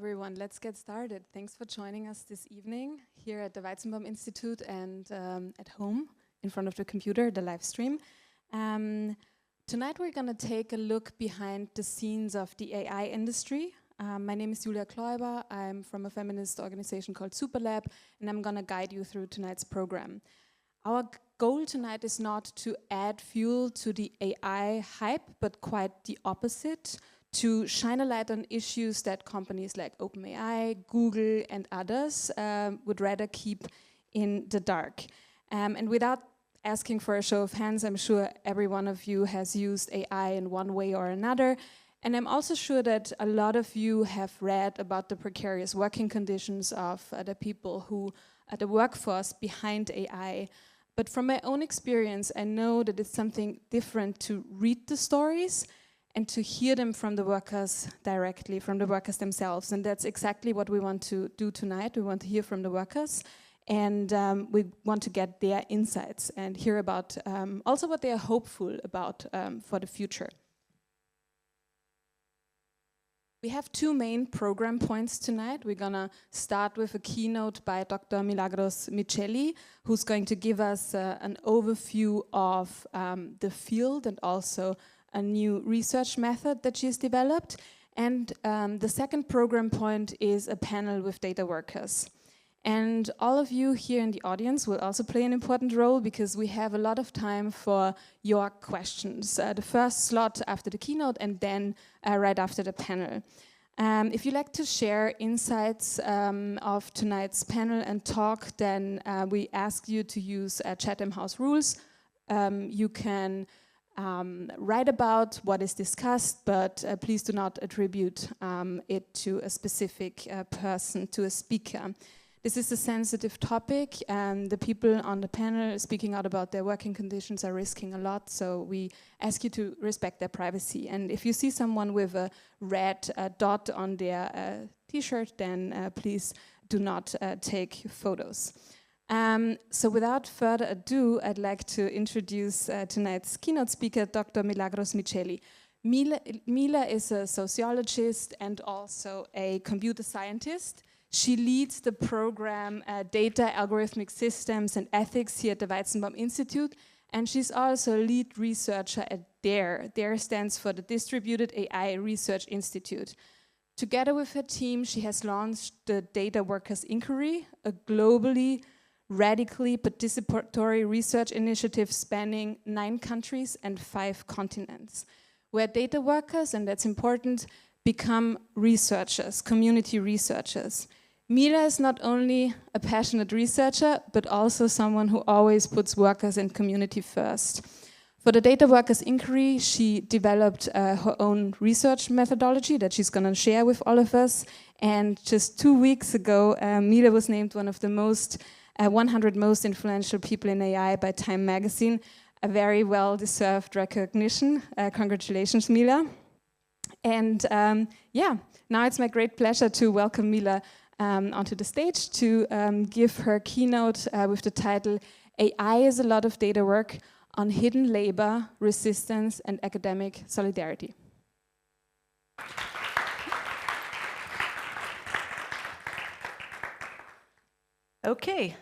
Everyone, let's get started. Thanks for joining us this evening here at the Weizenbaum-Institut and at home in front of the computer, the live stream. Tonight we're going to take a look behind the scenes of the AI industry. My name is Kloiber. I'm from a feminist organization called Superlab, and I'm going to guide you through tonight's program. Our goal tonight is not to add fuel to the AI hype, but quite the opposite, to shine a light on issues that companies like OpenAI, Google, and others would rather keep in the dark. And without asking for a show of hands, I'm sure every one of you has used AI in one way or another. And I'm also sure that a lot of you have read about the precarious working conditions of the people who are the workforce behind AI. But from my own experience, I know that it's something different to read the stories and to hear them from the workers directly, from the workers themselves. And that's exactly what we want to do tonight. We want to hear from the workers, and we want to get their insights and hear about also what they are hopeful about for the future. We have two main program points tonight. We're gonna start with a keynote by Dr. Milagros Miceli, who's going to give us an overview of the field and also a new research method that she's developed. And the second program point is a panel with data workers. And all of you here in the audience will also play an important role because we have a lot of time for your questions. The first slot after the keynote and then right after the panel. If you'd like to share insights of tonight's panel and talk, then we ask you to use Chatham House rules. You can write about what is discussed, but please do not attribute it to a specific person, to a speaker. This is a sensitive topic, and the people on the panel speaking out about their working conditions are risking a lot, so we ask you to respect their privacy. And if you see someone with a red dot on their t-shirt, then please do not take photos. So without further ado, I'd like to introduce tonight's keynote speaker, Dr. Milagros Miceli. Mila is a sociologist and also a computer scientist. She leads the program Data, Algorithmic Systems and Ethics here at the Weizenbaum-Institut, and she's also a lead researcher at DARE. DARE stands for the Distributed AI Research Institute. Together with her team, she has launched the Data Workers Inquiry, a globally radically participatory research initiative spanning 9 countries and 5 continents, where data workers, and that's important, become researchers, community researchers. Mila is not only a passionate researcher, but also someone who always puts workers and community first. For the Data Workers Inquiry, she developed her own research methodology that she's going to share with all of us. And just 2 weeks ago, Mila was named one of the 100 most influential people in AI by Time magazine, a very well-deserved recognition. Congratulations, Mila. And yeah, now it's my great pleasure to welcome Mila onto the stage to give her keynote with the title, AI is a lot of data work on hidden labor, resistance, and academic solidarity. Okay,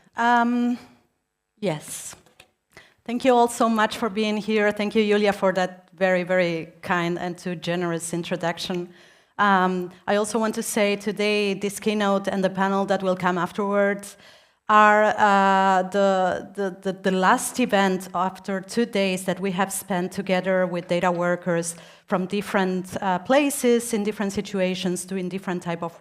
yes. Thank you all so much for being here. Thank you, Julia, for that very, very kind and too generous introduction. I also want to say today this keynote and the panel that will come afterwards are the last event after 2 days that we have spent together with data workers from different places, in different situations, doing different type of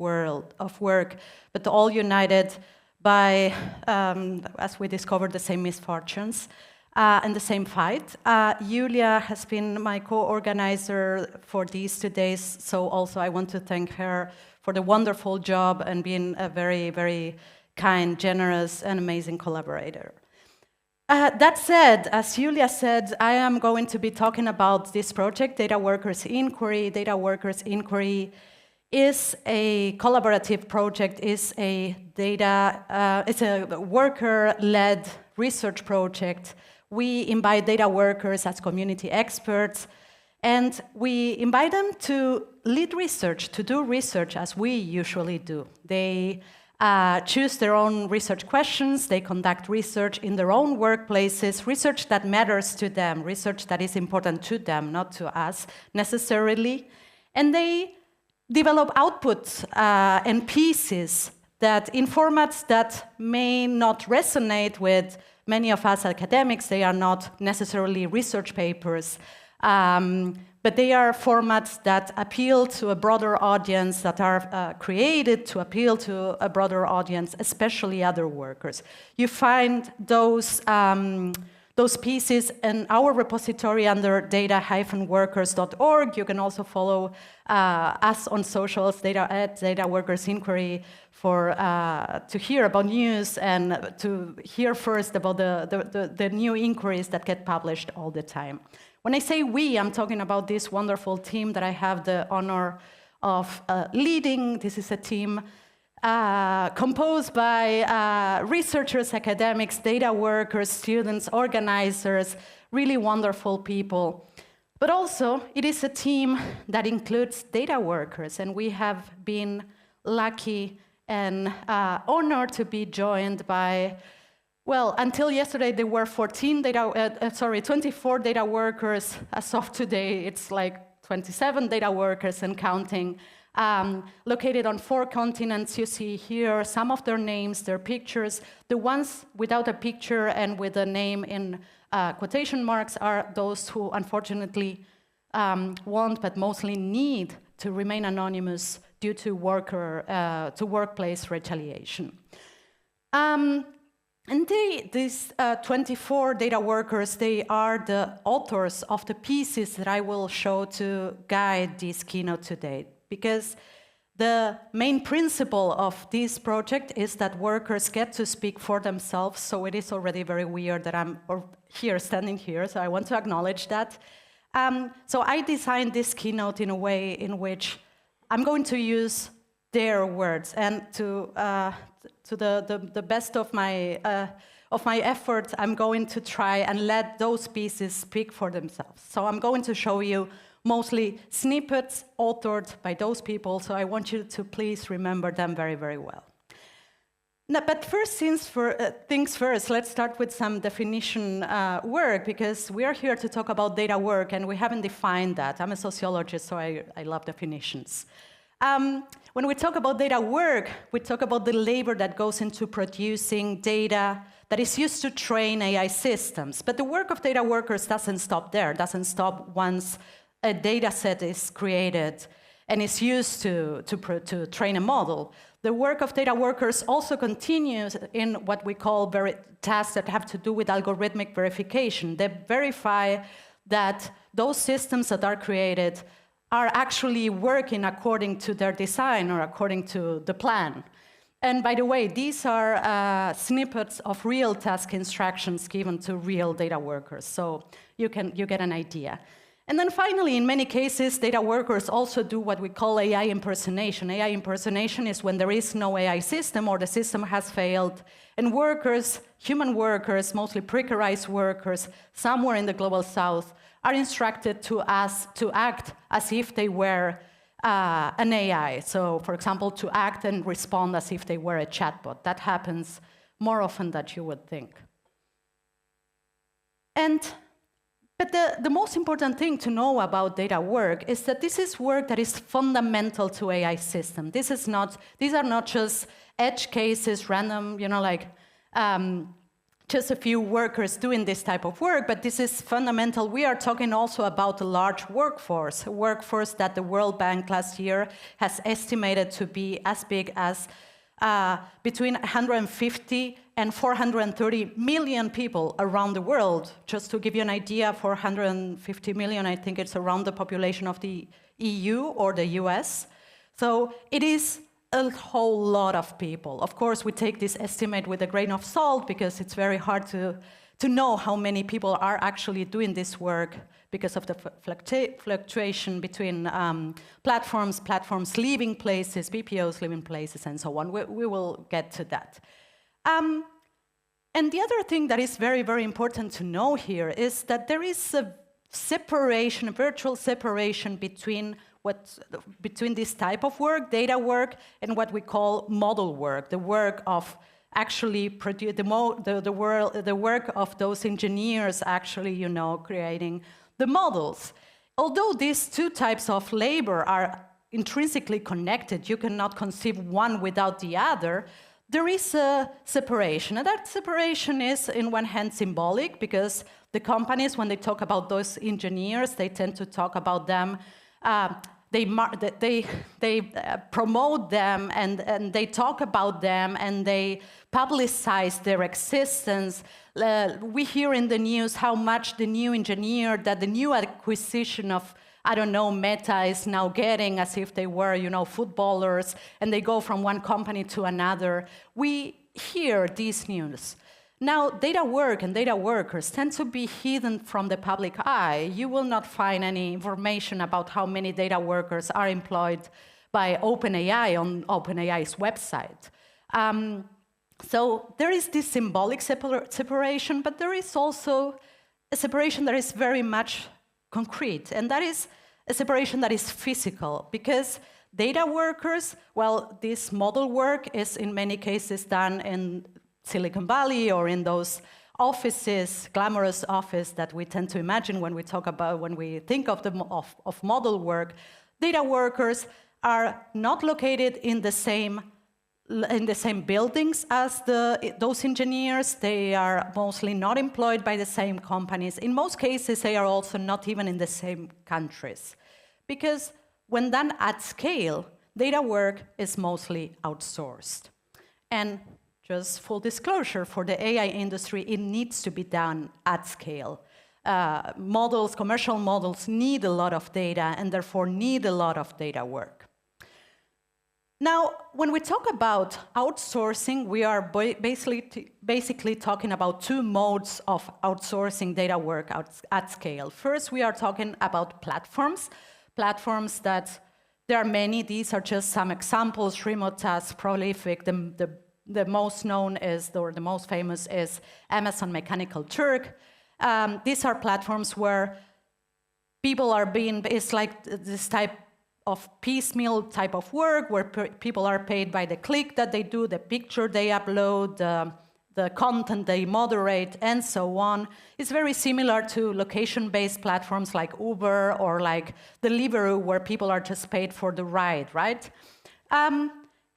work, but all united by, as we discovered, the same misfortunes and the same fight. Julia has been my co-organizer for these 2 days, so also I want to thank her for the wonderful job and being a very, very kind, generous, and amazing collaborator. That said, as Julia said, I am going to be talking about this project, Data Workers Inquiry. Data Workers Inquiry is a collaborative project, is a it's a worker-led research project. We invite data workers as community experts, And we invite them to lead research, to do research as we usually do. They choose their own research questions, they conduct research in their own workplaces, research that matters to them, research that is important to them, not to us necessarily. And they develop outputs and pieces that in formats that may not resonate with many of us academics. They are not necessarily research papers, but they are formats that appeal to a broader audience, that are created to appeal to a broader audience, especially other workers. You find those pieces in our repository under data-workers.org. You can also follow us on socials, Data Workers Inquiry, to hear about news and to hear first about the new inquiries that get published all the time. When I say we, I'm talking about this wonderful team that I have the honor of leading. This is a team composed by researchers, academics, data workers, students, organizers, really wonderful people. But also, it is a team that includes data workers, and we have been lucky and honored to be joined by, well, until yesterday there were 24 data workers. As of today, it's like 27 data workers and counting, located on 4 continents. You see here some of their names, their pictures. The ones without a picture and with a name in quotation marks are those who unfortunately want, but mostly need, to remain anonymous due to workplace retaliation. And these 24 data workers, they are the authors of the pieces that I will show to guide this keynote today. Because the main principle of this project is that workers get to speak for themselves, so it is already very weird that I'm standing here, so I want to acknowledge that. So I designed this keynote in a way in which I'm going to use their words, and to the best of my efforts, I'm going to try and let those pieces speak for themselves. So I'm going to show you mostly snippets authored by those people, so I want you to please remember them very, very well. Now, but first things first, let's start with some definition work, because we are here to talk about data work, and we haven't defined that. I'm a sociologist, so I love definitions. When we talk about data work, we talk about the labor that goes into producing data that is used to train AI systems. But the work of data workers doesn't stop there, doesn't stop once a data set is created and is used to train a model. The work of data workers also continues in what we call tasks that have to do with algorithmic verification. They verify that those systems that are created are actually working according to their design or according to the plan. And by the way, these are snippets of real task instructions given to real data workers, so you get an idea. And then finally, in many cases, data workers also do what we call AI impersonation. AI impersonation is when there is no AI system or the system has failed, and workers, human workers, mostly precarious workers, somewhere in the global south, are instructed to act as if they were an AI. So, for example, to act and respond as if they were a chatbot. That happens more often than you would think. But the most important thing to know about data work is that this is work that is fundamental to AI systems. These are not just edge cases, random, just a few workers doing this type of work, but this is fundamental. We are talking also about a large workforce, a workforce that the World Bank last year has estimated to be as big as between 150 and 430 million people around the world. Just to give you an idea, 450 million, I think it's around the population of the EU or the US. So it is a whole lot of people. Of course, we take this estimate with a grain of salt because it's very hard to know how many people are actually doing this work because of the fluctuation between platforms leaving places, BPOs leaving places, and so on. We will get to that. And the other thing that is very, very important to know here is that there is a separation, virtual separation between this type of work, data work, and what we call model work, the work of actually produce the work of those engineers actually, you know, creating the models. Although these two types of labor are intrinsically connected, you cannot conceive one without the other, there is a separation. And that separation is, in one hand, symbolic, because the companies, when they talk about those engineers, they tend to talk about them, they promote them, and they talk about them, and they publicize their existence. We hear in the news how much the new engineer, that the new acquisition of, I don't know, Meta is now getting, as if they were, you know, footballers, and they go from one company to another. We hear these news. Now, data work and data workers tend to be hidden from the public eye. You will not find any information about how many data workers are employed by OpenAI on OpenAI's website. So there is this symbolic separation, but there is also a separation that is very much concrete, and that is a separation that is physical, because data workers, well, this model work is in many cases done in Silicon Valley or in those offices, glamorous office that we tend to imagine when we talk about, when we think of of model work. Data workers are not located in the same buildings as those engineers. They are mostly not employed by the same companies. In most cases, they are also not even in the same countries. Because when done at scale, data work is mostly outsourced. And just full disclosure, for the AI industry, it needs to be done at scale. Commercial models need a lot of data, and therefore need a lot of data work. Now, when we talk about outsourcing, we are basically talking about two modes of outsourcing data work at scale. First, we are talking about platforms. Platforms that, there are many, these are just some examples, remote task, prolific, the most known is, or the most famous is Amazon Mechanical Turk. These are platforms where people are it's like this type of piecemeal type of work where people are paid by the click that they do, the picture they upload, the content they moderate, and so on. It's very similar to location-based platforms like Uber or like Deliveroo, where people are just paid for the ride, right?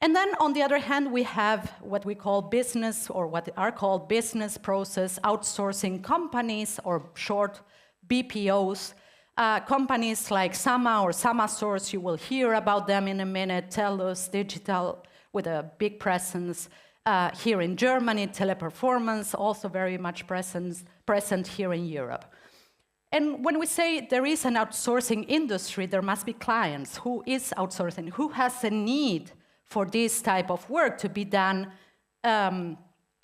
And then, on the other hand, we have what we call business, or what are called business process outsourcing companies, or short BPOs. Companies like Sama or SamaSource, you will hear about them in a minute, TELUS Digital, with a big presence here in Germany, Teleperformance, also very much present here in Europe. And when we say there is an outsourcing industry, there must be clients. Who is outsourcing? Who has a need for this type of work to be done and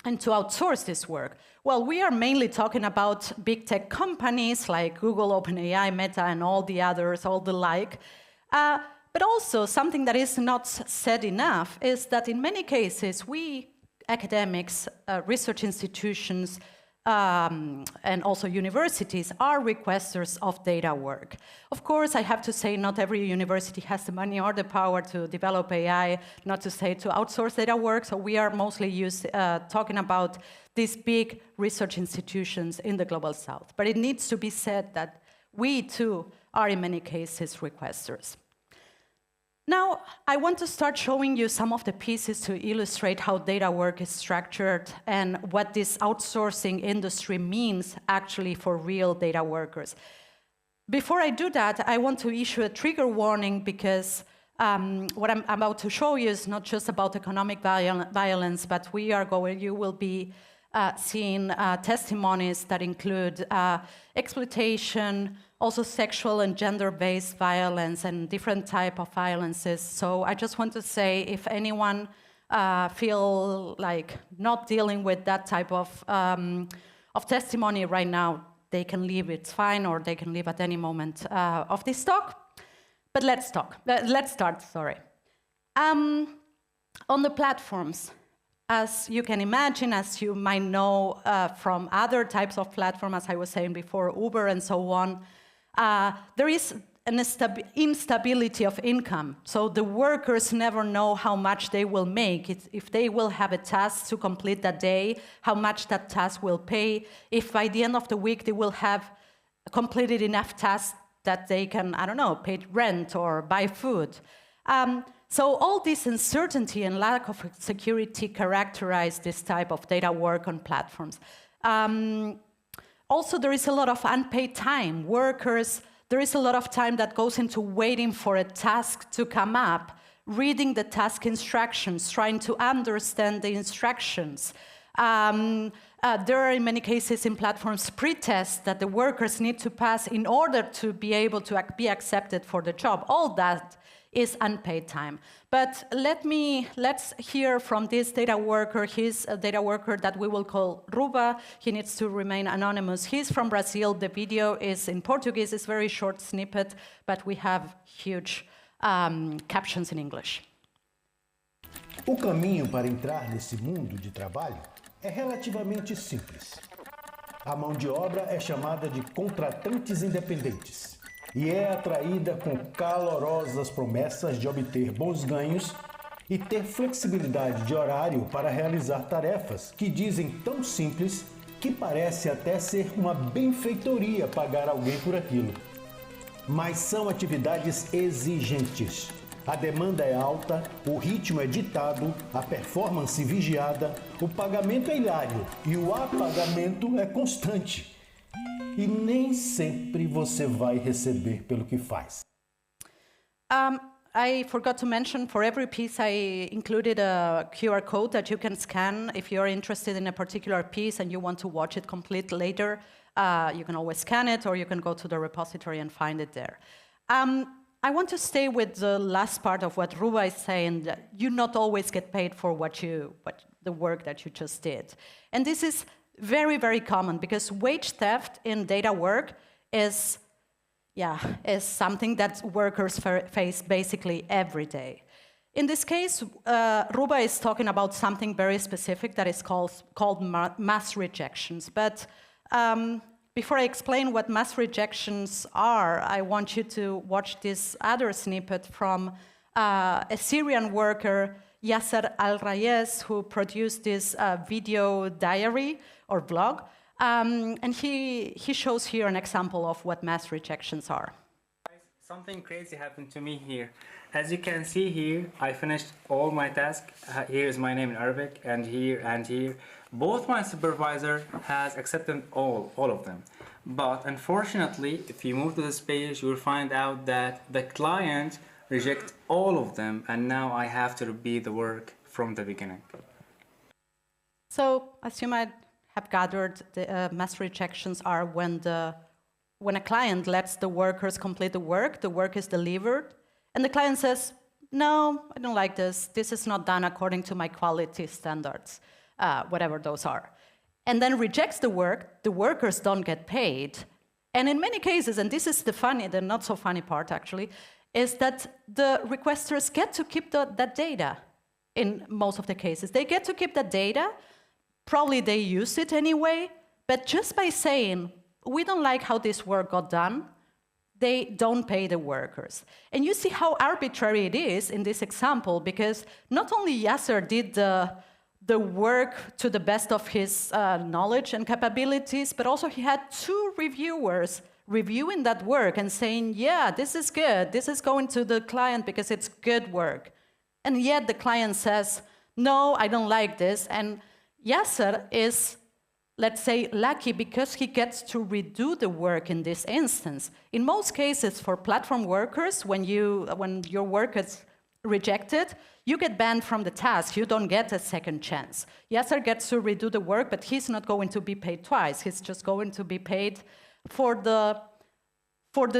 to outsource this work? Well, we are mainly talking about big tech companies like Google, OpenAI, Meta, and all the others, all the like. But also, something that is not said enough is that in many cases, we academics, research institutions, and also universities are requesters of data work. Of course, I have to say not every university has the money or the power to develop AI, not to say to outsource data work, so we are mostly talking about these big research institutions in the Global South. But it needs to be said that we too are in many cases requesters. Now, I want to start showing you some of the pieces to illustrate how data work is structured and what this outsourcing industry means actually for real data workers. Before I do that, I want to issue a trigger warning because what I'm about to show you is not just about economic violence, but you will be seeing testimonies that include exploitation, also sexual and gender-based violence and different type of violences. So I just want to say, if anyone feel like not dealing with that type of testimony right now, they can leave, it's fine, or they can leave at any moment of this talk. But let's start, sorry. On the platforms, As you can imagine, as you might know from other types of platforms, as I was saying before, Uber and so on, there is an instability of income. So the workers never know how much they will make, if they will have a task to complete that day, how much that task will pay, if by the end of the week they will have completed enough tasks that they can, I don't know, pay rent or buy food. So all this uncertainty and lack of security characterize this type of data work on platforms. Also, there is a lot of unpaid time. Workers, there is a lot of time that goes into waiting for a task to come up, reading the task instructions, trying to understand the instructions. There are, in many cases, in platforms, pre-tests that the workers need to pass in order to be able to be accepted for the job. All that is unpaid time. But let's hear from this data worker. He's a data worker that we will call Ruba. He needs to remain anonymous. He's from Brazil. The video is in Portuguese. It's a very short snippet, but we have huge captions in English. O caminho para entrar nesse mundo de trabalho é relativamente simples. A mão de obra é chamada de contratantes independentes e é atraída com calorosas promessas de obter bons ganhos e ter flexibilidade de horário para realizar tarefas que dizem tão simples que parece até ser uma benfeitoria pagar alguém por aquilo. Mas são atividades exigentes. A demanda é alta, o ritmo é ditado, a performance vigiada, o pagamento é hilário e o apagamento é constante. E nem sempre você vai receber pelo que faz. I forgot to mention, for every piece I included a QR code that you can scan if you're interested in a particular piece and you want to watch it complete later. You can always scan it or you can go to the repository and find it there. I want to stay with the last part of what Ruba is saying, that you not always get paid for the work that you just did. And this is very, very common because wage theft in data work is something that workers face basically every day. In this case, Ruba is talking about something very specific that is called mass rejections. But before I explain what mass rejections are, I want you to watch this other snippet from a Syrian worker, Yasser Al-Rayes, who produced this video diary or blog. And he shows here an example of what mass rejections are. Something crazy happened to me here. As you can see here, I finished all my tasks. Here is my name in Arabic, and here and here. Both my supervisor has accepted all of them. But unfortunately, if you move to this page, you will find out that the client rejects all of them, and now I have to repeat the work from the beginning. So, as you might have gathered, the mass rejections are when a client lets the workers complete the work is delivered, and the client says, no, I don't like this is not done according to my quality standards, whatever those are. And then rejects the work, the workers don't get paid. And in many cases, and this is the not so funny part actually, is that the requesters get to keep that data in most of the cases. They get to keep the data, probably they use it anyway, but just by saying, we don't like how this work got done, they don't pay the workers. And you see how arbitrary it is in this example, because not only Yasser did the work to the best of his knowledge and capabilities, but also he had two reviewers reviewing that work and saying, yeah, this is good, this is going to the client because it's good work. And yet the client says, no, I don't like this. And Yasser is, let's say, lucky because he gets to redo the work in this instance. In most cases, for platform workers, when your work is rejected, you get banned from the task. You don't get a second chance. Yasser gets to redo the work, but he's not going to be paid twice. He's just going to be paid for the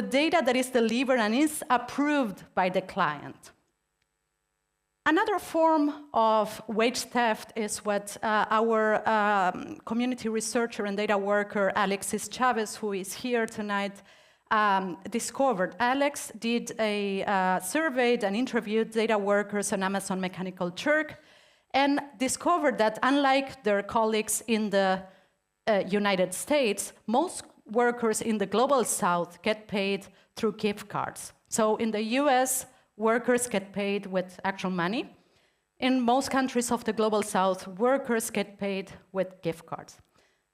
data that is delivered and is approved by the client. Another form of wage theft is what our community researcher and data worker, Alexis Chavez, who is here tonight, discovered. Alex did a survey and interviewed data workers on Amazon Mechanical Turk, and discovered that unlike their colleagues in the United States, most workers in the global south get paid through gift cards. So in the US, workers get paid with actual money. In most countries of the global south, workers get paid with gift cards.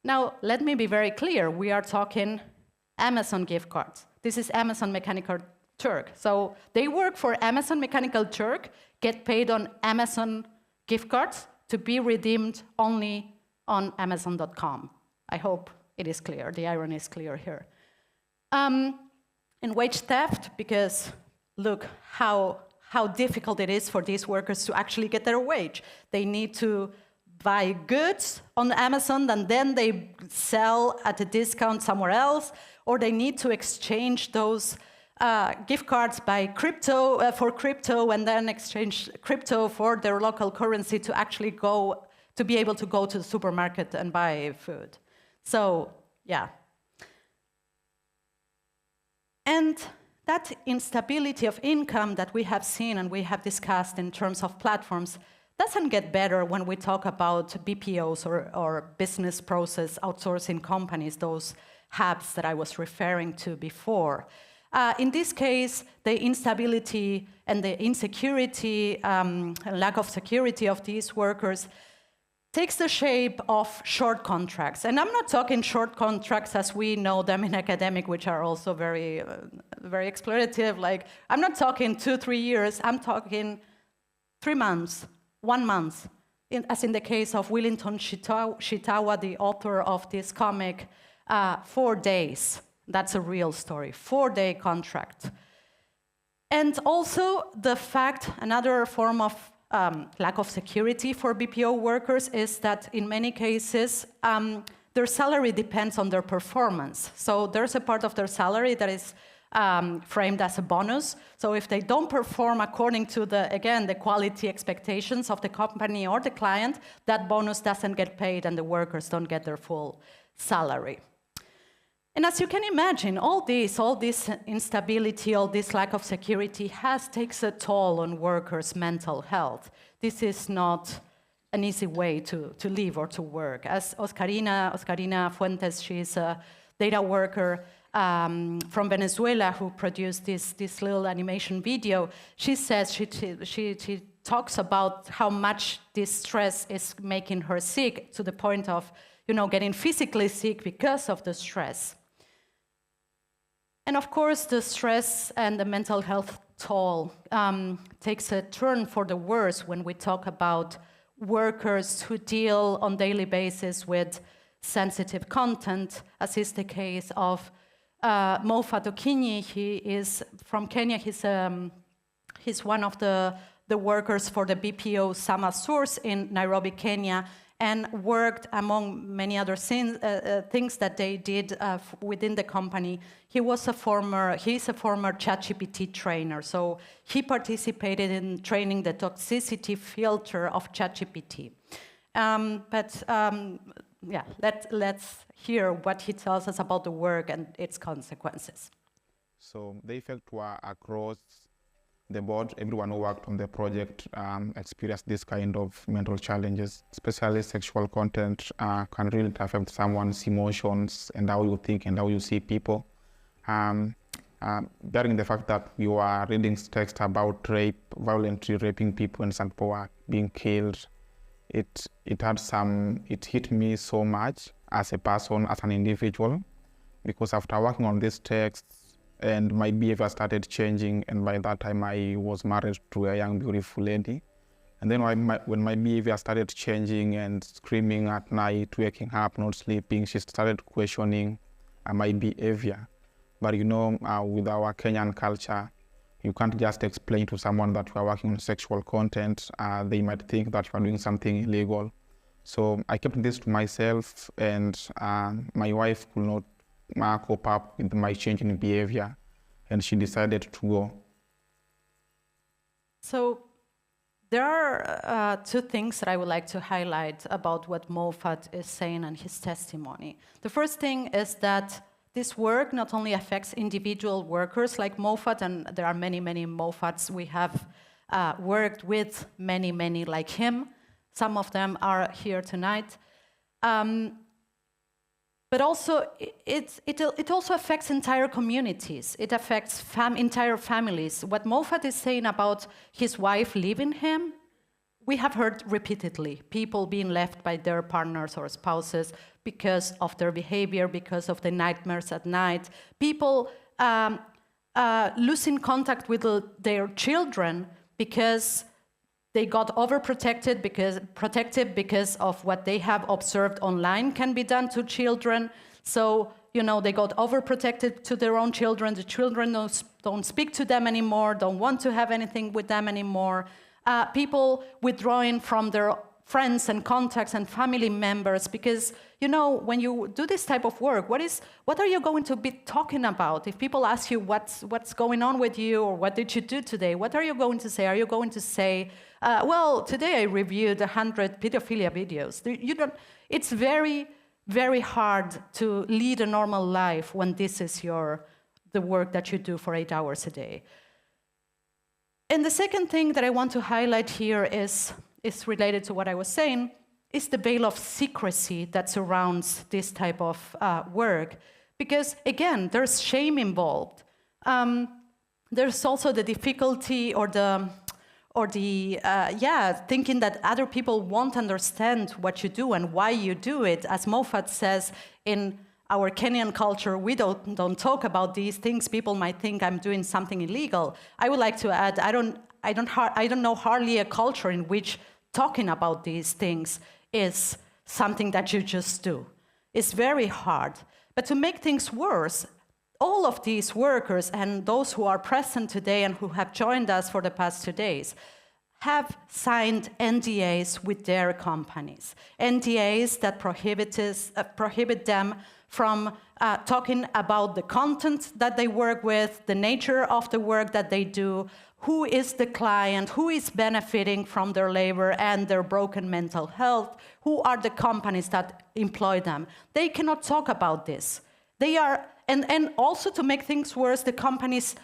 Now, let me be very clear. We are talking Amazon gift cards. This is Amazon Mechanical Turk. So they work for Amazon Mechanical Turk, get paid on Amazon gift cards to be redeemed only on Amazon.com. I hope it is clear. The irony is clear here. And wage theft, because look how difficult it is for these workers to actually get their wage. They need to buy goods on Amazon, and then they sell at a discount somewhere else, or they need to exchange those gift cards by crypto for crypto, and then exchange crypto for their local currency to actually to be able to go to the supermarket and buy food. So, yeah. And that instability of income that we have seen and we have discussed in terms of platforms doesn't get better when we talk about BPOs or business process outsourcing companies, those hubs that I was referring to before. In this case, the instability and the insecurity, lack of security of these workers takes the shape of short contracts. And I'm not talking short contracts as we know them in academic, which are also very, very exploitative. Like, I'm not talking 2-3 years, I'm talking 3 months, 1 month, as in the case of Willington Shitawa, the author of this comic, 4 days. That's a real story, 4-day contract. And also the fact, another form of lack of security for BPO workers is that in many cases, their salary depends on their performance. So there's a part of their salary that is framed as a bonus. So if they don't perform according to the quality expectations of the company or the client, that bonus doesn't get paid and the workers don't get their full salary. And as you can imagine, all this instability, all this lack of security takes a toll on workers' mental health. This is not an easy way to live or to work. As Oscarina Fuentes, she's a data worker from Venezuela who produced this little animation video. She says, she talks about how much this stress is making her sick to the point of, getting physically sick because of the stress. And of course, the stress and the mental health toll takes a turn for the worse when we talk about workers who deal on a daily basis with sensitive content, as is the case of Moffat Okinyi. He is from Kenya. He's one of the workers for the BPO Sama Source in Nairobi, Kenya, and worked among many other things that they did within the company. He's a former ChatGPT trainer, so he participated in training the toxicity filter of ChatGPT. Let's hear what he tells us about the work and its consequences. So they felt across the board, everyone who worked on the project experienced this kind of mental challenges, especially sexual content can really affect someone's emotions and how you think and how you see people. Bearing the fact that you are reading text about rape, violently raping people and some people are being killed, it hit me so much as a person, as an individual, because after working on these texts, and my behavior started changing, and by that time I was married to a young, beautiful lady. And then when my behavior started changing and screaming at night, waking up, not sleeping, she started questioning my behavior. But with our Kenyan culture, you can't just explain to someone that you are working on sexual content. They might think that you are doing something illegal. So I kept this to myself, and my wife could not cope up with my change in behavior, and she decided to go. So there are 2 things that I would like to highlight about what Moffat is saying in his testimony. The first thing is that this work not only affects individual workers like Moffat, and there are many, many Moffats. We have worked with many, many like him. Some of them are here tonight. But also, it also affects entire communities. It affects entire families. What Moffat is saying about his wife leaving him, we have heard repeatedly. People being left by their partners or spouses because of their behavior, because of the nightmares at night. People losing contact with their children because they got overprotected because of what they have observed online can be done to children. So, they got overprotected to their own children. The children don't speak to them anymore, don't want to have anything with them anymore. People withdrawing from their friends and contacts and family members because, when you do this type of work, what are you going to be talking about? If people ask you what's going on with you or what did you do today, what are you going to say? Are you going to say, well, today I reviewed 100 pedophilia videos? It's very, very hard to lead a normal life when this is the work that you do for 8 hours a day. And the second thing that I want to highlight here is related to what I was saying, is the veil of secrecy that surrounds this type of work. Because again, there's shame involved. There's also the difficulty or thinking that other people won't understand what you do and why you do it. As Moffat says, in our Kenyan culture, we don't talk about these things. People might think I'm doing something illegal. I would like to add, I don't know hardly a culture in which talking about these things is something that you just do. It's very hard. But to make things worse, all of these workers and those who are present today and who have joined us for the past 2 days have signed NDAs with their companies. NDAs that prohibit them from talking about the content that they work with, the nature of the work that they do, who is the client, who is benefiting from their labor and their broken mental health, who are the companies that employ them. They cannot talk about this. And also to make things worse, the companies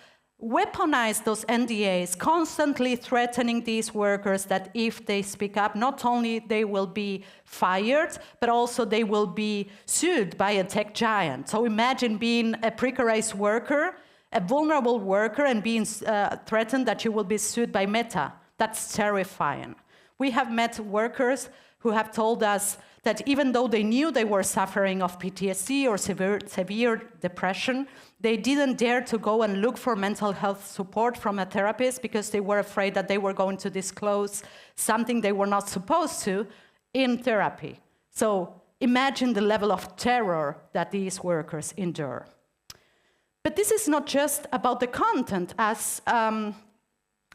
weaponize those NDAs, constantly threatening these workers that if they speak up, not only they will be fired, but also they will be sued by a tech giant. So imagine being a precarious worker, a vulnerable worker, and being threatened that you will be sued by Meta. That's terrifying. We have met workers who have told us that even though they knew they were suffering of PTSD or severe depression, they didn't dare to go and look for mental health support from a therapist because they were afraid that they were going to disclose something they were not supposed to in therapy. So imagine the level of terror that these workers endure. But this is not just about the content, as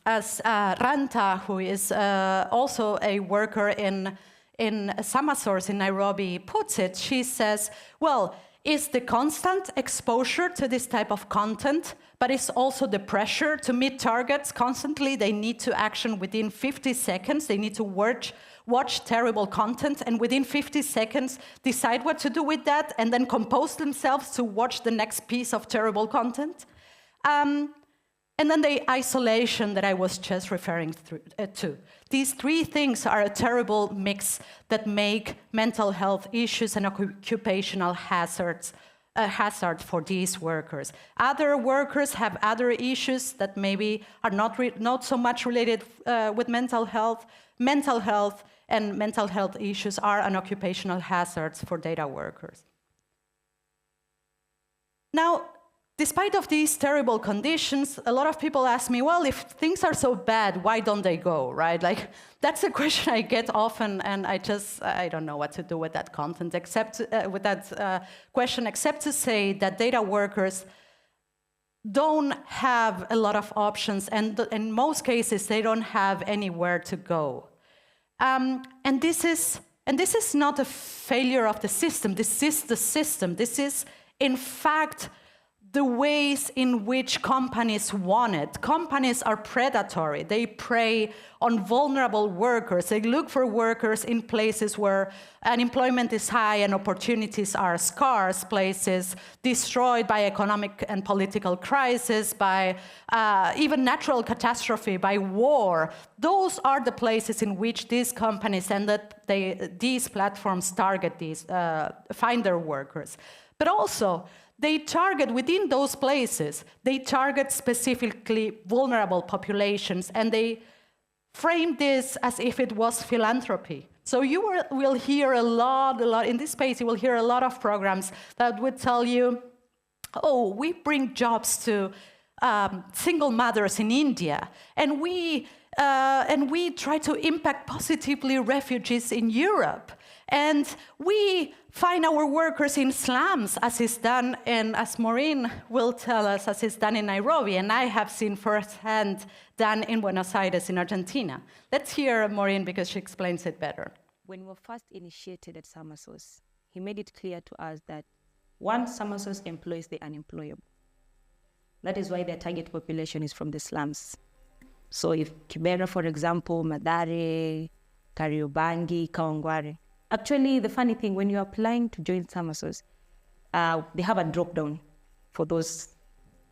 Ranta, who is also a worker in Samasource in Nairobi, puts it. She says, well, it's the constant exposure to this type of content, but it's also the pressure to meet targets constantly. They need to action within 50 seconds. They need to watch terrible content, and within 50 seconds, decide what to do with that, and then compose themselves to watch the next piece of terrible content. And then the isolation that I was just referring to. These three things are a terrible mix that make mental health issues and occupational hazards a hazard for these workers. Other workers have other issues that maybe are not so much related with mental health. Mental health issues are an occupational hazards for data workers. Now, despite of these terrible conditions, a lot of people ask me, well, if things are so bad, why don't they go, right? Like, that's a question I get often, and I don't know what to do with that content, question, except to say that data workers don't have a lot of options, and in most cases, they don't have anywhere to go. And this is not a failure of the system. This is the system. This is, in fact, the ways in which companies want it. Companies are predatory. They prey on vulnerable workers. They look for workers in places where unemployment is high and opportunities are scarce, places destroyed by economic and political crisis, by even natural catastrophe, by war. Those are the places in which these companies and these platforms target find their workers. But also, they target, within those places, they target specifically vulnerable populations, and they frame this as if it was philanthropy. So you will hear a lot, in this space, you will hear a lot of programs that would tell you, oh, we bring jobs to single mothers in India, and we try to impact positively refugees in Europe. And we find our workers in slums, as is done, and as Maureen will tell us, as is done in Nairobi, and I have seen firsthand done in Buenos Aires in Argentina. Let's hear Maureen because she explains it better. When we were first initiated at Summersource, he made it clear to us that one, Summersource employs the unemployable. That is why their target population is from the slums. So if Kibera, for example, Madare, Kariobangi, Kawangware. Actually, the funny thing, when you're applying to join Summersource, they have a drop-down for those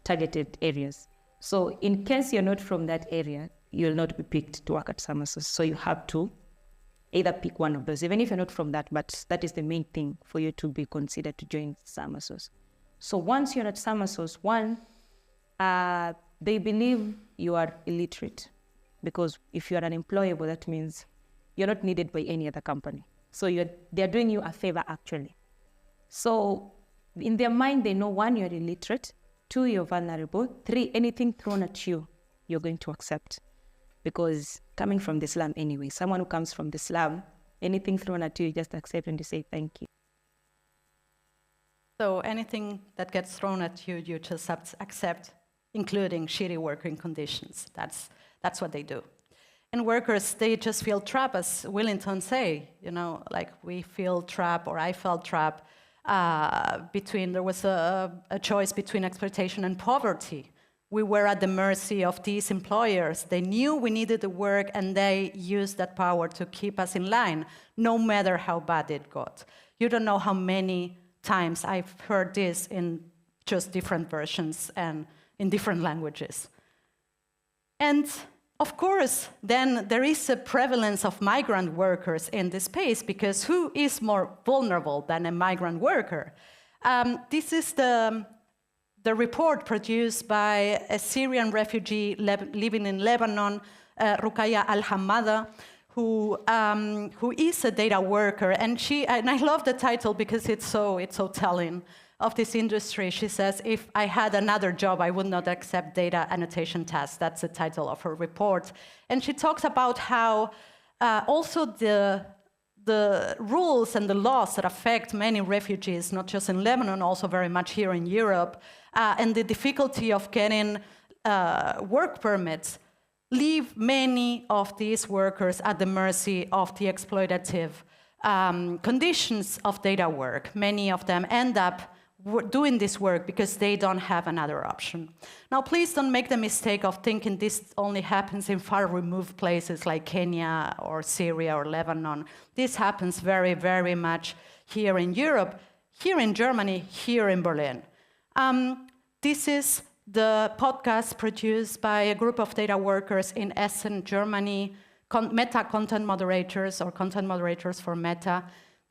targeted areas. So in case you're not from that area, you'll not be picked to work at Summersource. So you have to either pick one of those, even if you're not from that, but that is the main thing for you to be considered to join Summersource. So once you're at Summersource, one, they believe you are illiterate, because if you are unemployable, that means you're not needed by any other company. So they're doing you a favor, actually. So in their mind, they know, one, you're illiterate, two, you're vulnerable, three, anything thrown at you, you're going to accept. Because coming from the slum anyway, someone who comes from the slum, anything thrown at you, you just accept and you say thank you. So anything that gets thrown at you, you just accept, including shitty working conditions. That's what they do. And workers, they just feel trapped, as Willington say, like we feel trapped, or I felt trapped, there was a choice between exploitation and poverty. We were at the mercy of these employers. They knew we needed the work, and they used that power to keep us in line, no matter how bad it got. You don't know how many times I've heard this in just different versions and in different languages. And of course, then there is a prevalence of migrant workers in this space, because who is more vulnerable than a migrant worker? This is the report produced by a Syrian refugee living in Lebanon, Ruqayya Al-Hamada, who is a data worker, and I love the title because it's so telling of this industry. She says, if I had another job, I would not accept data annotation tasks. That's the title of her report. And she talks about how also the rules and the laws that affect many refugees, not just in Lebanon, also very much here in Europe, and the difficulty of getting work permits, leave many of these workers at the mercy of the exploitative conditions of data work. Many of them end up doing this work because they don't have another option. Now, please don't make the mistake of thinking this only happens in far removed places like Kenya or Syria or Lebanon. This happens very, very much here in Europe, here in Germany, here in Berlin. This is the podcast produced by a group of data workers in Essen, Germany, Meta content moderators, or content moderators for Meta.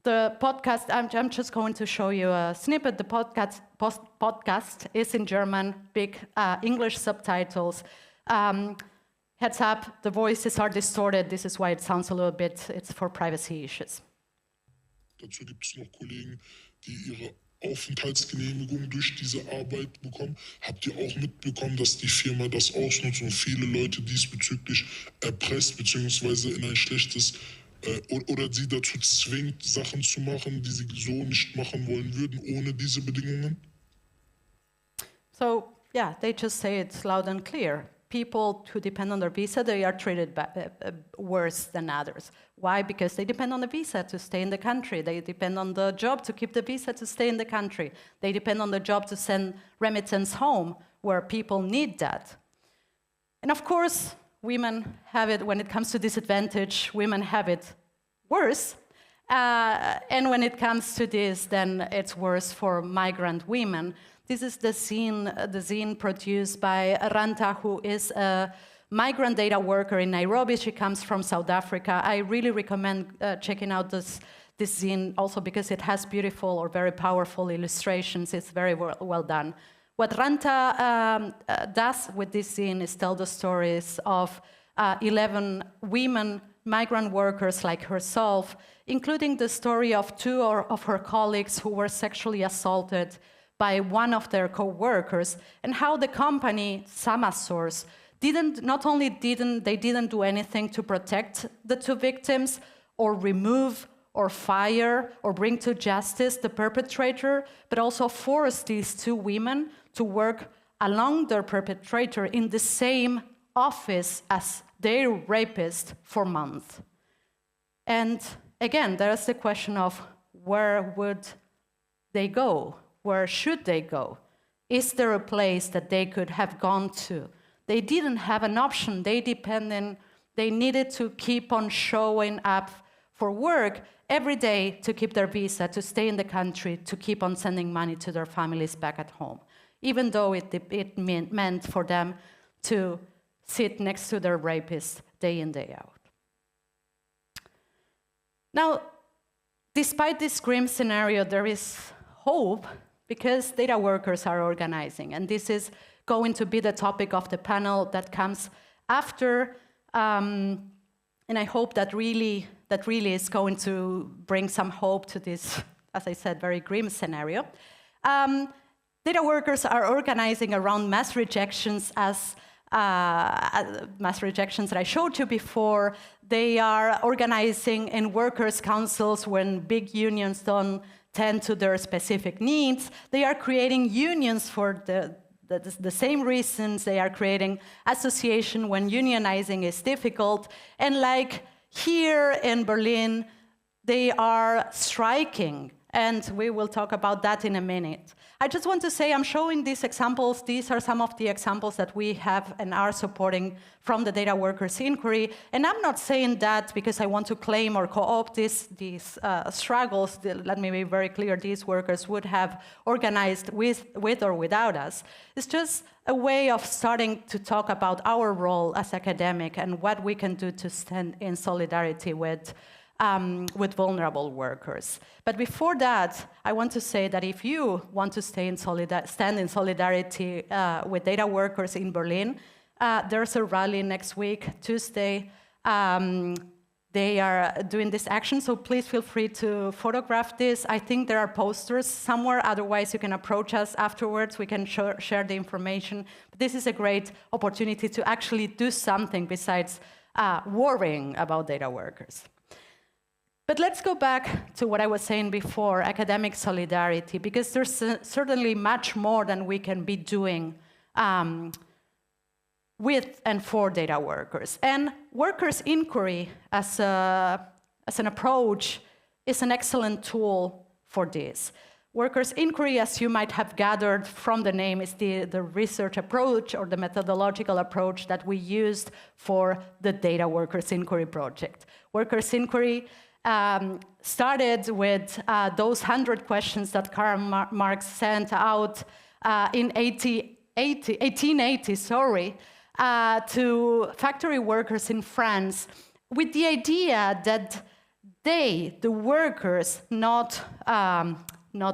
The podcast, I'm just going to show you a snippet. The podcast is in German, big English subtitles. Heads up, the voices are distorted. This is why it sounds a little bit, it's for privacy issues. Dazu gibt es noch Kollegen, die ihre Aufenthaltsgenehmigung durch diese Arbeit bekommen. Habt ihr auch mitbekommen, dass die Firma das ausnutzt und viele Leute diesbezüglich erpresst bzw. in ein schlechtes oder sie dazu zwingt, Sachen zu machen, die sie so nicht machen wollen würden, ohne diese Bedingungen? So, yeah, they just say it loud and clear. people who depend on their visa, they are treated worse than others. Why? Because they depend on the visa to stay in the country. They depend on the job to keep the visa to stay in the country. They depend on the job to send remittance home, where people need that. And of course, women have it, when it comes to disadvantage, women have it worse. And when it comes to this, then it's worse for migrant women. This is the zine produced by Ranta, who is a migrant data worker in Nairobi. She comes from South Africa. I really recommend checking out this zine also because it has beautiful or very powerful illustrations. It's very well done. What Ranta does with this zine is tell the stories of 11 women migrant workers like herself, including the story of 2 of her colleagues who were sexually assaulted by one of their co-workers, and how the company, Samasource, not only didn't do anything to protect the 2 victims, or remove, or fire, or bring to justice the perpetrator, but also forced these 2 women to work along their perpetrator in the same office as their rapist for months. And again, there's the question of where would they go? Where should they go? Is there a place that they could have gone to? They didn't have an option. They needed to keep on showing up for work every day to keep their visa, to stay in the country, to keep on sending money to their families back at home, even though it meant for them to sit next to their rapist day in, day out. Now, despite this grim scenario, there is hope because data workers are organizing, and this is going to be the topic of the panel that comes after, and I hope that really is going to bring some hope to this, as I said, very grim scenario. Data workers are organizing around mass rejections as mass rejections that I showed you before. They are organizing in workers' councils when big unions don't tend to their specific needs. They are creating unions for the same reasons. They are creating association when unionizing is difficult. And like here in Berlin, they are striking. And we will talk about that in a minute. I just want to say I'm showing these examples. These are some of the examples that we have and are supporting from the data workers inquiry. And I'm not saying that because I want to claim or co-opt these struggles. Let me be very clear, these workers would have organized with or without us. It's just a way of starting to talk about our role as academic and what we can do to stand in solidarity with vulnerable workers. But before that, I want to say that if you want to stand in solidarity with data workers in Berlin, there's a rally next week, Tuesday. They are doing this action, so please feel free to photograph this. I think there are posters somewhere, otherwise you can approach us afterwards. We can share the information. But this is a great opportunity to actually do something besides worrying about data workers. But let's go back to what I was saying before, academic solidarity, because there's certainly much more than we can be doing with and for data workers. And workers' inquiry as an approach is an excellent tool for this. Workers' inquiry, as you might have gathered from the name, is the research approach or the methodological approach that we used for the Data Workers' Inquiry project. Workers' inquiry started with those 100 questions that Karl Marx sent out in 1880 to factory workers in France, with the idea that they, the workers, not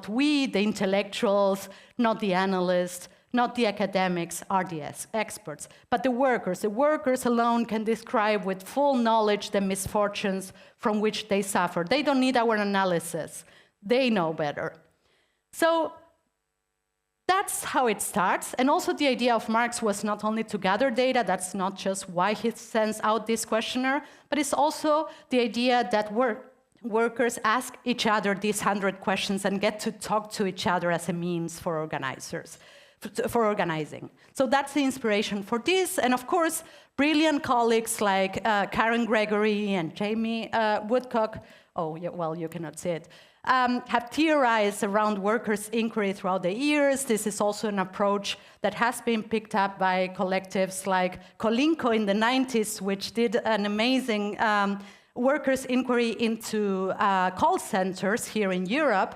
we, the intellectuals, not the analysts, not the academics, are the experts, but the workers. The workers alone can describe with full knowledge the misfortunes from which they suffer. They don't need our analysis. They know better. So that's how it starts. And also the idea of Marx was not only to gather data, that's not just why he sends out this questionnaire, but it's also the idea that workers ask each other these 100 questions and get to talk to each other as a means for organizers. for organizing. So that's the inspiration for this. And of course, brilliant colleagues like Karen Gregory and Jamie Woodcock, oh, yeah, well, you cannot see it, have theorized around workers' inquiry throughout the years. This is also an approach that has been picked up by collectives like Kolinko in the 90s, which did an amazing workers' inquiry into call centers here in Europe.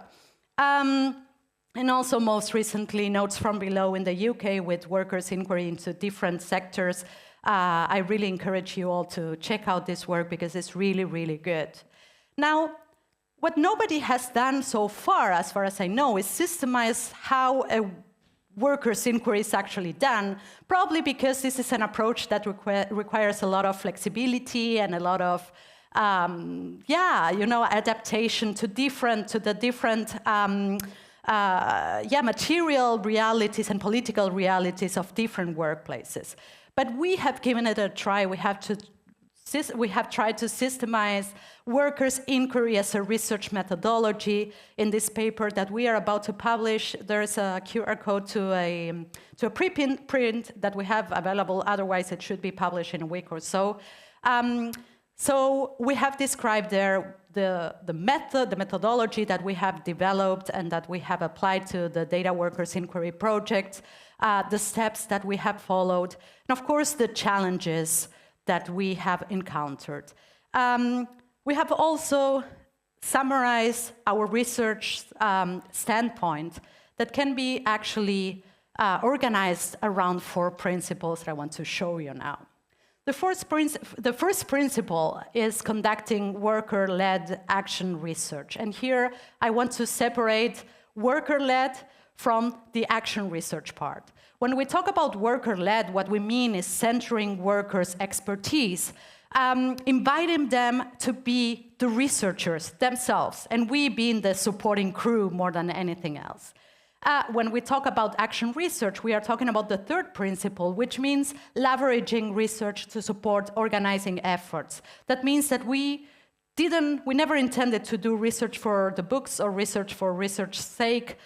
And also most recently, Notes from Below in the UK with workers' inquiry into different sectors. I really encourage you all to check out this work because it's really, really good. Now, what nobody has done so far as I know, is systemize how a workers' inquiry is actually done, probably because this is an approach that requires a lot of flexibility and a lot of adaptation to the different material realities and political realities of different workplaces. But we have given it a try. We have tried to systemize workers' inquiry as a research methodology. In this paper that we are about to publish, there's a QR code to a preprint that we have available. Otherwise, it should be published in a week or so. So we have described there the methodology that we have developed and that we have applied to the Data Workers Inquiry project, the steps that we have followed, and of course the challenges that we have encountered. We have also summarized our research standpoint that can be actually organized around 4 principles that I want to show you now. The first principle is conducting worker-led action research. And here I want to separate worker-led from the action research part. When we talk about worker-led, what we mean is centering workers' expertise, inviting them to be the researchers themselves, and we being the supporting crew more than anything else. When we talk about action research, we are talking about the third principle, which means leveraging research to support organizing efforts. That means that we never intended to do research for the books or research for research's sake,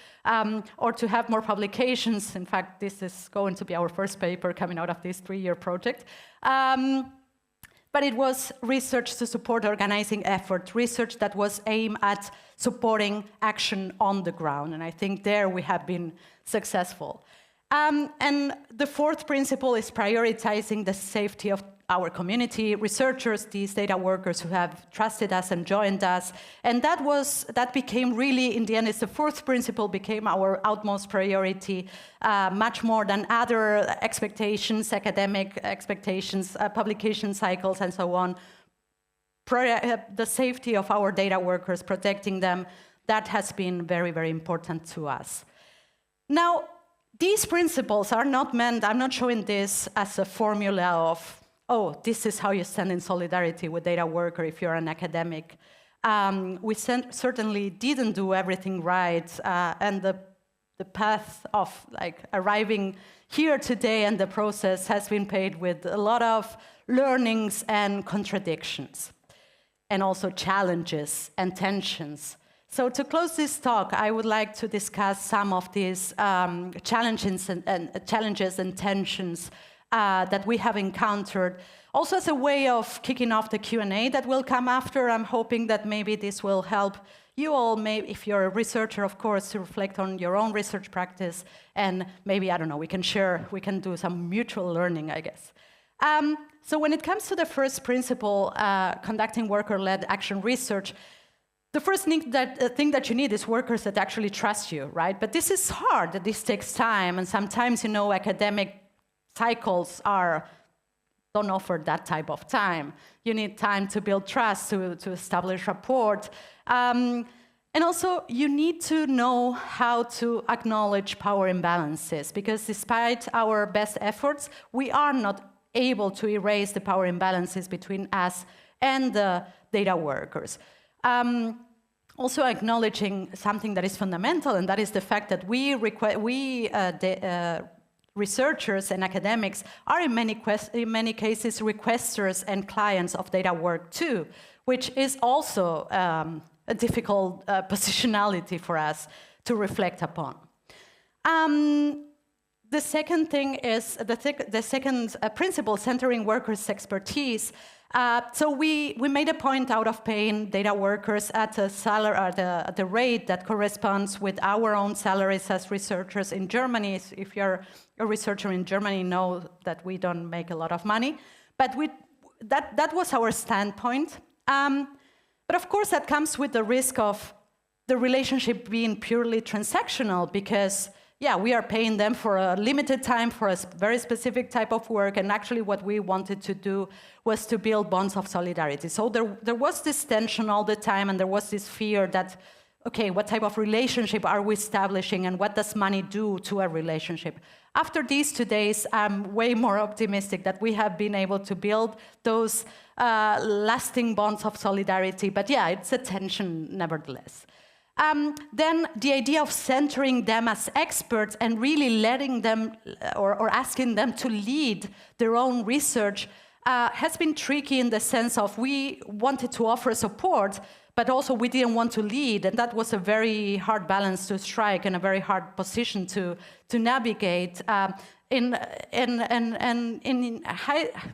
or to have more publications. In fact, this is going to be our first paper coming out of this 3-year project. But it was research to support organizing effort, research that was aimed at supporting action on the ground. And I think there we have been successful. And the fourth principle is prioritizing the safety of our community researchers, these data workers who have trusted us and joined us. And that became really, in the end, the fourth principle became our utmost priority, much more than other expectations, academic expectations, publication cycles, and so on. The safety of our data workers, protecting them, that has been very, very important to us. Now, these principles are not meant, I'm not showing this as a formula of, oh, this is how you stand in solidarity with data worker if you're an academic. We certainly didn't do everything right, and the path of arriving here today and the process has been paved with a lot of learnings and contradictions, and also challenges and tensions. So to close this talk, I would like to discuss some of these challenges and tensions that we have encountered. Also as a way of kicking off the Q&A that will come after, I'm hoping that maybe this will help you all, maybe if you're a researcher, of course, to reflect on your own research practice, and maybe, I don't know, we can do some mutual learning, I guess. So when it comes to the first principle, conducting worker-led action research, the first thing that you need is workers that actually trust you, right? But this is hard, this takes time, and sometimes, academic cycles don't offer that type of time. You need time to build trust, to establish rapport. And also, you need to know how to acknowledge power imbalances, because despite our best efforts, we are not able to erase the power imbalances between us and the data workers. Also acknowledging something that is fundamental, and that is the fact that researchers and academics are in many cases requesters and clients of data work too, which is also a difficult positionality for us to reflect upon. the second thing is the second principle, centering workers' expertise. So we made a point out of paying data workers at a salary, at the rate that corresponds with our own salaries as researchers in Germany. If you're a researcher in Germany, know that we don't make a lot of money. But that was our standpoint. But of course, that comes with the risk of the relationship being purely transactional, because yeah, we are paying them for a limited time for a very specific type of work, and actually what we wanted to do was to build bonds of solidarity. So there was this tension all the time, and there was this fear that, okay, what type of relationship are we establishing, and what does money do to a relationship? After these 2 days, I'm way more optimistic that we have been able to build those lasting bonds of solidarity, but yeah, it's a tension nevertheless. Then the idea of centering them as experts and really letting them or asking them to lead their own research has been tricky in the sense of we wanted to offer support, but also we didn't want to lead, and that was a very hard balance to strike and a very hard position to navigate.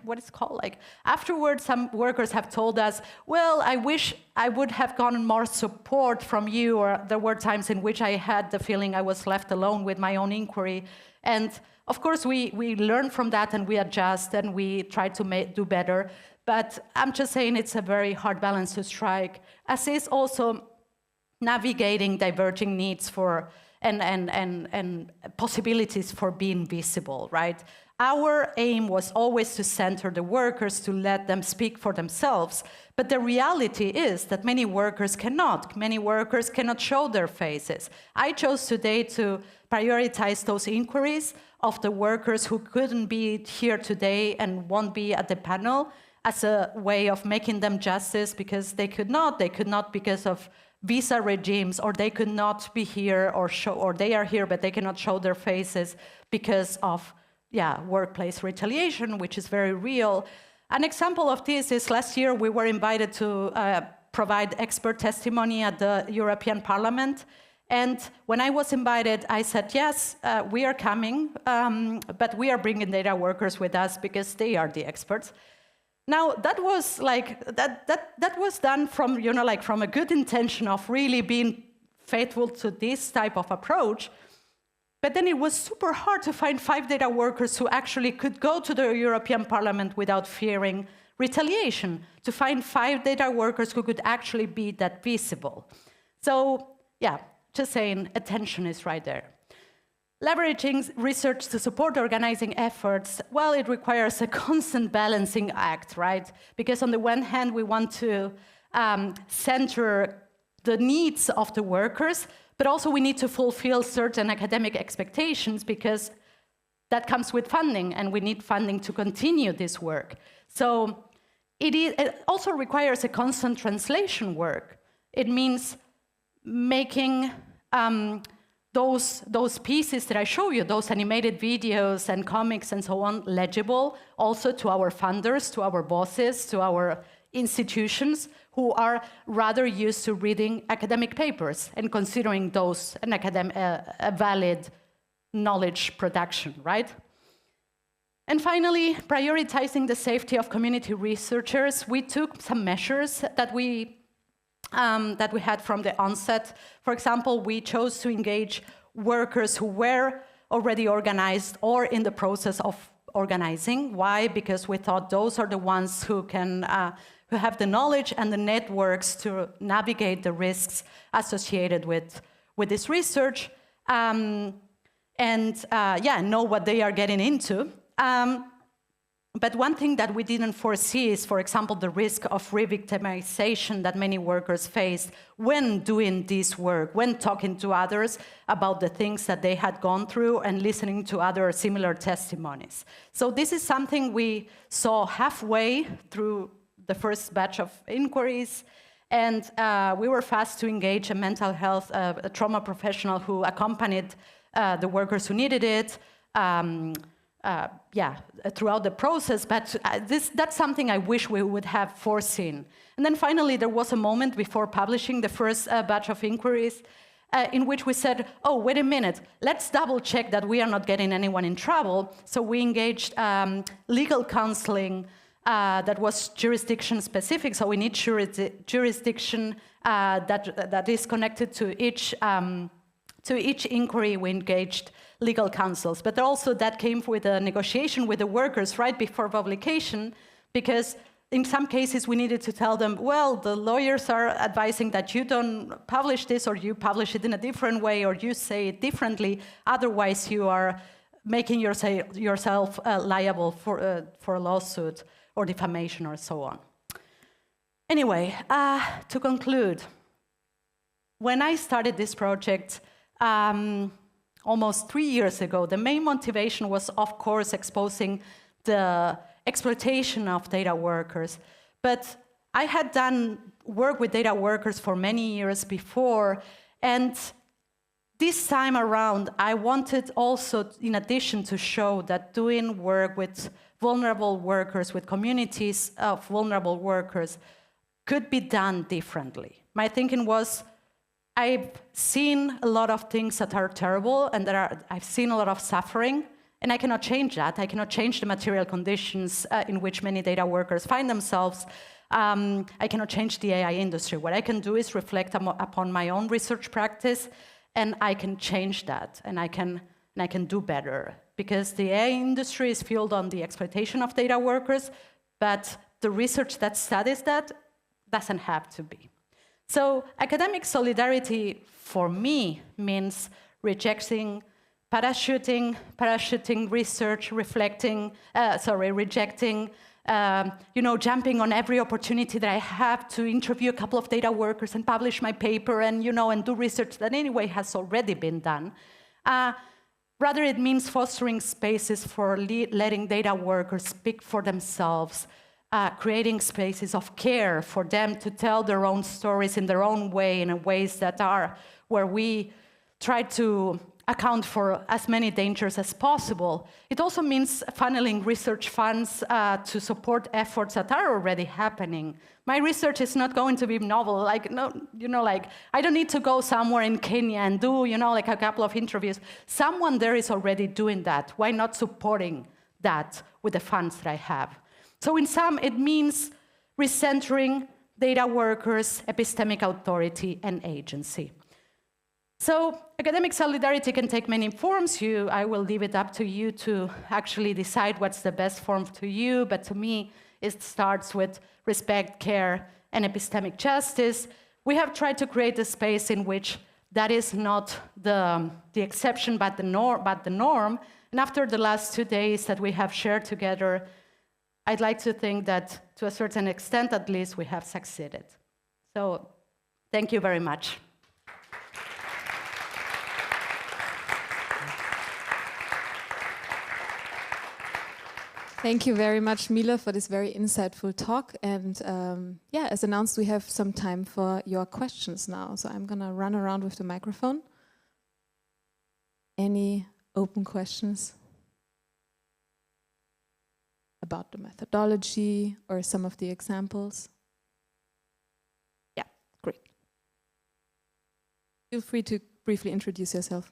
What it's called, like afterwards, some workers have told us, well, I wish I would have gotten more support from you, or there were times in which I had the feeling I was left alone with my own inquiry. And of course, we learn from that and we adjust and we try to do better. But I'm just saying it's a very hard balance to strike, as is also navigating diverging needs for and possibilities for being visible, right? Our aim was always to center the workers, to let them speak for themselves. But the reality is that many workers cannot. Many workers cannot show their faces. I chose today to prioritize those inquiries of the workers who couldn't be here today and won't be at the panel as a way of making them justice, because they could not because of visa regimes, or they could not be here or they are here but they cannot show their faces because of workplace retaliation, which is very real. An example of this is last year we were invited to provide expert testimony at the European Parliament, and when I was invited I said yes, we are coming, but we are bringing data workers with us because they are the experts. Now that was like that was done from from a good intention of really being faithful to this type of approach, but then it was super hard to find 5 data workers who actually could go to the European Parliament without fearing retaliation, to find 5 data workers who could actually be that visible. So yeah, just saying, attention is right there. Leveraging research to support organizing efforts, well, it requires a constant balancing act, right? Because on the one hand, we want to center the needs of the workers, but also we need to fulfill certain academic expectations, because that comes with funding, and we need funding to continue this work. So it also requires a constant translation work. It means making those pieces that I show you, those animated videos and comics and so on, legible also to our funders, to our bosses, to our institutions, who are rather used to reading academic papers and considering those a valid knowledge production, right? And finally, prioritizing the safety of community researchers. We took some measures that we had from the onset. For example, we chose to engage workers who were already organized or in the process of organizing. Why? Because we thought those are the ones who can who have the knowledge and the networks to navigate the risks associated with this research, and know what they are getting into. But one thing that we didn't foresee is, for example, the risk of re-victimization that many workers faced when doing this work, when talking to others about the things that they had gone through and listening to other similar testimonies. So this is something we saw halfway through the first batch of inquiries, and we were fast to engage a mental health, a trauma professional who accompanied the workers who needed it, throughout the process, but that's something I wish we would have foreseen. And then finally, there was a moment before publishing the first batch of inquiries in which we said, oh, wait a minute, let's double check that we are not getting anyone in trouble. So we engaged legal counseling that was jurisdiction specific. So we need jurisdiction that is connected to each inquiry. We engaged legal counsels. But also that came with a negotiation with the workers right before publication, because in some cases, we needed to tell them, well, the lawyers are advising that you don't publish this, or you publish it in a different way, or you say it differently. Otherwise, you are making yourself liable for a lawsuit or defamation or so on. Anyway, to conclude, when I started this project almost 3 years ago, the main motivation was, of course, exposing the exploitation of data workers. But I had done work with data workers for many years before, and this time around, I wanted also, in addition, to show that doing work with vulnerable workers, with communities of vulnerable workers, could be done differently. My thinking was, I've seen a lot of things that are terrible, and I've seen a lot of suffering, and I cannot change that. I cannot change the material conditions in which many data workers find themselves. I cannot change the AI industry. What I can do is reflect upon my own research practice, and I can change that, and I can do better. Because the AI industry is fueled on the exploitation of data workers, but the research that studies that doesn't have to be. So academic solidarity, for me, means rejecting parachuting research, rejecting, jumping on every opportunity that I have to interview a couple of data workers and publish my paper and do research that anyway has already been done. Rather, it means fostering spaces for letting data workers speak for themselves, creating spaces of care for them to tell their own stories in their own way, in ways that are where we try to account for as many dangers as possible. It also means funneling research funds to support efforts that are already happening. My research is not going to be novel. I don't need to go somewhere in Kenya and do, a couple of interviews. Someone there is already doing that. Why not supporting that with the funds that I have? So in sum, it means recentering data workers, epistemic authority, and agency. So academic solidarity can take many forms. I will leave it up to you to actually decide what's the best form to you, but to me, it starts with respect, care, and epistemic justice. We have tried to create a space in which that is not the exception, but the norm. And after the last 2 days that we have shared together, I'd like to think that, to a certain extent at least, we have succeeded. So, thank you very much. Thank you very much, Mila, for this very insightful talk. And as announced, we have some time for your questions now. So I'm going to run around with the microphone. Any open questions about the methodology or some of the examples? Yeah, great. Feel free to briefly introduce yourself.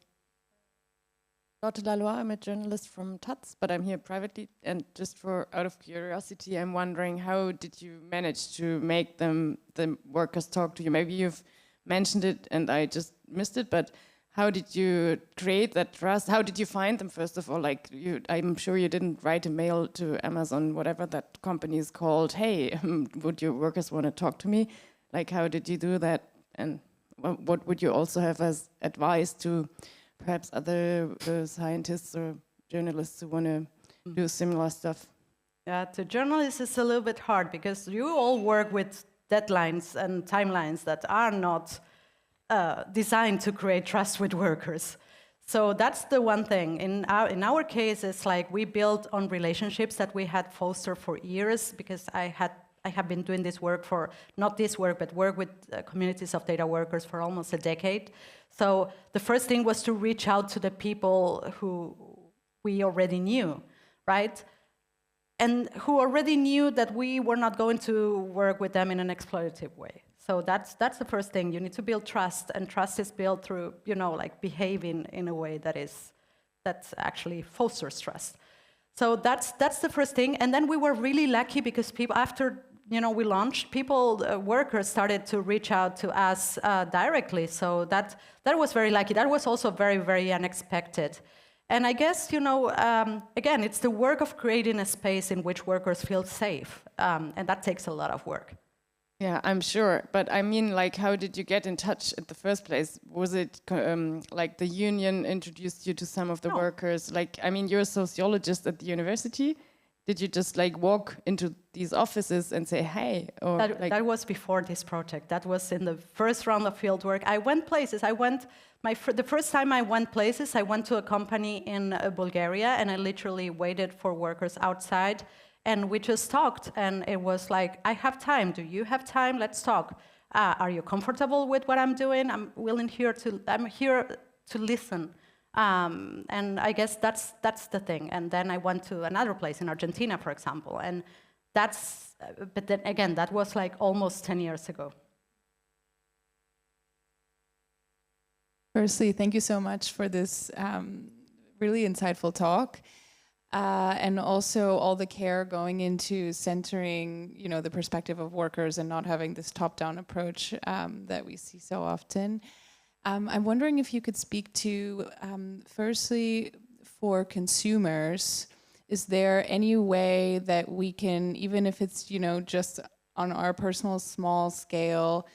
Lotte Lalois, I'm a journalist from Taz, but I'm here privately. And just out of curiosity, I'm wondering, how did you manage to make the workers talk to you? Maybe you've mentioned it and I just missed it, but how did you create that trust? How did you find them, first of all? I'm sure you didn't write a mail to Amazon, whatever that company is called, hey, would your workers want to talk to me? How did you do that? And what would you also have as advice to perhaps other scientists or journalists who want to do similar stuff? Yeah, to journalists it's a little bit hard because you all work with deadlines and timelines that are not designed to create trust with workers. So that's the one thing. In our case, it's we built on relationships that we had fostered for years, because I have been doing this work but work with communities of data workers for almost a decade. So the first thing was to reach out to the people who we already knew, right? And who already knew that we were not going to work with them in an exploitative way. So that's the first thing. You need to build trust, and trust is built through, like behaving in a way that actually fosters trust. So that's the first thing. And then we were really lucky because people, after we launched, workers started to reach out to us directly. So that was very lucky. That was also very, very unexpected. And I guess, again, it's the work of creating a space in which workers feel safe. And that takes a lot of work. Yeah, I'm sure. But I mean, like, how did you get in touch in the first place? Was it like the union introduced you to some of the workers? Like, I mean, you're a sociologist at the university. Did you just like walk into these offices and say, hey? Or that was before this project. That was in the first round of field work. I went places. The first time I went places, I went to a company in Bulgaria, and I literally waited for workers outside. And we just talked, and it was like, I have time. Do you have time? Let's talk. Are you comfortable with what I'm doing? I'm here to listen. And I guess that's the thing. And then I went to another place in Argentina, for example. And but then again, that was like almost 10 years ago. Firstly, thank you so much for this really insightful talk. And also all the care going into centering, the perspective of workers and not having this top-down approach that we see so often. I'm wondering if you could speak to, firstly, for consumers, is there any way that we can, even if it's, just on our personal small scale,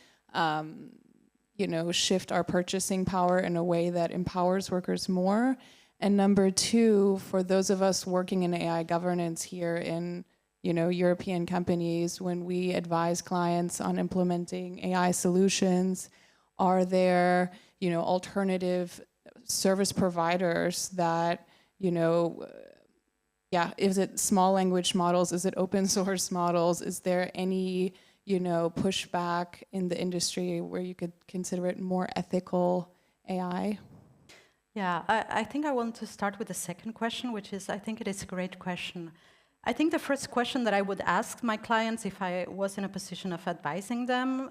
shift our purchasing power in a way that empowers workers more? And number two, for those of us working in AI governance here in, European companies, when we advise clients on implementing AI solutions, are there, alternative service providers that, is it small language models? Is it open source models? Is there any, pushback in the industry where you could consider it more ethical AI? Yeah, I think I want to start with the second question, which is, I think it is a great question. I think the first question that I would ask my clients if I was in a position of advising them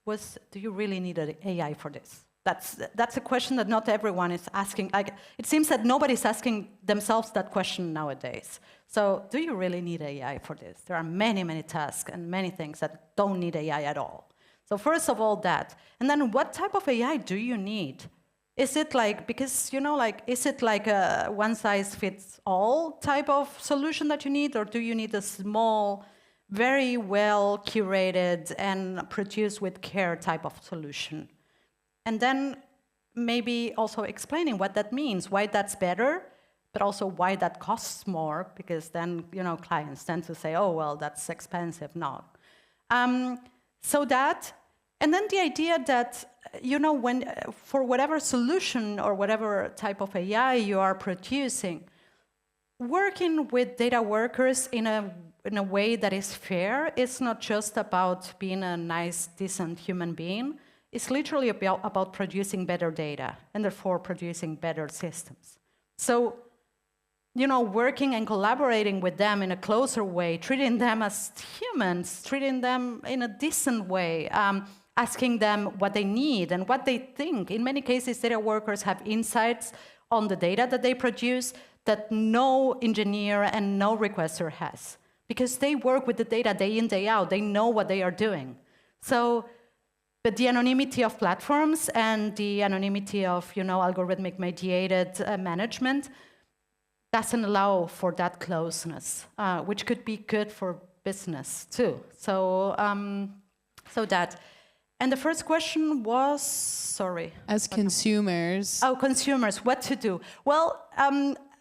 was, do you really need an AI for this? That's a question that not everyone is asking. Like, it seems that nobody's asking themselves that question nowadays. So do you really need AI for this? There are many, many tasks and many things that don't need AI at all. So first of all, that. And then what type of AI do you need? Is it like, because, is it like a one-size-fits-all type of solution that you need, or do you need a small, very well curated and produced with care type of solution? And then maybe also explaining what that means, why that's better, but also why that costs more, because then, clients tend to say, oh, well, that's expensive. No. So that, and then the idea that, when for whatever solution or whatever type of AI you are producing, working with data workers in a way that is fair is not just about being a nice, decent human being. It's literally about producing better data and therefore producing better systems. So, working and collaborating with them in a closer way, treating them as humans, treating them in a decent way, asking them what they need and what they think. In many cases, data workers have insights on the data that they produce that no engineer and no requester has, because they work with the data day in, day out. They know what they are doing. So, but the anonymity of platforms and the anonymity of, algorithmic mediated management doesn't allow for that closeness, which could be good for business too. So, so that. And the first question was, sorry. As consumers. Oh, consumers, what to do? Well,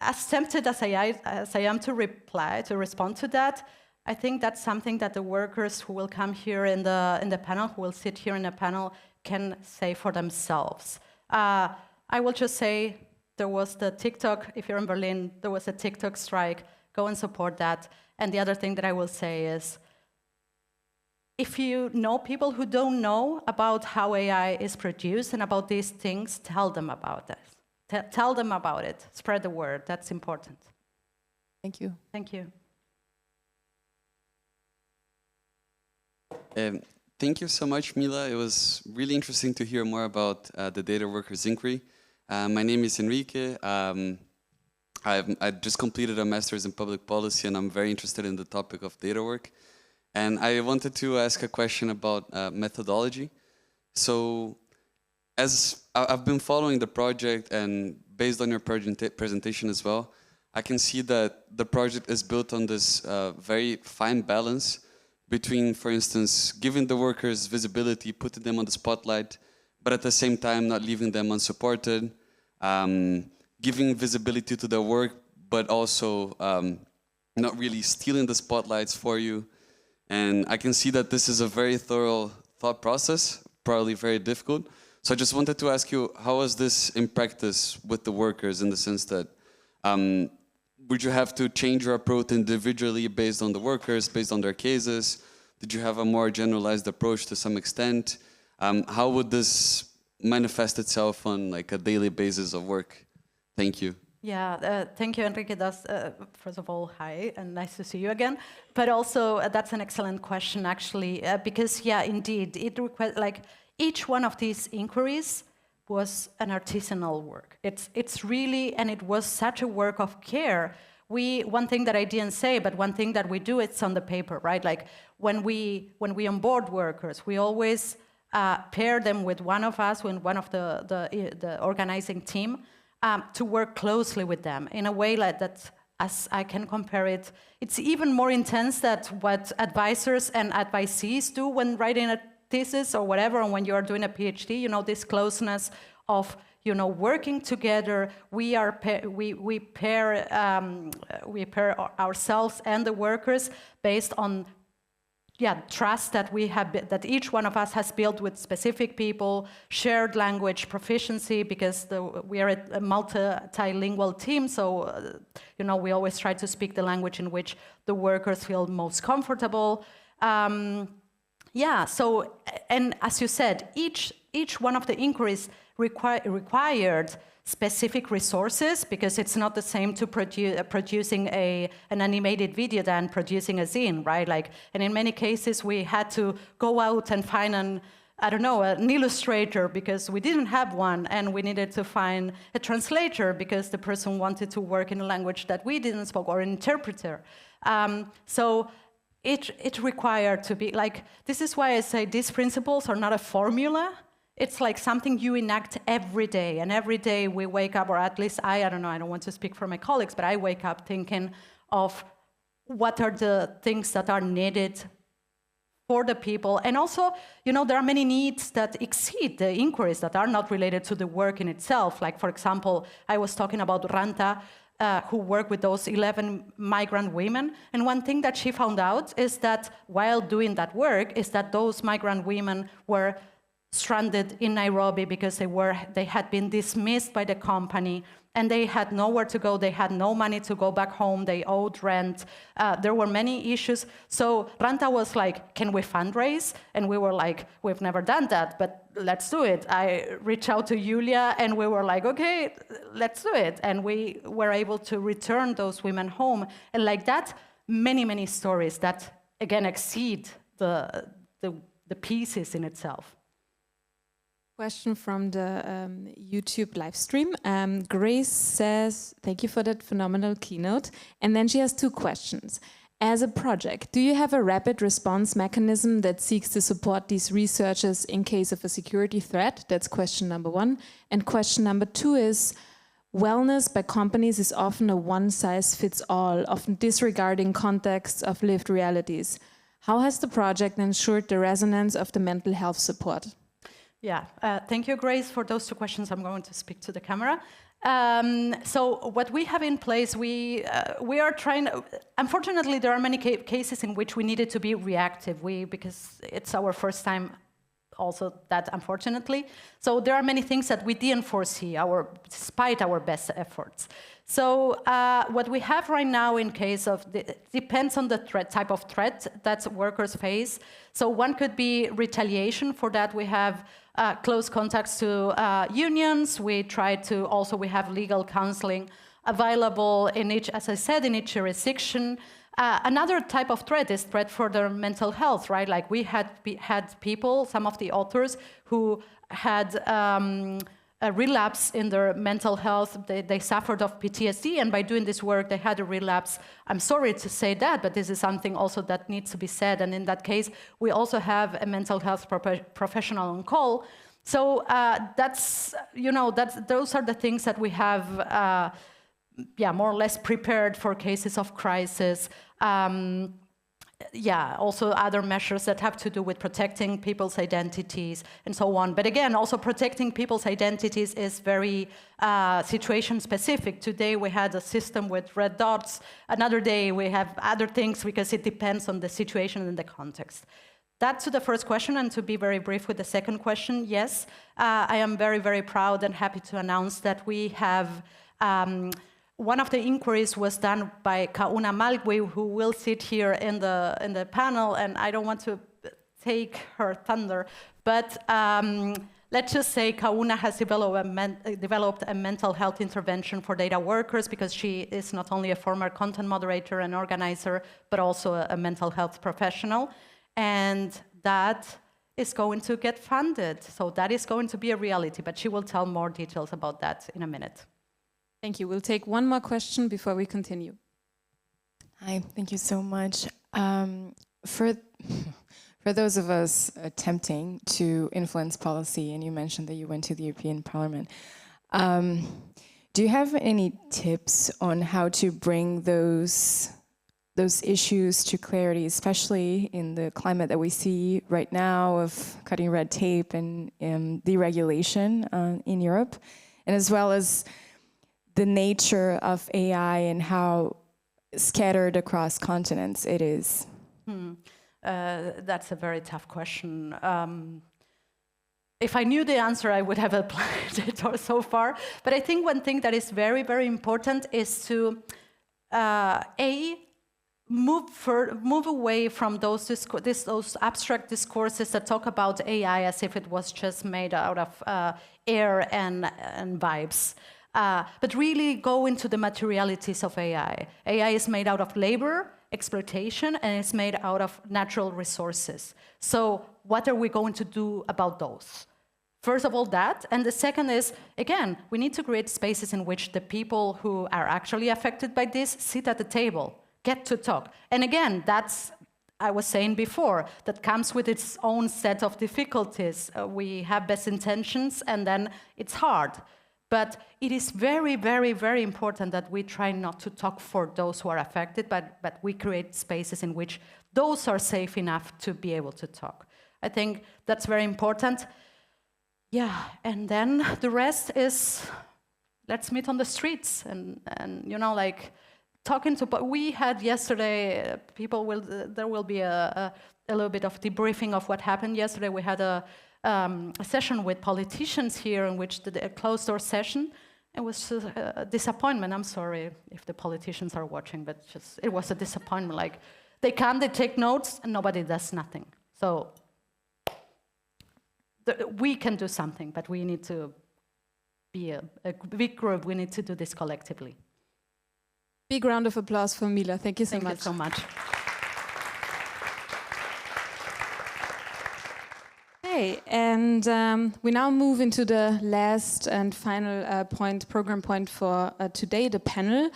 as tempted as I am to respond to that, I think that's something that the workers who will come here in the panel, who will sit here in the panel, can say for themselves. I will just say there was the TikTok, if you're in Berlin, there was a TikTok strike. Go and support that. And the other thing that I will say is, if you know people who don't know about how AI is produced and about these things, tell them about it. Tell them about it. Spread the word. That's important. Thank you. Thank you. Thank you so much, Mila. It was really interesting to hear more about the data workers inquiry. My name is Enrique. I just completed a master's in public policy, and I'm very interested in the topic of data work. And I wanted to ask a question about methodology. So, as I've been following the project, and based on your presentation as well, I can see that the project is built on this very fine balance between, for instance, giving the workers visibility, putting them on the spotlight, but at the same time not leaving them unsupported, giving visibility to their work, but also not really stealing the spotlights for you. And I can see that this is a very thorough thought process, probably very difficult. So I just wanted to ask you, how was this in practice with the workers, in the sense that would you have to change your approach individually based on the workers, based on their cases? Did you have a more generalized approach to some extent? How would this manifest itself on like a daily basis of work? Thank you. Yeah, thank you, Enrique. That's, first of all, hi, and nice to see you again. But also, that's an excellent question, actually, because, yeah, indeed, it requires, like, each one of these inquiries was an artisanal work. It's really, and it was such a work of care. One thing that I didn't say, but one thing that we do, it's on the paper, right? Like, when we onboard workers, we always pair them with one of us, with one of the organizing team, to work closely with them in a way like that, as I can compare it, it's even more intense than what advisors and advisees do when writing a thesis or whatever, and when you are doing a PhD, you know, this closeness of, you know, working together. We pair ourselves and the workers based on, yeah, trust that we have, that each one of us has built with specific people, shared language proficiency, because we are a multilingual team, so, you know, we always try to speak the language in which the workers feel most comfortable. Yeah, so, and as you said, each one of the inquiries required specific resources, because it's not the same to producing an animated video than producing a zine, right? Like, and in many cases we had to go out and find an illustrator because we didn't have one, and we needed to find a translator because the person wanted to work in a language that we didn't speak, or an interpreter. So it required to be like, this is why I say these principles are not a formula. It's like something you enact every day, and every day we wake up, or at least I don't know, I don't want to speak for my colleagues, but I wake up thinking of what are the things that are needed for the people. And also, you know, there are many needs that exceed the inquiries that are not related to the work in itself. Like, for example, I was talking about Ranta, who worked with those 11 migrant women. And one thing that she found out is that while doing that work, is that those migrant women were stranded in Nairobi because they had been dismissed by the company, and they had nowhere to go. They had no money to go back home. They owed rent. There were many issues. So Ranta was like, can we fundraise? And we were like, we've never done that, but let's do it. I reached out to Julia, and we were like, okay, let's do it. And we were able to return those women home. And like that, many, many stories that, again, exceed the pieces in itself. Question from the YouTube live stream. Grace says, thank you for that phenomenal keynote. And then she has two questions. As a project, do you have a rapid response mechanism that seeks to support these researchers in case of a security threat? That's question number one. And question number two is, wellness by companies is often a one-size-fits-all, often disregarding contexts of lived realities. How has the project ensured the resonance of the mental health support? Yeah, thank you, Grace, for those two questions. I'm going to speak to the camera. So what we have in place, we are trying, unfortunately, there are many cases in which we needed to be reactive, because it's our first time also that, unfortunately. So there are many things that we didn't foresee, despite our best efforts. So what we have right now in case of, depends on the type of threat that workers face. So one could be retaliation. For that we have close contacts to unions. We have legal counseling available in each, as I said, in each jurisdiction. Another type of threat is threat for their mental health, right? Like we had people, some of the authors, who had a relapse in their mental health. They suffered of PTSD, and by doing this work, they had a relapse. I'm sorry to say that, but this is something also that needs to be said. And in that case, we also have a mental health professional on call. So those are the things that we have, more or less prepared for cases of crisis. Also other measures that have to do with protecting people's identities and so on. But again, also protecting people's identities is very situation specific. Today we had a system with red dots. Another day we have other things because it depends on the situation and the context. That to the first question, and to be very brief with the second question, yes, I am very, very proud and happy to announce that we have one of the inquiries was done by Kauna Malgui, who will sit here in the panel, and I don't want to take her thunder, but let's just say Kauna has developed a mental health intervention for data workers, because she is not only a former content moderator and organizer, but also a mental health professional, and that is going to get funded. So that is going to be a reality, but she will tell more details about that in a minute. Thank you. We'll take one more question before we continue. Hi, thank you so much. For those of us attempting to influence policy, and you mentioned that you went to the European Parliament, do you have any tips on how to bring those issues to clarity, especially in the climate that we see right now of cutting red tape and deregulation in Europe, and as well as the nature of AI and how scattered across continents it is? That's a very tough question. If I knew the answer, I would have applied it so far. But I think one thing that is very, very important is to, move away from those abstract discourses that talk about AI as if it was just made out of air and vibes. But really go into the materialities of AI. AI is made out of labor, exploitation, and it's made out of natural resources. So what are we going to do about those? First of all, that. And the second is, again, we need to create spaces in which the people who are actually affected by this sit at the table, get to talk. And again, that's, I was saying before, that comes with its own set of difficulties. We have best intentions, and then it's hard. But it is very, very, very important that we try not to talk for those who are affected, but we create spaces in which those are safe enough to be able to talk. I think that's very important. Yeah, and then the rest is, let's meet on the streets and talking to. But we had yesterday, there will be a little bit of debriefing of what happened yesterday. We had a session with politicians here, in which a closed-door session. It was a disappointment. I'm sorry if the politicians are watching, but it was a disappointment. Like, they come, they take notes, and nobody does nothing. So we can do something, but we need to be a big group. We need to do this collectively. Big round of applause for Mila. Thank you so much. Thank you so much. Okay, and we now move into the last and final program point for today, the panel,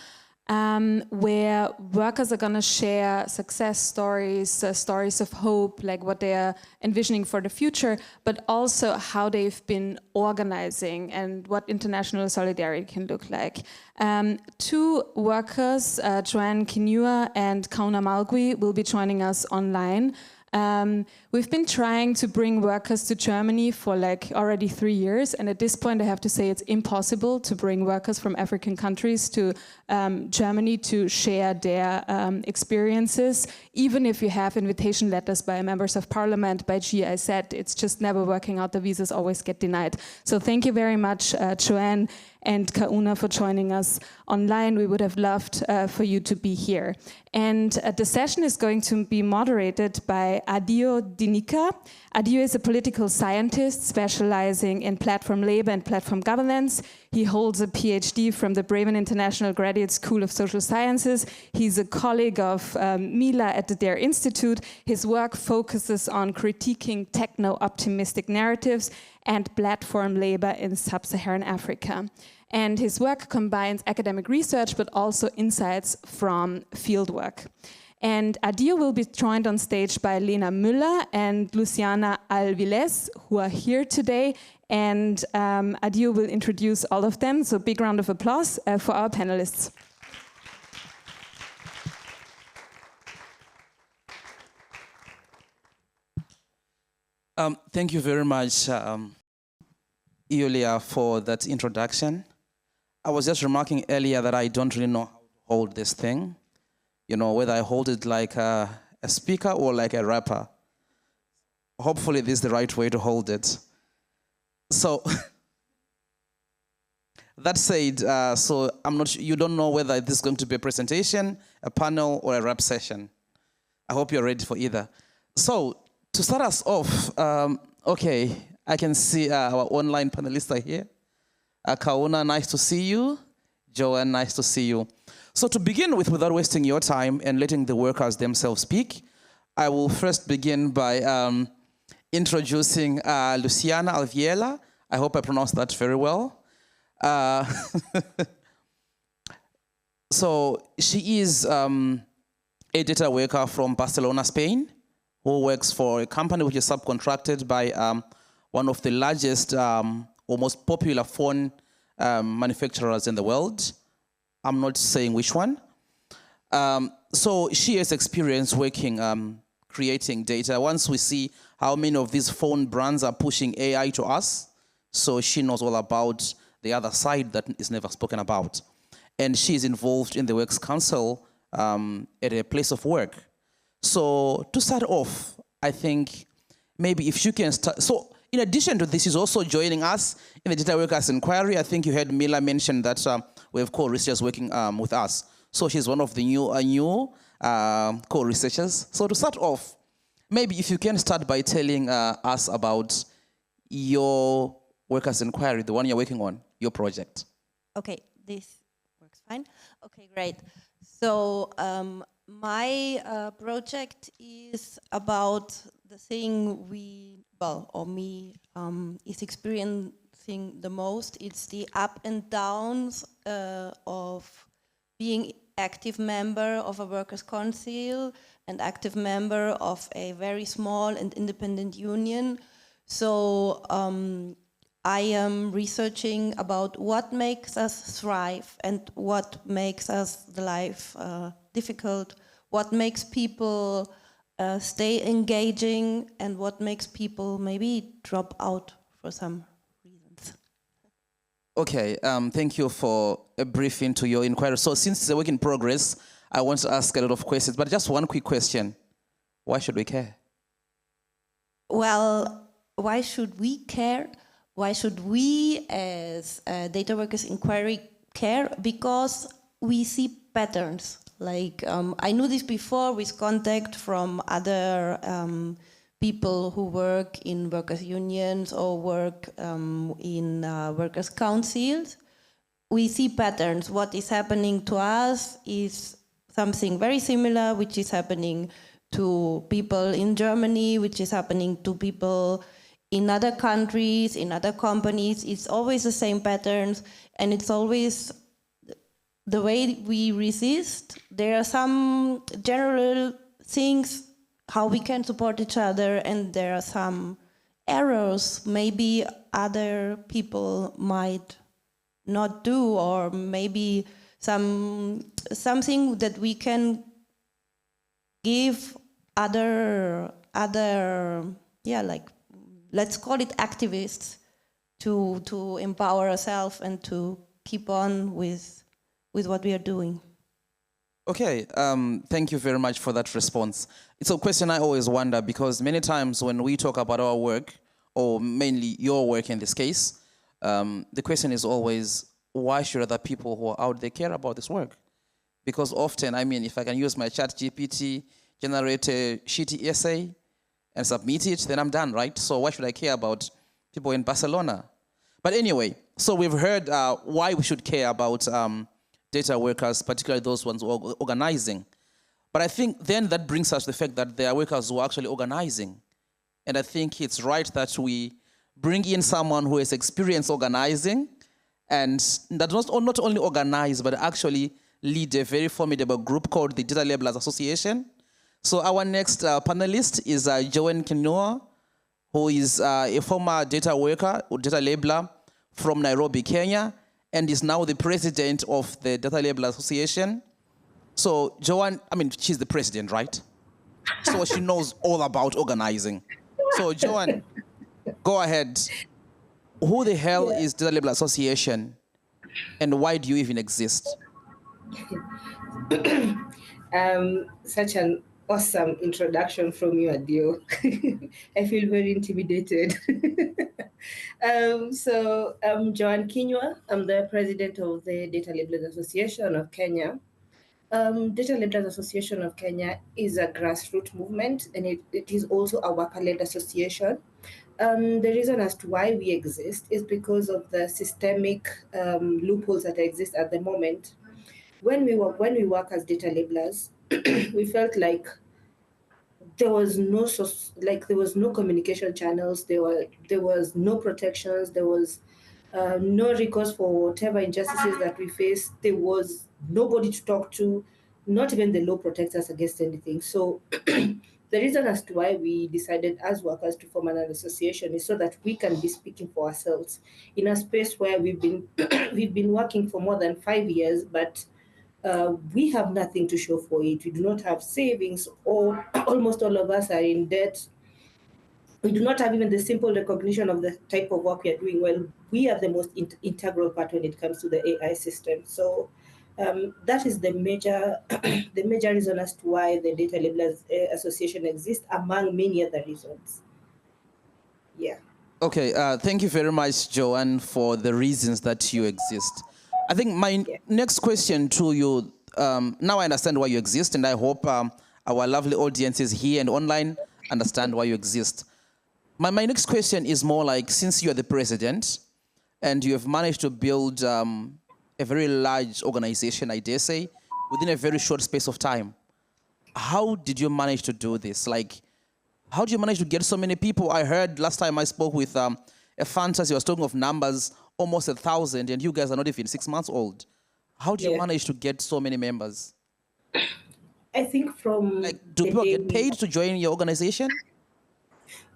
where workers are going to share success stories, stories of hope, like what they are envisioning for the future, but also how they've been organizing and what international solidarity can look like. Two workers, Joanne Kinua and Kauna Malgui, will be joining us online. We've been trying to bring workers to Germany for already 3 years, and at this point I have to say it's impossible to bring workers from African countries to Germany to share their experiences. Even if you have invitation letters by members of parliament, by GIZ, it's just never working out. The visas always get denied. So thank you very much, Joanne and Kauna, for joining us online. We would have loved for you to be here. And the session is going to be moderated by Adio Dinika. Adio is a political scientist specializing in platform labor and platform governance. He holds a PhD from the Bremen International Graduate School of Social Sciences. He's a colleague of Mila at the Adio Institute. His work focuses on critiquing techno-optimistic narratives and platform labor in sub-Saharan Africa. And his work combines academic research, but also insights from fieldwork. And Adio will be joined on stage by Lena Müller and Luciana Alviles, who are here today. And Adio will introduce all of them. So big round of applause for our panelists. Thank you very much, Julia, for that introduction. I was just remarking earlier that I don't really know how to hold this thing. You know, whether I hold it like a speaker or like a rapper. Hopefully this is the right way to hold it. So, that said, so I'm not. You don't know whether this is going to be a presentation, a panel, or a rap session. I hope you're ready for either. So, to start us off, okay, I can see our online panelists are here. Kauna, nice to see you. Joanne, nice to see you. So to begin with, without wasting your time and letting the workers themselves speak, I will first begin by introducing Luciana Alviela. I hope I pronounced that very well. So she is a data worker from Barcelona, Spain, who works for a company which is subcontracted by one of the largest or most popular phone manufacturers in the world. I'm not saying which one. So she has experience working, creating data. Once we see how many of these phone brands are pushing AI to us, so she knows all about the other side that is never spoken about. And she is involved in the Works Council at a place of work. So to start off, I think maybe if you can start, so in addition to this, she's also joining us in the Data Workers Inquiry. I think you heard Mila mention that we have co-researchers working with us. So she's one of the new co-researchers. So to start off, maybe if you can start by telling us about your Workers Inquiry, the one you're working on, your project. Okay, this works fine. Okay, great. So my project is about the thing is experiencing the most. It's the up and downs of being active member of a workers' council and active member of a very small and independent union. So I am researching about what makes us thrive and what makes us the life difficult, what makes people stay engaging, and what makes people maybe drop out for some reasons. Okay, thank you for a brief into your inquiry. So since it's a work in progress, I want to ask a lot of questions, but just one quick question. Why should we care? Well, why should we care? Why should we as Data Workers Inquiry care? Because we see patterns. Like, I knew this before with contact from other people who work in workers' unions or work in workers' councils. We see patterns. What is happening to us is something very similar, which is happening to people in Germany, which is happening to people in other countries, in other companies. It's always the same patterns, and it's always the way we resist. There are some general things, how we can support each other, and there are some errors maybe other people might not do, or maybe something that we can give other like, let's call it activists, to empower ourselves and to keep on with what we are doing. Okay, thank you very much for that response. It's a question I always wonder, because many times when we talk about our work, or mainly your work in this case, the question is always, why should other people who are out there care about this work? Because often, I mean, if I can use my chat GPT, generate a shitty essay, and submit it, then I'm done, right? So why should I care about people in Barcelona? But anyway, so we've heard why we should care about data workers, particularly those ones who are organizing. But I think then that brings us to the fact that there are workers who are actually organizing. And I think it's right that we bring in someone who has experience organizing and that not only organize, but actually lead a very formidable group called the Data Labelers Association. So our next panelist is Joanne Kinua, who is a former data worker or data labeler from Nairobi, Kenya, and is now the president of the Data Labelers Association. So Joanne, I mean, she's the president, right? So she knows all about organizing. So Joanne, go ahead. Who the hell is Data Labelers Association, and why do you even exist? Such an awesome introduction from you, Adio. I feel very intimidated. So I'm Joanne Kinua. I'm the president of the Data Labelers Association of Kenya. Data Labelers Association of Kenya is a grassroots movement, and it is also a worker-led association. The reason as to why we exist is because of the systemic loopholes that exist at the moment. When we work as data labelers, we felt like there was no communication channels. There was no protections. There was no recourse for whatever injustices that we face. There was nobody to talk to. Not even the law protects us against anything. So the reason as to why we decided as workers to form an association is so that we can be speaking for ourselves in a space where we've been we've been working for more than 5 years, but we have nothing to show for it. We do not have savings, or almost all of us are in debt. We do not have even the simple recognition of the type of work we are doing. Well, we are the most integral part when it comes to the AI system. So that is the major the major reason as to why the Data Labelers Association exists, among many other reasons. Yeah. Okay, thank you very much, Joanne, for the reasons that you exist. I think my next question to you, now I understand why you exist, and I hope our lovely audiences here and online understand why you exist. My next question is more like, since you are the president and you have managed to build a very large organization, I dare say, within a very short space of time, how did you manage to do this? Like, how do you manage to get so many people? I heard last time I spoke with a fantasy, I was talking of numbers, almost 1,000, and you guys are not even 6 months old. How do you manage to get so many members? I think from do people get paid to join your organization?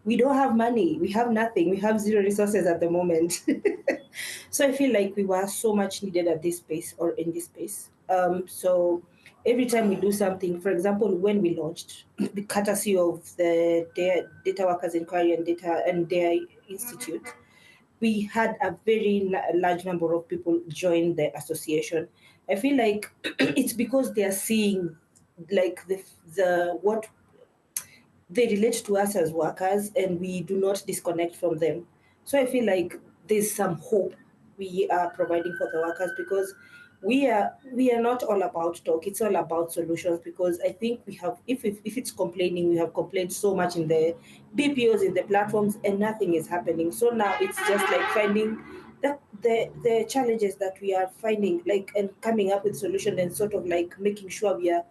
We don't have money. We have nothing. We have zero resources at the moment. So I feel like we were so much needed at this space or in this space. So every time we do something, for example, when we launched, the courtesy of the Data Workers Inquiry and their Institute, we had a very large number of people join the association. I feel like it's because they are seeing like the what they relate to us as workers, and we do not disconnect from them. So I feel like there's some hope we are providing for the workers, because we are not all about talk. It's all about solutions, because I think we have, if it's complaining, we have complained so much in the BPOs, in the platforms, and nothing is happening. So now it's just like finding the challenges that we are finding, like, and coming up with solutions, and sort of like making sure we are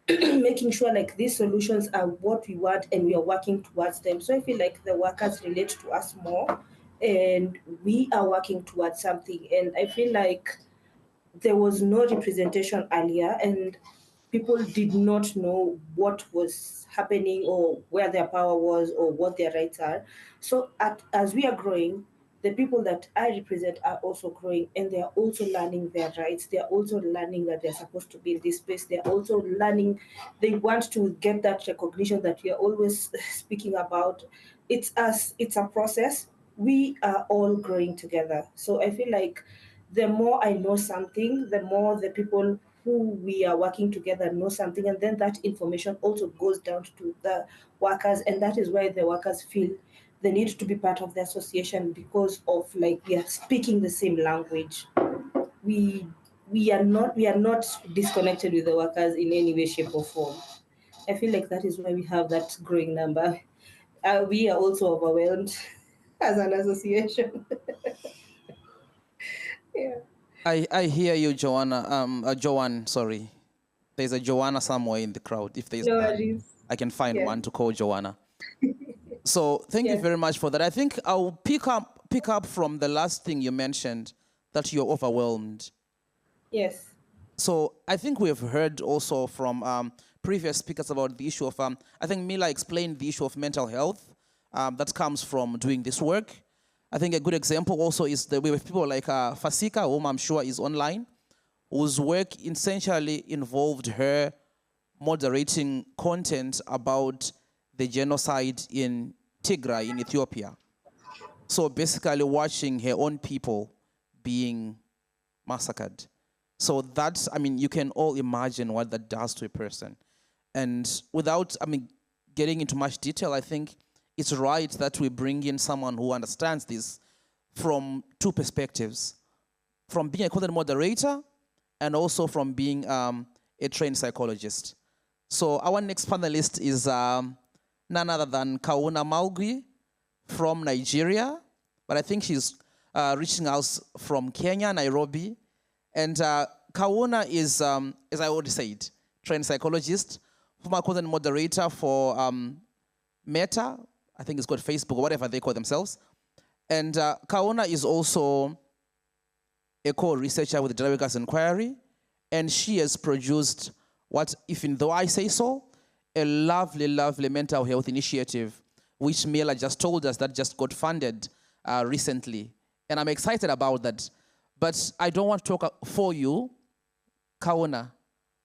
making sure like these solutions are what we want and we are working towards them. So I feel like the workers relate to us more, and we are working towards something. And I feel like there was no representation earlier, and people did not know what was happening or where their power was or what their rights are. So as we are growing, the people that I represent are also growing, and they are also learning their rights. They are also learning that they're supposed to be in this space. They're also learning, they want to get that recognition that we are always speaking about. It's us, it's a process. We are all growing together. So I feel like the more I know something, the more the people who we are working together know something, and then that information also goes down to the workers, and that is why the workers feel the need to be part of the association, because of like we are speaking the same language. We are not disconnected with the workers in any way, shape, or form. I feel like that is why we have that growing number. We are also overwhelmed as an association. Yeah. I hear you, Joanna. Joanne, sorry. There's a Joanna somewhere in the crowd. If there's No none, worries. I can find Yeah. one to call Joanna. So thank you Yes. very much for that. I think I'll pick up from the last thing you mentioned, that you're overwhelmed. Yes. So I think we have heard also from previous speakers about the issue of, I think Mila explained the issue of mental health that comes from doing this work. I think a good example also is that we have people like Fasika, whom I'm sure is online, whose work essentially involved her moderating content about the genocide in Tigray in Ethiopia. So basically watching her own people being massacred. So that's, I mean, you can all imagine what that does to a person. And without, getting into much detail, I think it's right that we bring in someone who understands this from two perspectives, from being a content moderator and also from being a trained psychologist. So our next panelist is none other than Kauna Maugui from Nigeria, but I think she's reaching out from Kenya, Nairobi. And Kauna is, as I already said, trained psychologist, former content moderator for Meta, I think it's called Facebook or whatever they call themselves. And Kauna is also a co-researcher with the Data Workers Inquiry, and she has produced what, even though I say so, a lovely, lovely mental health initiative, which Mila just told us that just got funded recently. And I'm excited about that. But I don't want to talk for you. Kauna,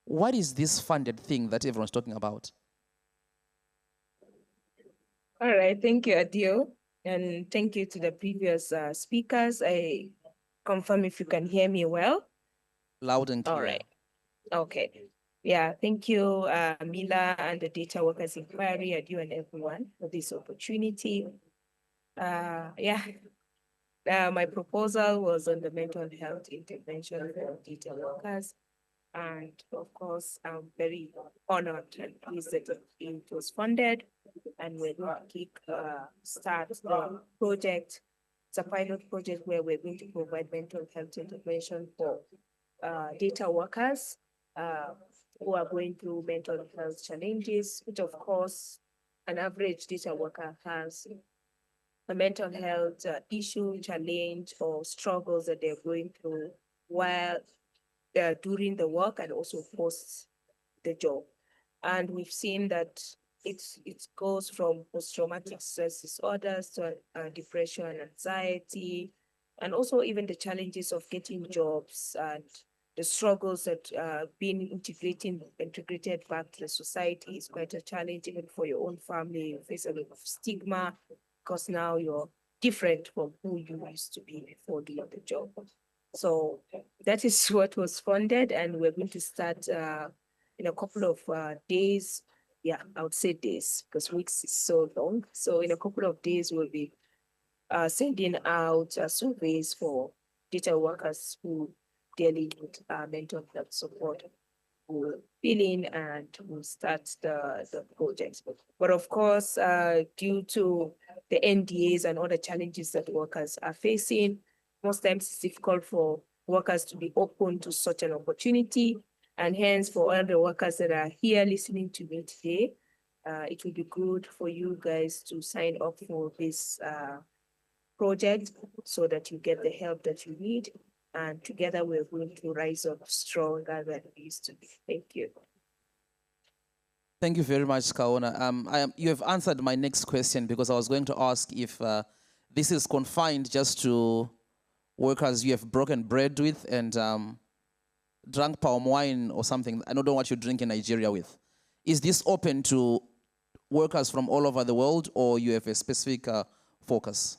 what is this funded thing that everyone's talking about? All right, thank you, Adio. And thank you to the previous speakers. I confirm if you can hear me well. Loud and clear. All right. Okay. Yeah, thank you, Mila and the Data Workers Inquiry, Adio and everyone for this opportunity. My proposal was on the mental health intervention for data workers. And of course, I'm very honored and pleased that it was funded. And we're going to start the project. It's a pilot project where we're going to provide mental health intervention for data workers who are going through mental health challenges, which of course, an average data worker has a mental health issue, challenge, or struggles that they're going through while during the work and also post the job. And we've seen that it goes from post-traumatic stress disorders to depression and anxiety, and also even the challenges of getting jobs and the struggles that being integrated back to the society is quite a challenge, even for your own family. You face a lot of stigma because now you're different from who you used to be before doing the job. So that is what was funded, and we're going to start in a couple of days. Yeah, I would say days because weeks is so long. So in a couple of days, we'll be sending out surveys for data workers who dealing with mental health support. We'll fill in and we'll start the project. But of course, due to the NDAs and other challenges that workers are facing, most times it's difficult for workers to be open to such an opportunity. And hence, for all the workers that are here listening to me today, it will be good for you guys to sign up for this project so that you get the help that you need. And together we're going to rise up stronger than we used to be. Thank you. Thank you very much, Kauna. You have answered my next question because I was going to ask if this is confined just to workers you have broken bread with and drunk palm wine or something. I don't know what you drink in Nigeria with. Is this open to workers from all over the world, or you have a specific focus?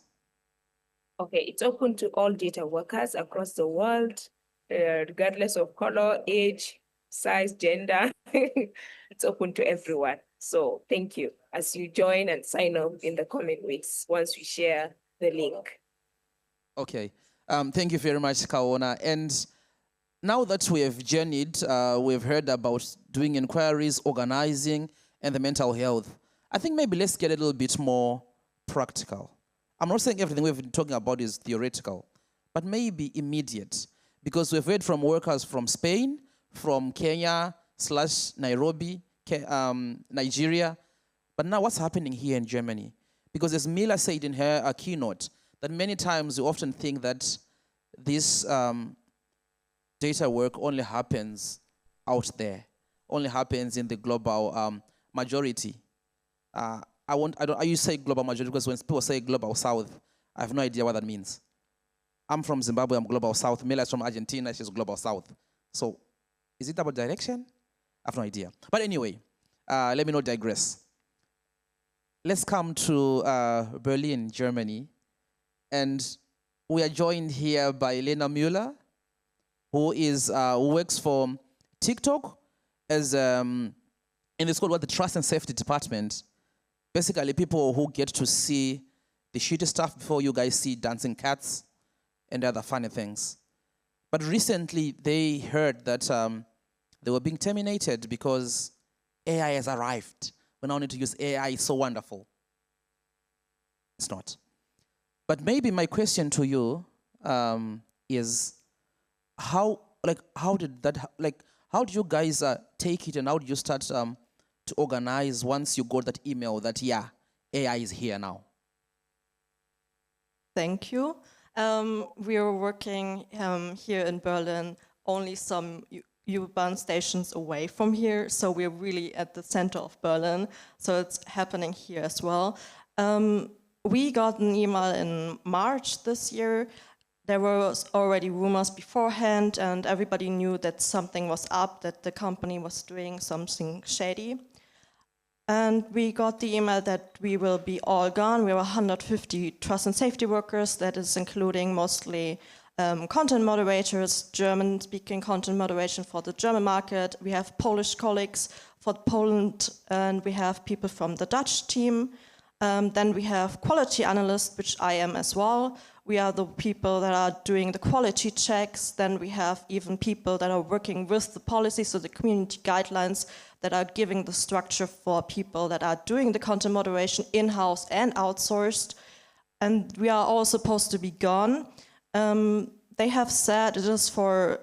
Okay, it's open to all data workers across the world, regardless of color, age, size, gender. It's open to everyone. So thank you as you join and sign up in the coming weeks once we share the link. Okay. Thank you very much, Kaona. And now that we have journeyed, we've heard about doing inquiries, organizing, and the mental health. I think maybe let's get a little bit more practical. I'm not saying everything we've been talking about is theoretical, but maybe immediate. Because we've heard from workers from Spain, from Kenya / Nairobi, Nigeria. But now what's happening here in Germany? Because as Mila said in her keynote, that many times we often think that this data work only happens out there, only happens in the global majority. I use say global majority because when people say global south, I have no idea what that means. I'm from Zimbabwe, I'm global south. Mila is from Argentina, she's global south. So is it about direction? I have no idea. But anyway, let me not digress. Let's come to Berlin, Germany. And we are joined here by Lena Müller, who works for TikTok as in it's called the Trust and Safety Department. Basically, people who get to see the shitty stuff before you guys see dancing cats and other funny things. But recently, they heard that they were being terminated because AI has arrived. We now need to use AI, it's so wonderful. It's not. But maybe my question to you is, how did you guys take it, and how did you start to organize once you got that email that, yeah, AI is here now? Thank you. We are working here in Berlin, only some U-Bahn stations away from here, so we're really at the center of Berlin, so it's happening here as well. We got an email in March this year. There was already rumors beforehand, and everybody knew that something was up, that the company was doing something shady. And we got the email that we will be all gone. We were 150 trust and safety workers, that is including mostly content moderators, German-speaking content moderation for the German market. We have Polish colleagues for Poland, and we have people from the Dutch team. Then we have quality analysts, which I am as well. We are the people that are doing the quality checks. Then we have even people that are working with the policy, so the community guidelines that are giving the structure for people that are doing the content moderation in-house and outsourced. And we are all supposed to be gone. They have said it is for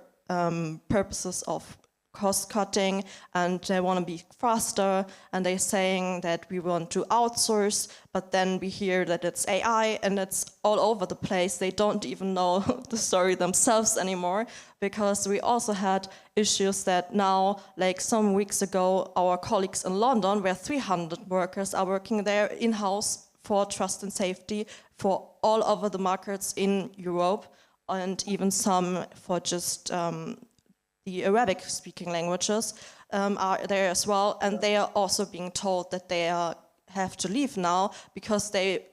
purposes of cost cutting, and they want to be faster, and they're saying that we want to outsource, but then we hear that it's AI and it's all over the place. They don't even know the story themselves anymore, because we also had issues that now, like some weeks ago, our colleagues in London, where 300 workers are working there in-house for trust and safety for all over the markets in Europe, and even some for just the Arabic-speaking languages are there as well, and they are also being told that they have to leave now because they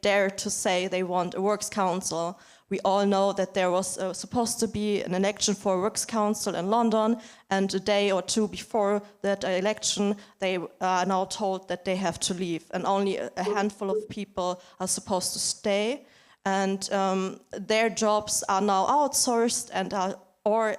dare to say they want a works council. We all know that there was supposed to be an election for a works council in London, and a day or two before that election, they are now told that they have to leave, and only a handful of people are supposed to stay, and their jobs are now outsourced and or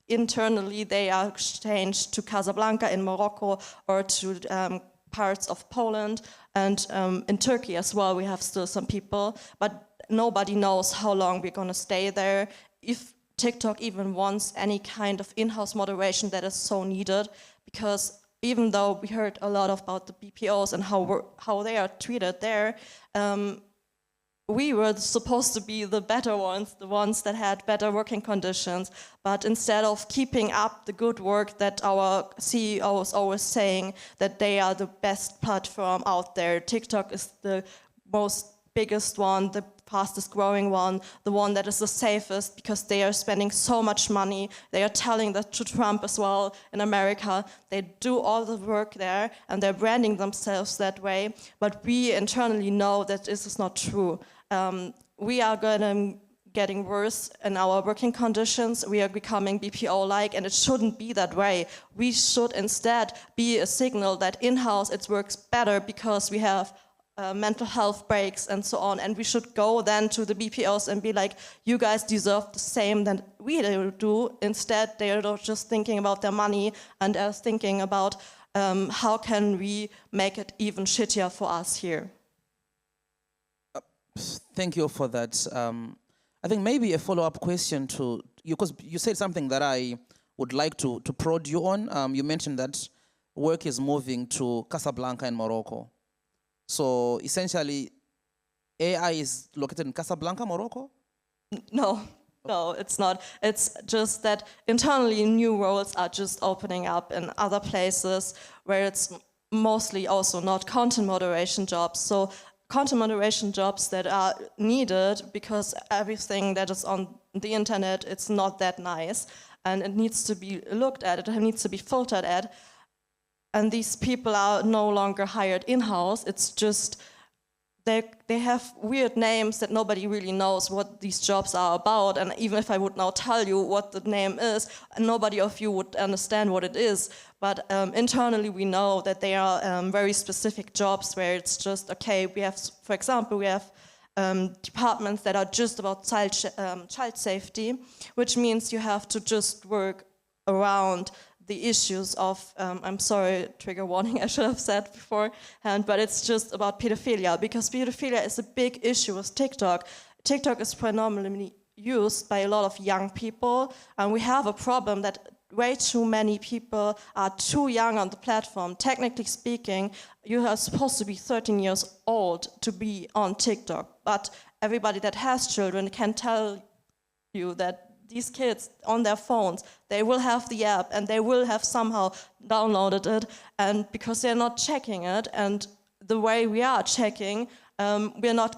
internally they are exchanged to Casablanca in Morocco or to parts of Poland, and in Turkey as well we have still some people, but nobody knows how long we're going to stay there, if TikTok even wants any kind of in-house moderation that is so needed, because even though we heard a lot about the BPOs and how they are treated there, we were supposed to be the better ones, the ones that had better working conditions. But instead of keeping up the good work that our CEO is always saying, that they are the best platform out there, TikTok is the biggest one, the fastest growing one, the one that is the safest, because they are spending so much money. They are telling that to Trump as well in America. They do all the work there and they're branding themselves that way. But we internally know that this is not true. We are getting worse in our working conditions. We are becoming BPO-like, and it shouldn't be that way. We should instead be a signal that in-house it works better because we have mental health breaks and so on, and we should go then to the BPOs and be like, you guys deserve the same that we do. Instead, they are just thinking about their money and are thinking about how can we make it even shittier for us here. Thank you for that. I think maybe a follow-up question to you, because you said something that I would like to prod you on. You mentioned that work is moving to Casablanca in Morocco. So essentially, AI is located in Casablanca, Morocco? No, no, it's not. It's just that internally new roles are just opening up in other places where it's mostly also not content moderation jobs. So content moderation jobs that are needed because everything that is on the internet, it's not that nice and it needs to be looked at, it needs to be filtered at. And these people are no longer hired in-house. It's just they have weird names that nobody really knows what these jobs are about. And even if I would now tell you what the name is, nobody of you would understand what it is. But internally, we know that they are very specific jobs where it's just, okay, we have, for example, we have departments that are just about child safety, which means you have to just work around the issues of, I'm sorry, trigger warning, I should have said beforehand, but it's just about pedophilia, because pedophilia is a big issue with TikTok. TikTok is predominantly used by a lot of young people, and we have a problem that way too many people are too young on the platform. Technically speaking, you are supposed to be 13 years old to be on TikTok, but everybody that has children can tell you that these kids on their phones, they will have the app and they will have somehow downloaded it, and because they're not checking it, and the way we are checking, we're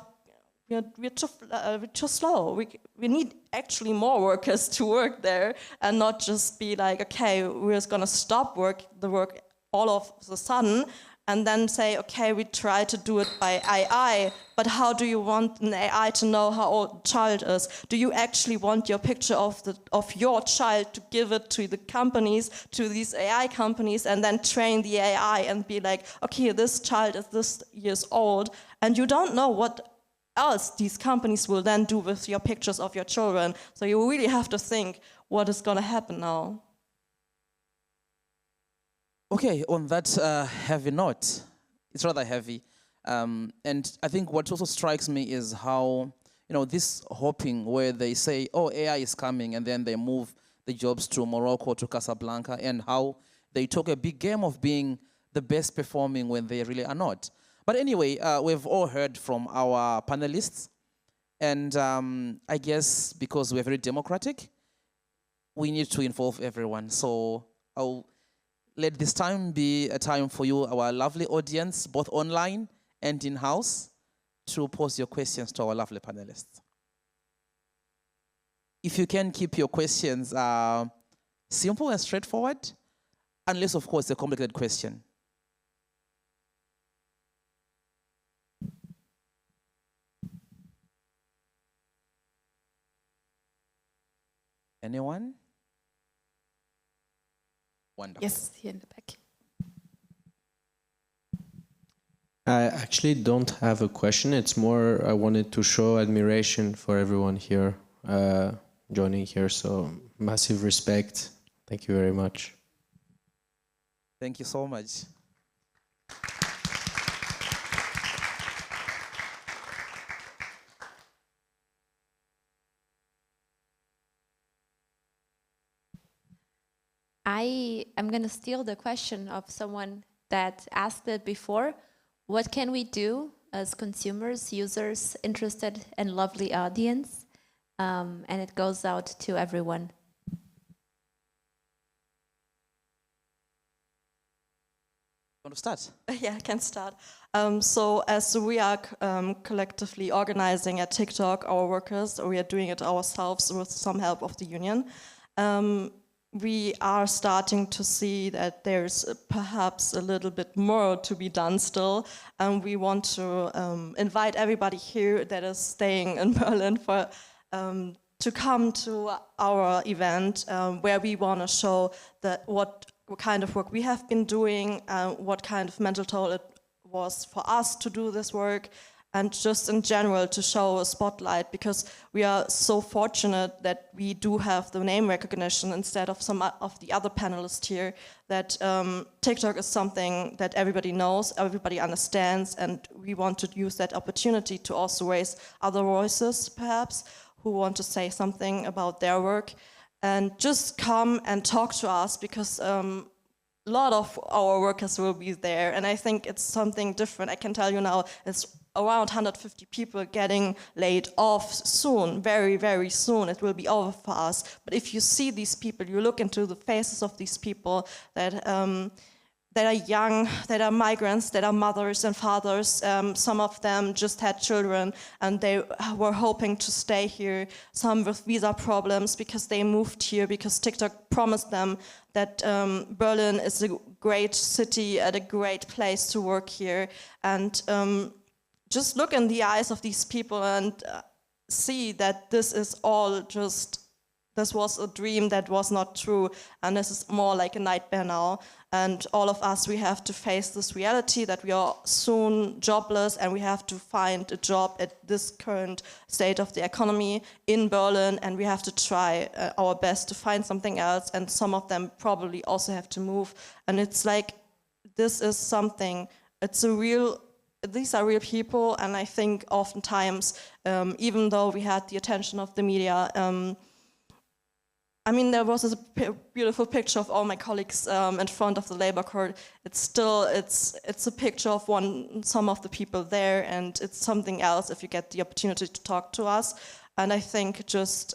too slow. We need actually more workers to work there and not just be like, okay, we're just gonna stop the work all of a sudden and then say, okay, we try to do it by AI, but how do you want an AI to know how old a child is? Do you actually want your picture of your child to give it to the companies, to these AI companies, and then train the AI and be like, okay, this child is this years old, and you don't know what else these companies will then do with your pictures of your children. So you really have to think what is gonna happen now. Okay, on that heavy note, it's rather heavy. And I think what also strikes me is how, this hopping where they say, oh, AI is coming, and then they move the jobs to Morocco, to Casablanca, and how they talk a big game of being the best performing when they really are not. But anyway, we've all heard from our panelists, and I guess because we're very democratic, we need to involve everyone. So I'll let this time be a time for you, our lovely audience, both online and in-house, to pose your questions to our lovely panelists. If you can keep your questions simple and straightforward, unless, of course, a complicated question. Anyone? Wonderful. Yes, here in the back. I actually don't have a question. It's more I wanted to show admiration for everyone here joining here. So massive respect. Thank you very much. Thank you so much. I'm going to steal the question of someone that asked it before. What can we do as consumers, users, interested and lovely audience? And it goes out to everyone. Want to start? Yeah, I can start. So as we are collectively organizing at TikTok our workers, we are doing it ourselves with some help of the union. We are starting to see that there's perhaps a little bit more to be done still, and we want to invite everybody here that is staying in Berlin for to come to our event where we want to show that what kind of work we have been doing, what kind of mental toll it was for us to do this work, and just in general to show a spotlight, because we are so fortunate that we do have the name recognition instead of some of the other panelists here, that TikTok is something that everybody knows, everybody understands, and we want to use that opportunity to also raise other voices, perhaps, who want to say something about their work, and just come and talk to us, because a lot of our workers will be there, and I think it's something different. I can tell you now, it's around 150 people getting laid off soon, very, very soon. It will be over for us. But if you see these people, you look into the faces of these people that are young, that are migrants, that are mothers and fathers. Some of them just had children and they were hoping to stay here. Some with visa problems because they moved here because TikTok promised them that Berlin is a great city and a great place to work here. And just look in the eyes of these people and see that this is all just, this was a dream that was not true, and this is more like a nightmare now. And all of us, we have to face this reality that we are soon jobless, and we have to find a job at this current state of the economy in Berlin, and we have to try our best to find something else, and some of them probably also have to move. And it's like, this is something, it's a real, these are real people, and I think oftentimes, even though we had the attention of the media, I mean, there was a beautiful picture of all my colleagues in front of the labor court. It's still, it's a picture of some of the people there, and it's something else if you get the opportunity to talk to us. And I think just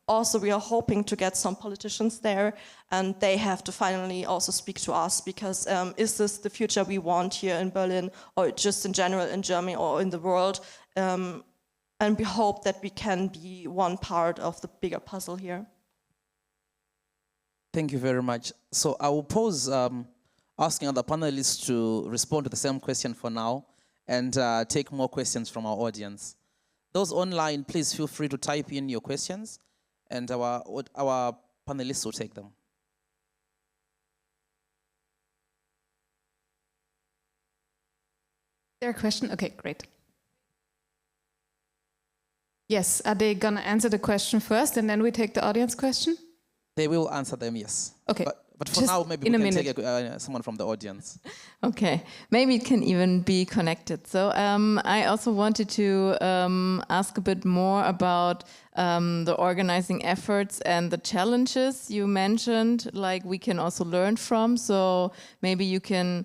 also we are hoping to get some politicians there, and they have to finally also speak to us, because is this the future we want here in Berlin, or just in general in Germany or in the world? And we hope that we can be one part of the bigger puzzle here. Thank you very much. So I will pause asking other panelists to respond to the same question for now, and take more questions from our audience. Those online, please feel free to type in your questions, and our panelists will take them. There a question? Okay, great. Yes, are they gonna answer the question first and then we take the audience question? They will answer them, yes. Okay. But for now, maybe we can take someone from the audience. Okay, maybe it can even be connected. So I also wanted to ask a bit more about the organizing efforts and the challenges you mentioned, like we can also learn from. So maybe you can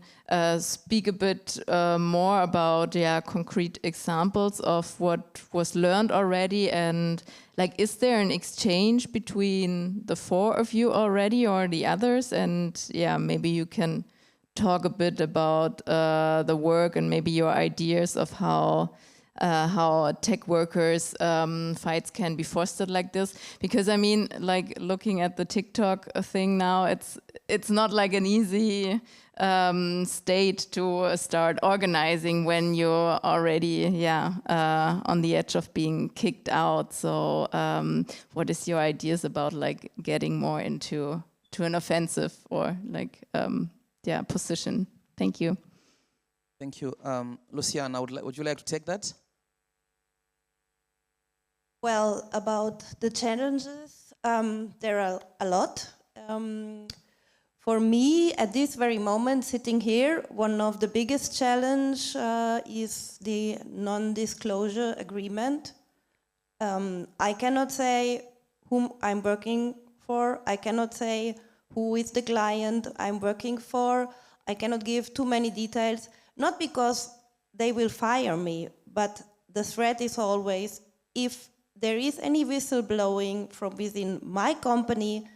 speak a bit more about concrete examples of what was learned already, and like, is there an exchange between the four of you already or the others? And maybe you can talk a bit about the work and maybe your ideas of how tech workers' fights can be fostered like this. Because I mean, like looking at the TikTok thing now, it's not like an easy state to start organizing when you're already on the edge of being kicked out. So what is your ideas about like getting more into an offensive or like position? Thank you. Thank you. Luciana, would you like to take that? Well, about the challenges, there are a lot. For me, at this very moment, sitting here, one of the biggest challenge is the non-disclosure agreement. I cannot say whom I'm working for. I cannot say who is the client I'm working for. I cannot give too many details, not because they will fire me, but the threat is always, if there is any whistleblowing from within my company,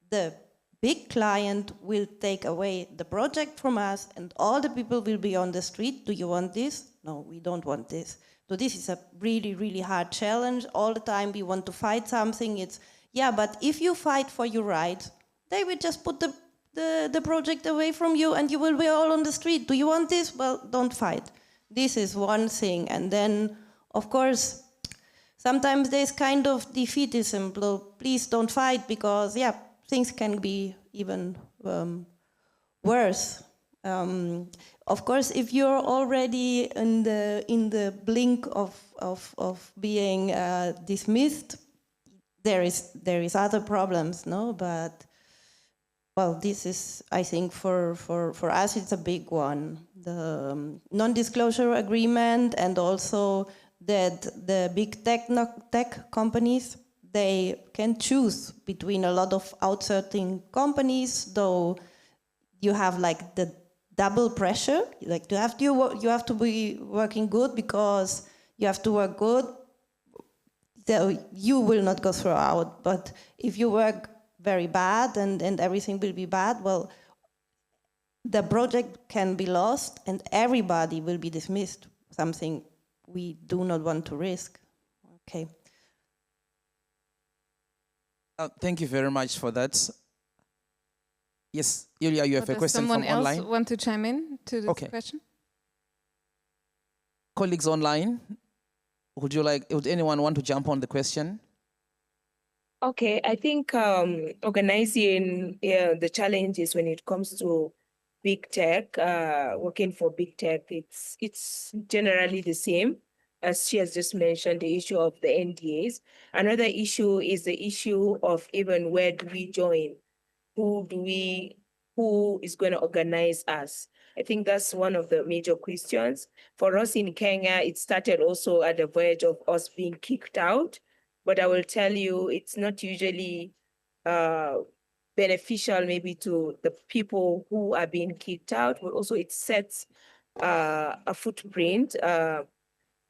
the big client will take away the project from us and all the people will be on the street. Do you want this? No, we don't want this. So this is a really, really hard challenge. All the time we want to fight something. It's, but if you fight for your rights, they will just put the project away from you and you will be all on the street. Do you want this? Well, don't fight. This is one thing. And then, of course, sometimes there's kind of defeatism. Please don't fight because, things can be even worse. Of course, if you're already in the blink of being dismissed, there is other problems, no? But well, this is, I think, for us, it's a big one. The non-disclosure agreement, and also that the big tech companies, they can choose between a lot of outsourcing companies, though you have like the double pressure. Like you have to be working good because you have to work good. So you will not go through out. But if you work very bad and everything will be bad, well, the project can be lost and everybody will be dismissed, something we do not want to risk. Okay. Thank you very much for that. Yes, Yulia, you have a question from online. Does someone else want to chime in to this question? Colleagues online, would anyone want to jump on the question? Okay, I think organizing the challenges when it comes to big tech, working for big tech, it's generally the same. As she has just mentioned, the issue of the NDAs. Another issue is the issue of even where do we join? Who is going to organize us? I think that's one of the major questions. For us in Kenya, it started also at the verge of us being kicked out. But I will tell you, it's not usually beneficial maybe to the people who are being kicked out, but also it sets a footprint,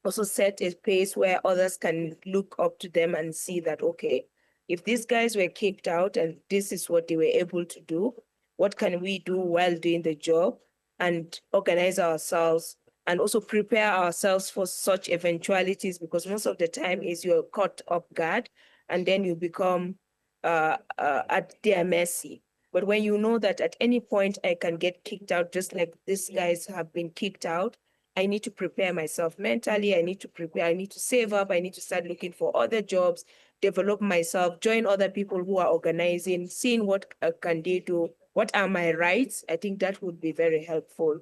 also set a pace where others can look up to them and see that, okay, if these guys were kicked out and this is what they were able to do, what can we do while doing the job and organize ourselves and also prepare ourselves for such eventualities, because most of the time is you're caught off guard and then you become at their mercy. But when you know that at any point I can get kicked out, just like these guys have been kicked out, I need to prepare myself mentally. I need to save up. I need to start looking for other jobs, develop myself, join other people who are organizing, seeing what can they do, what are my rights. I think that would be very helpful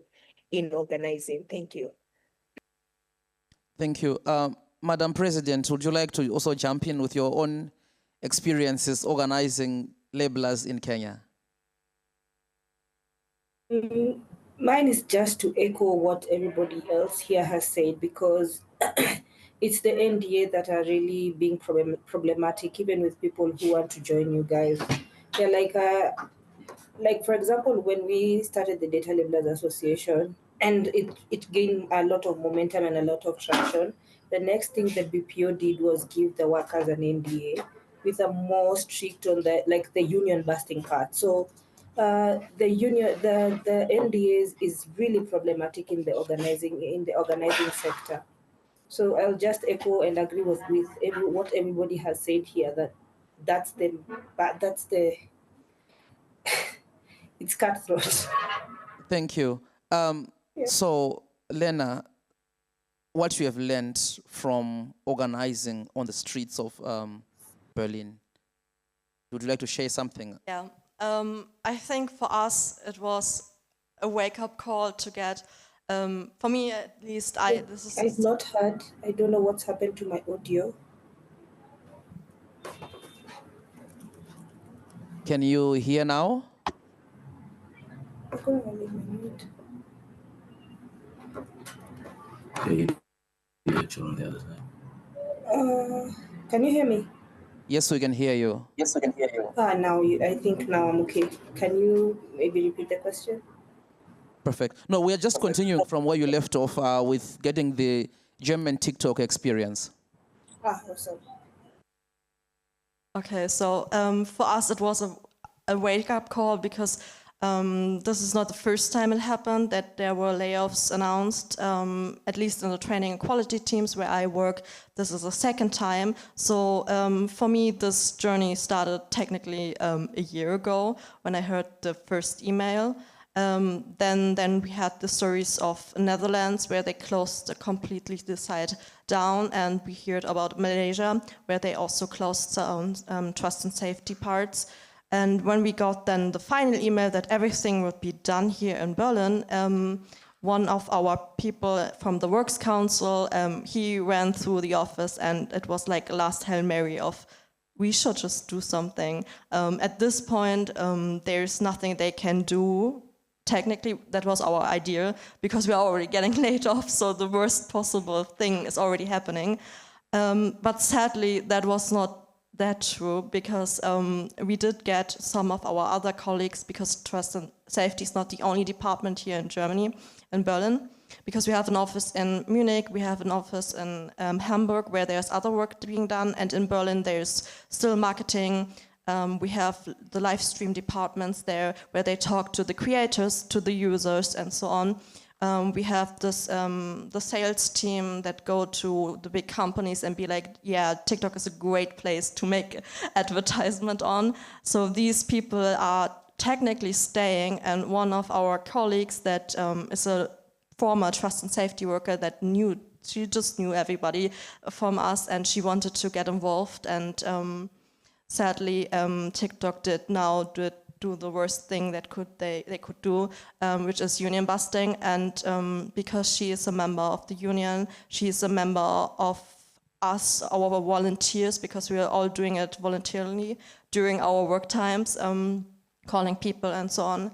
in organizing. Thank you. Thank you. Madam President, would you like to also jump in with your own experiences organizing labelers in Kenya? Mine is just to echo what everybody else here has said, because it's the NDA that are really being problematic, even with people who want to join you guys. They're like for example, when we started the Data Labelers Association, and it gained a lot of momentum and a lot of traction, the next thing the BPO did was give the workers an NDA with a more strict on the union busting part. So the NDAs is really problematic in the organizing sector. So I'll just echo and agree with what everybody has said here, that's the it's cutthroat. Thank you. So, Lena, what you have learned from organizing on the streets of Berlin, would you like to share something? Yeah, I think for us it was a wake-up call to get, for me at least, I've not heard, I don't know what's happened to my audio. Can you hear now? Can you hear me? Yes, we can hear you. Yes, we can hear you. I think now I'm okay. Can you maybe repeat the question? Perfect. No, we are just continuing from where you left off with getting the German TikTok experience. Awesome. Okay, so for us it was a wake-up call, because this is not the first time it happened that there were layoffs announced, at least in the training and quality teams where I work. This is the second time. So for me, this journey started technically a year ago when I heard the first email. Then we had the stories of Netherlands where they closed completely the site down, and we heard about Malaysia where they also closed down trust and safety parts. And when we got then the final email that everything would be done here in Berlin, one of our people from the Works Council, he ran through the office, and it was like a last Hail Mary of, we should just do something. At this point, there's nothing they can do. Technically, that was our idea, because we are already getting laid off, so the worst possible thing is already happening. But sadly, that was not that true, because we did get some of our other colleagues, because trust and safety is not the only department here in Germany, in Berlin, because we have an office in Munich, we have an office in Hamburg where there's other work being done, and in Berlin there's still marketing. We have the live stream departments there where they talk to the creators, to the users, and so on. We have this the sales team that go to the big companies and be like, yeah, TikTok is a great place to make advertisement on. So these people are technically staying, and one of our colleagues that is a former trust and safety worker that she just knew everybody from us, and she wanted to get involved, and sadly TikTok did now do the worst thing that they could do, which is union busting. And because she is a member of the union, she is a member of us, our volunteers, because we are all doing it voluntarily during our work times, calling people and so on.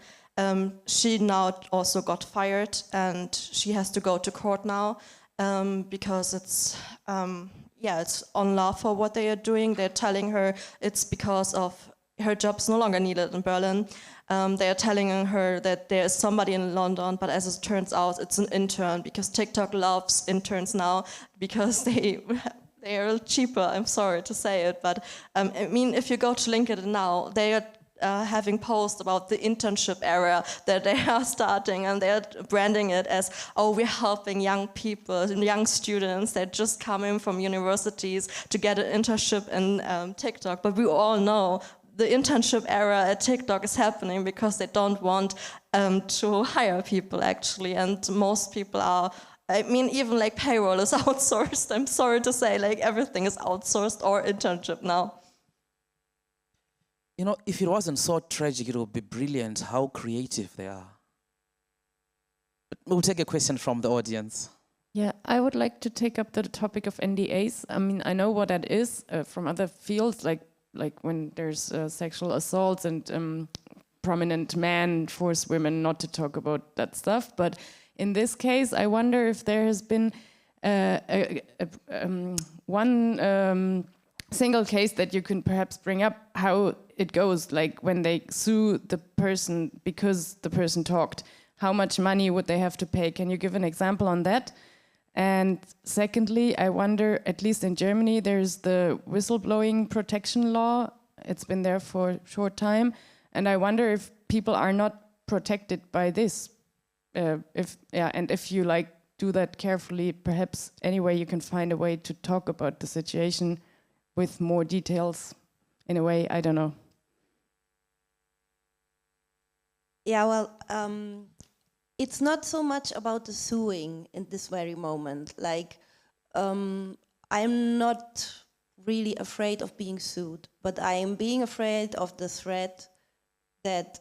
She now also got fired, and she has to go to court now, because it's unlawful what they are doing. They're telling her it's because of her job's no longer needed in Berlin. They are telling her that there is somebody in London, but as it turns out, it's an intern, because TikTok loves interns now, because they are cheaper. I'm sorry to say it, but I mean, if you go to LinkedIn now, they are having posts about the internship era that they are starting, and they're branding it as, oh, we're helping young people, young students that just come in from universities to get an internship in TikTok. But we all know the internship era at TikTok is happening because they don't want to hire people, actually, and most people are, I mean, even like payroll is outsourced. I'm sorry to say, like everything is outsourced or internship now. You know, if it wasn't so tragic, it would be brilliant how creative they are. But we'll take a question from the audience. Yeah, I would like to take up the topic of NDAs. I mean, I know what that is from other fields, like when there's sexual assaults and prominent men force women not to talk about that stuff. But in this case, I wonder if there has been one single case that you can perhaps bring up, how it goes, like when they sue the person because the person talked, how much money would they have to pay? Can you give an example on that? And secondly, I wonder, at least in Germany, there's the whistleblowing protection law. It's been there for a short time. And I wonder if people are not protected by this. And if you like do that carefully, perhaps anyway you can find a way to talk about the situation with more details in a way, I don't know. Yeah, well, it's not so much about the suing in this very moment. Like, I'm not really afraid of being sued, but I am being afraid of the threat that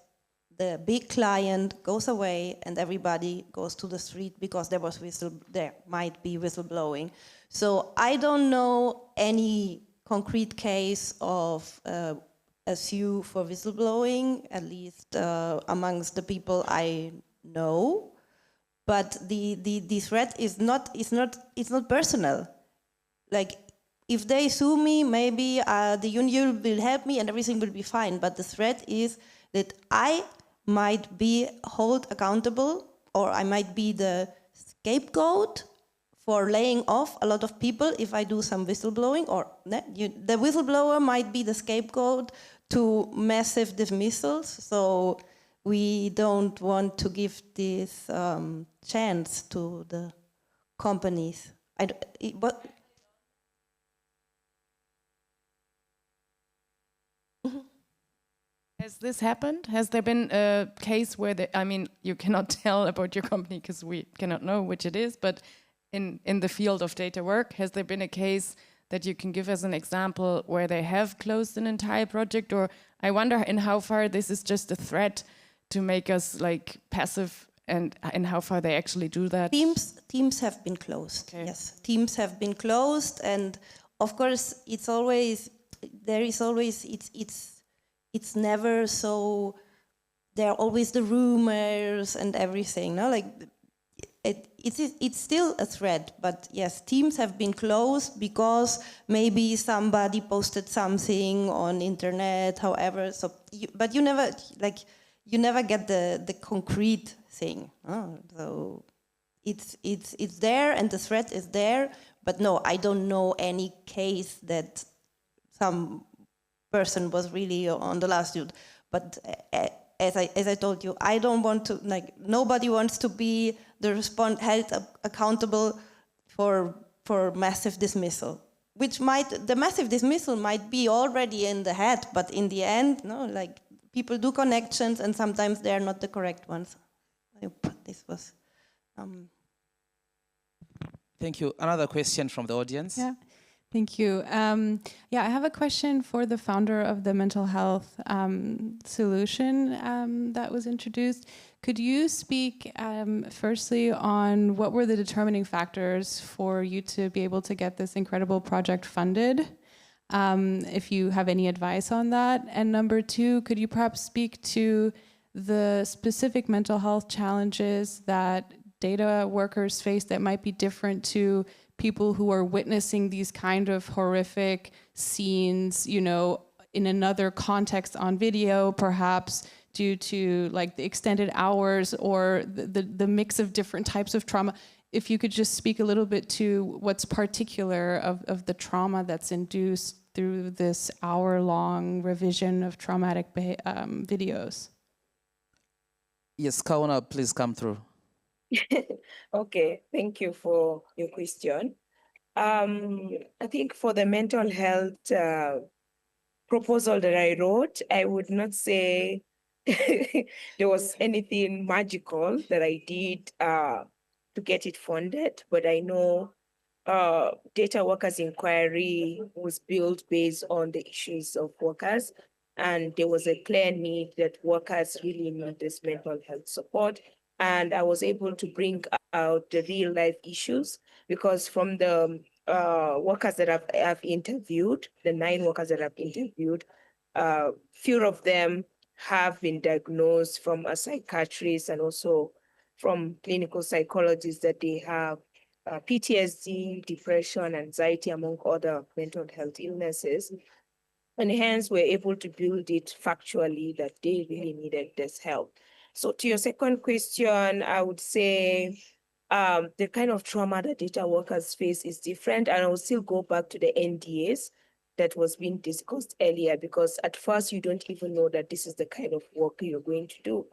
the big client goes away and everybody goes to the street because there might be whistleblowing. So I don't know any concrete case of a sue for whistleblowing, at least amongst the people I know. But the threat is not personal. Like, if they sue me, maybe the union will help me and everything will be fine. But the threat is that I might be held accountable, or I might be the scapegoat for laying off a lot of people if I do some whistleblowing, or the whistleblower might be the scapegoat to massive dismissals. So we don't want to give this chance to the companies. Has this happened? Has there been a case where I mean, you cannot tell about your company because we cannot know which it is, but in the field of data work, has there been a case that you can give as an example where they have closed an entire project? Or I wonder in how far this is just a threat to make us like passive, and in how far they actually do that? Teams have been closed. Okay. Yes, teams have been closed, and of course it's always it's never so. There are always the rumors and everything. No, like it's still a threat. But yes, teams have been closed because maybe somebody posted something on internet. However, but you never get the concrete thing. So it's there, and the threat is there. But no, I don't know any case that some person was really on the last dude. But as I told you, I don't want to, like, nobody wants to be held accountable for massive dismissal, the massive dismissal might be already in the head, but in the end, no, like, people do connections and sometimes they are not the correct ones. I hope this was. Thank you. Another question from the audience. Yeah. Thank you. I have a question for the founder of the mental health solution that was introduced. Could you speak firstly on what were the determining factors for you to be able to get this incredible project funded? If you have any advice on that. And number two, could you perhaps speak to the specific mental health challenges that data workers face that might be different to people who are witnessing these kind of horrific scenes, you know, in another context on video, perhaps due to like the extended hours or the mix of different types of trauma? If you could just speak a little bit to what's particular of the trauma that's induced through this hour-long revision of traumatic videos. Yes, Kauna, please come through. Okay, thank you for your question. I think for the mental health proposal that I wrote, I would not say there was anything magical that I did to get it funded, but I know data workers inquiry was built based on the issues of workers, and there was a clear need that workers really need this mental health support. And I was able to bring out the real life issues, because from the workers that I've interviewed, the 9 workers that I've interviewed, few of them have been diagnosed from a psychiatrist and also from clinical psychologists that they have PTSD, depression, anxiety, among other mental health illnesses. And hence we're able to build it factually that they really needed this help. So to your second question, I would say the kind of trauma that data workers face is different. And I will still go back to the NDAs that was being discussed earlier, because at first you don't even know that this is the kind of work you're going to do.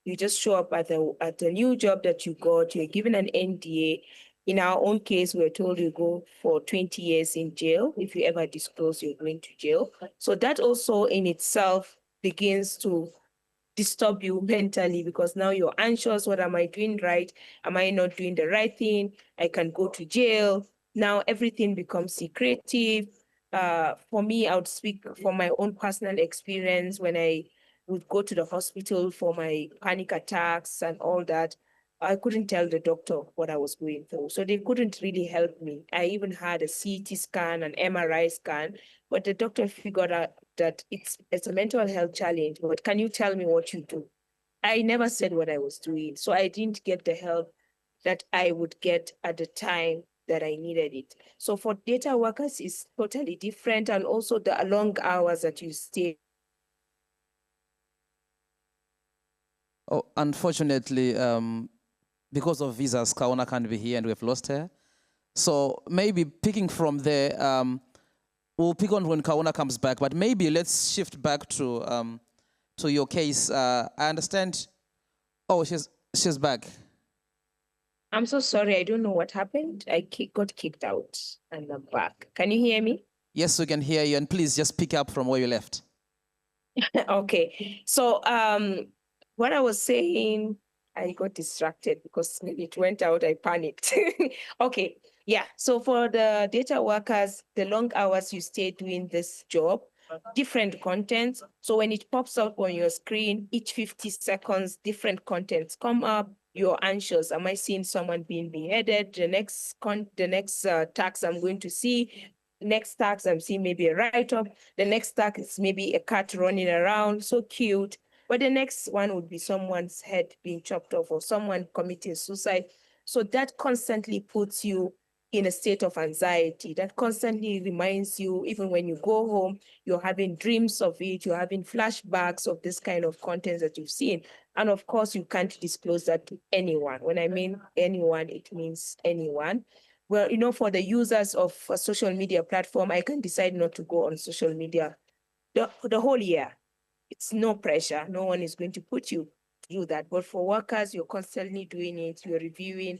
You just show up at the new job that you got, you're given an NDA. In our own case, we're told you go for 20 years in jail. If you ever disclose, you're going to jail. So that also in itself begins to disturb you mentally, because now you're anxious. What am I doing right? Am I not doing the right thing? I can go to jail. Now everything becomes secretive. For me, I would speak from my own personal experience when I would go to the hospital for my panic attacks and all that. I couldn't tell the doctor what I was going through. So they couldn't really help me. I even had a CT scan, an MRI scan, but the doctor figured out that it's a mental health challenge. But can you tell me what you do? I never said what I was doing. So I didn't get the help that I would get at the time that I needed it. So for data workers, it's totally different. And also the long hours that you stay. Oh, unfortunately, because of visas, Kauna can't be here and we've lost her. So maybe picking from there, we'll pick on when Kauna comes back, but maybe let's shift back to your case. I understand. Oh, she's back. I'm so sorry. I don't know what happened. I got kicked out and I'm back. Can you hear me? Yes, we can hear you. And please just pick up from where you left. Okay. So what I was saying I got distracted because it went out, I panicked. Okay, yeah. So for the data workers, the long hours you stay doing this job, different contents. So when it pops up on your screen, each 50 seconds, different contents come up. You're anxious. Am I seeing someone being beheaded? The next tax I'm going to see, next tax I'm seeing maybe a write-up. The next tax is maybe a cat running around, so cute. But the next one would be someone's head being chopped off or someone committing suicide. So that constantly puts you in a state of anxiety. That constantly reminds you, even when you go home, you're having dreams of it, you're having flashbacks of this kind of content that you've seen. And of course, you can't disclose that to anyone. When I mean anyone, it means anyone. Well, you know, for the users of a social media platform, I can decide not to go on social media the whole year. It's no pressure. No one is going to put you through that. But for workers, you're constantly doing it. You're reviewing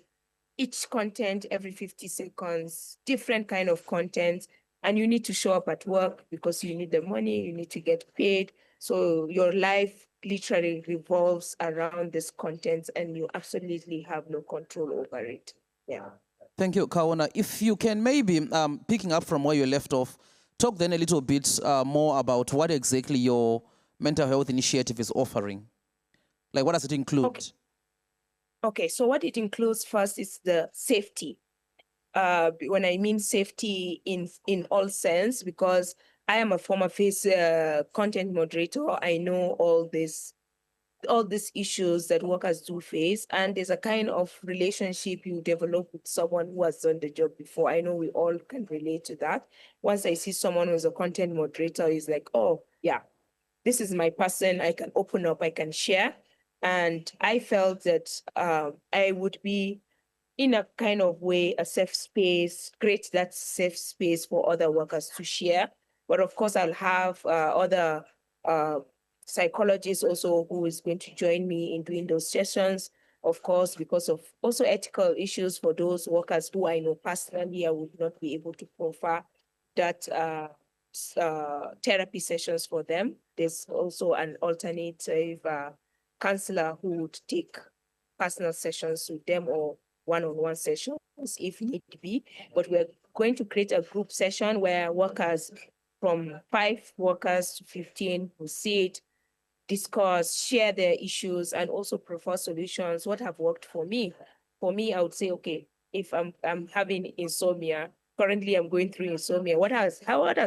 each content every 50 seconds, different kind of content. And you need to show up at work because you need the money, you need to get paid. So your life literally revolves around this content and you absolutely have no control over it. Yeah. Thank you, Kaona. If you can maybe, picking up from where you left off, talk then a little bit more about what exactly your mental health initiative is offering. Like, what does it include? Okay, so what it includes first is the safety. When I mean safety in all sense, because I am a former face content moderator, I know all these issues that workers do face, and there's a kind of relationship you develop with someone who has done the job before. I know we all can relate to that. Once I see someone who's a content moderator, it's like, oh yeah, this is my person, I can open up, I can share. And I felt that I would be, in a kind of way, a safe space, create that safe space for other workers to share. But of course, I'll have other psychologists also who is going to join me in doing those sessions. Of course, because of also ethical issues for those workers who I know personally, I would not be able to provide that therapy sessions for them. There's also an alternative counselor who would take personal sessions with them or one-on-one sessions if need be. But we're going to create a group session where workers from 5 workers to 15 will sit, discuss, share their issues, and also propose solutions. What have worked for me? For me, I would say, okay, if I'm having insomnia, currently I'm going through insomnia, what has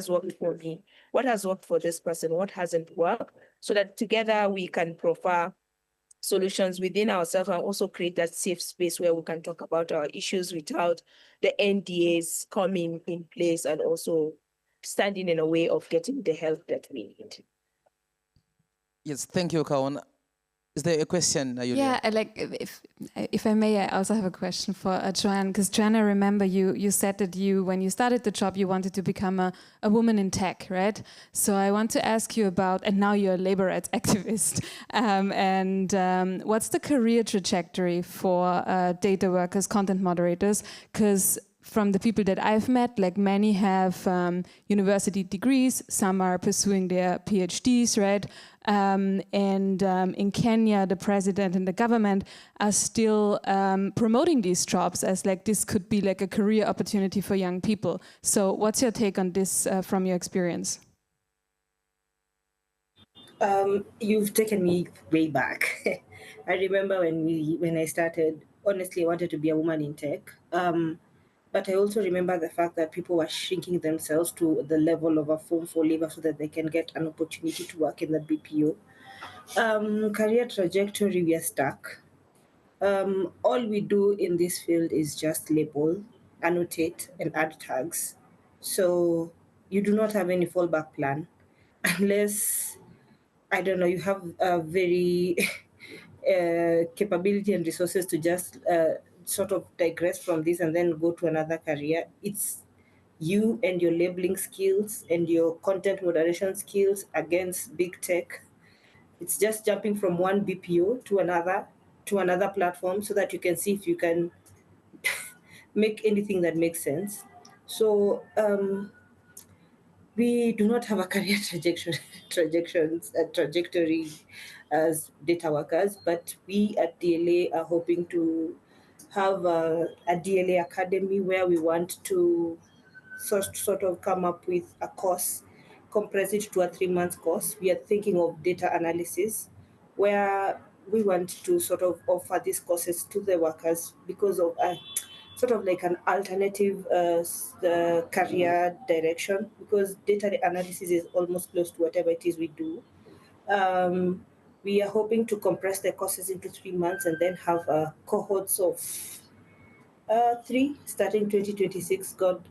worked for me? What has worked for this person? What hasn't worked? So that together we can profile solutions within ourselves and also create that safe space where we can talk about our issues without the NDAs coming in place and also standing in a way of getting the help that we need. Yes, thank you, Kaona. Is there a question, Yulia? Yeah, if I may, I also have a question for Joanne, because Joanne, I remember you said that when you started the job, you wanted to become a woman in tech, right? So I want to ask you about, and now you're a labor rights activist, what's the career trajectory for data workers, content moderators? Because from the people that I've met, like many have university degrees, some are pursuing their PhDs, right? In Kenya, the president and the government are still promoting these jobs as like this could be like a career opportunity for young people. So what's your take on this from your experience? You've taken me way back. I remember when I started, honestly, I wanted to be a woman in tech. But I also remember the fact that people were shrinking themselves to the level of a Form 4 labor so that they can get an opportunity to work in the BPO. Career trajectory, we are stuck. All we do in this field is just label, annotate, and add tags. So you do not have any fallback plan unless, I don't know, you have a very capability and resources to just sort of digress from this and then go to another career. It's you and your labeling skills and your content moderation skills against big tech. It's just jumping from one BPO to another platform so that you can see if you can make anything that makes sense. So we do not have a career trajectory as data workers, but we at DLA are hoping to have a DLA academy where we want to sort of come up with a course, compress it to a 3-month course. We are thinking of data analysis, where we want to sort of offer these courses to the workers because of sort of like an alternative career direction, because data analysis is almost close to whatever it is we do. We are hoping to compress the courses into 3 months and then have cohorts of 3 starting 2026, God,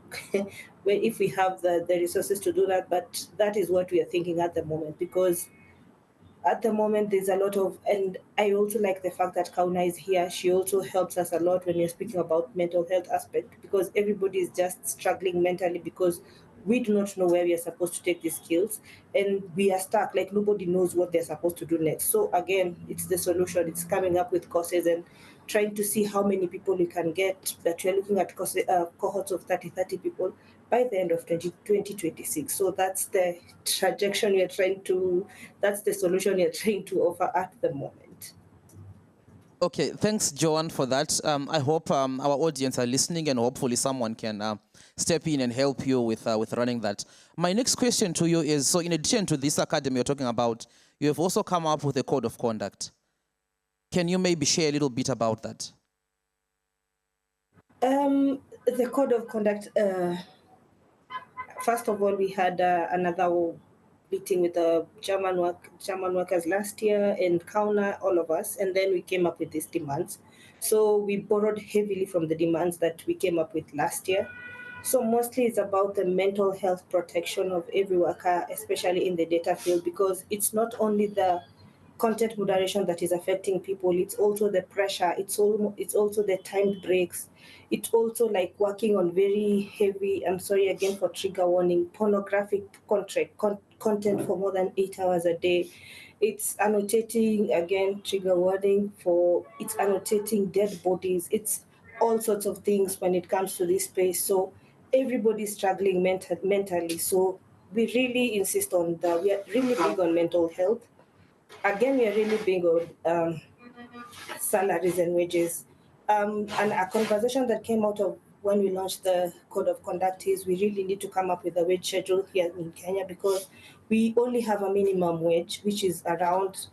where if we have the resources to do that. But that is what we are thinking at the moment, because at the moment there's a lot of, and I also like the fact that Kauna is here. She also helps us a lot when you're speaking about mental health aspect, because everybody is just struggling mentally because we do not know where we are supposed to take these skills, and we are stuck, like nobody knows what they're supposed to do next. So again, it's the solution, it's coming up with courses and trying to see how many people we can get, that we're looking at cohorts of 30 people by the end of 2026. So that's the trajectory we are trying to, that's the solution we are trying to offer at the moment. Okay, thanks, Joanne, for that. I hope our audience are listening, and hopefully someone can step in and help you with running that. My next question to you is, so in addition to this academy you're talking about, you have also come up with a code of conduct. Can you maybe share a little bit about that? The code of conduct, first of all, we had another meeting with the German workers last year, and Kauna, all of us, and then we came up with these demands. So we borrowed heavily from the demands that we came up with last year. So mostly it's about the mental health protection of every worker, especially in the data field, because it's not only the content moderation that is affecting people, it's also the pressure, it's also the timed breaks, it's also like working on very heavy, I'm sorry again for trigger warning, pornographic content for more than 8 hours a day. It's annotating, again trigger warning, for it's annotating dead bodies, it's all sorts of things when it comes to this space. So everybody's struggling mentally. So we really insist on that. We are really big on mental health. Again, we are really big on salaries and wages. And a conversation that came out of when we launched the code of conduct is we really need to come up with a wage schedule here in Kenya, because we only have a minimum wage, which is around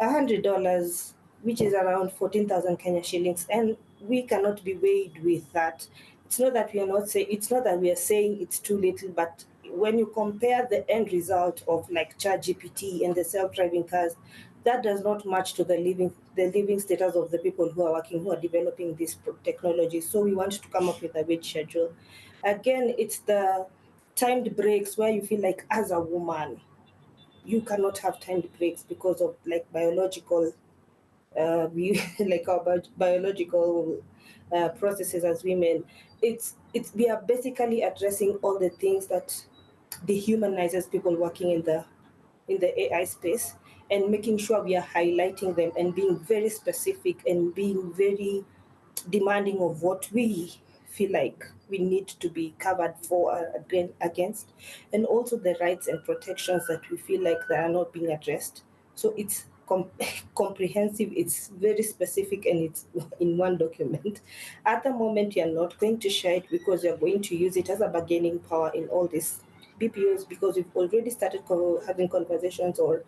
$100, which is around 14,000 Kenya shillings, and we cannot be weighed with that. It's not that we are not saying, it's not that we are saying it's too little, but when you compare the end result of like ChatGPT and the self-driving cars, that does not match to the living status of the people who are working, who are developing this technology. So we want to come up with a wage schedule. Again, it's the timed breaks, where you feel like as a woman, you cannot have timed breaks because of like biological, like our biological processes as women. We are basically addressing all the things that dehumanizes people working in the AI space, and making sure we are highlighting them and being very specific and being very demanding of what we feel like we need to be covered for against, and also the rights and protections that we feel like they are not being addressed. So it's comprehensive, it's very specific, and it's in one document. At the moment, we are not going to share it because we are going to use it as a bargaining power in all this BPOs, because we've already started having conversations or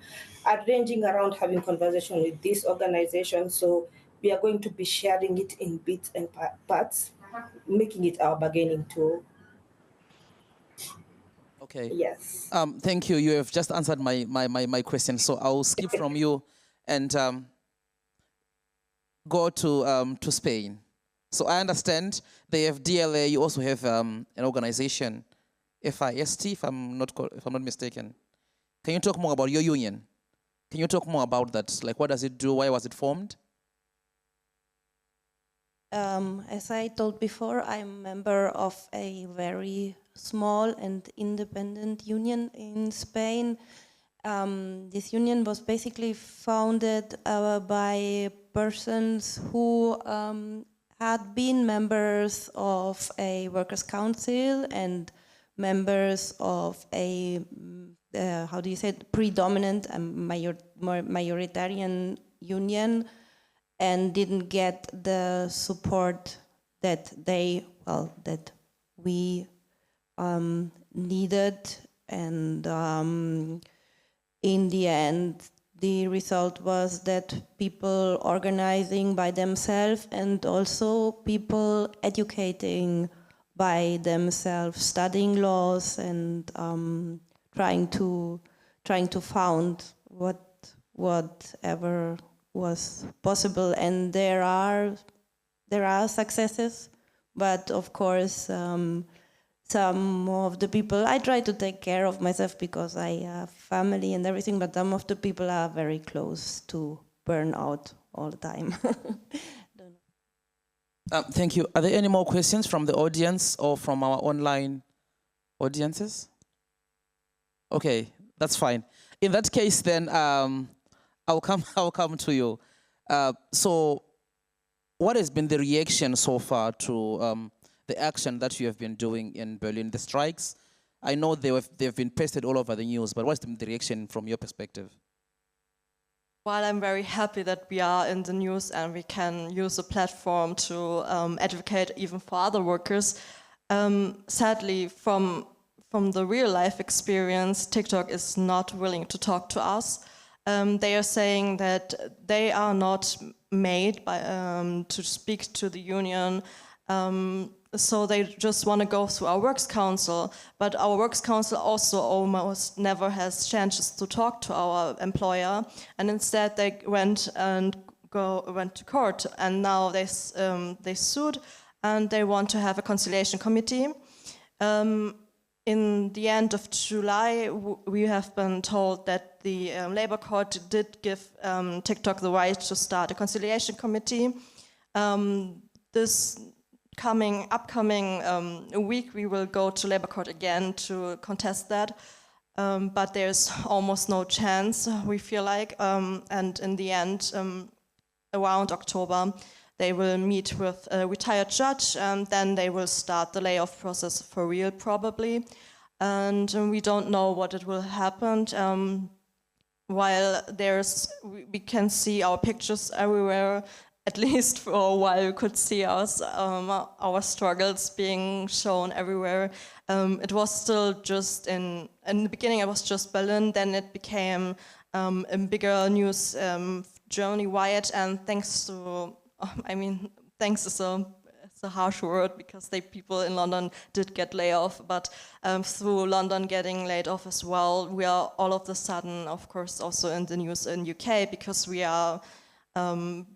arranging around having conversation with this organization. So we are going to be sharing it in bits and parts, making it our bargaining tool. Okay. Yes. Thank you. You have just answered my question. So I'll skip from you and go to Spain. So I understand they have DLA. You also have an organization, FIST, if I'm not mistaken. Can you talk more about your union? Can you talk more about that? Like, what does it do? Why was it formed? As I told before, I'm a member of a very small and independent union in Spain. This union was basically founded by persons who had been members of a workers' council and members of a, how do you say it, predominant and majoritarian union, and didn't get the support that that we needed. And in the end, the result was that people organizing by themselves and also people educating by themselves, studying laws and trying to found whatever was possible. And there are successes, but of course some of the people, I try to take care of myself because I have family and everything, but some of the people are very close to burnout all the time. Thank you. Are there any more questions from the audience or from our online audiences? Okay, that's fine. In that case, then I'll come to you. So, what has been the reaction so far to the action that you have been doing in Berlin, the strikes? I know they've been pasted all over the news, but what's the reaction from your perspective? While I'm very happy that we are in the news and we can use a platform to advocate even for other workers, sadly, from the real life experience, TikTok is not willing to talk to us. They are saying that they are not made to speak to the union. So they just want to go through our Works Council, but our Works Council also almost never has chances to talk to our employer, and instead they went to court, and now they sued, and they want to have a conciliation committee. In the end of July, we have been told that the Labor Court did give TikTok the right to start a conciliation committee. This upcoming week, we will go to Labor Court again to contest that, but there's almost no chance, we feel like, and in the end, around October, they will meet with a retired judge, and then they will start the layoff process for real, probably, and we don't know what it will happen. While we can see our pictures everywhere, at least for a while, you could see us, our struggles being shown everywhere. It was still just in the beginning, it was just Berlin, then it became a bigger news Germany-wide, and thanks to, thanks is a harsh word, because people in London did get laid off, but through London getting laid off as well, we are all of a sudden, of course, also in the news in UK, because we are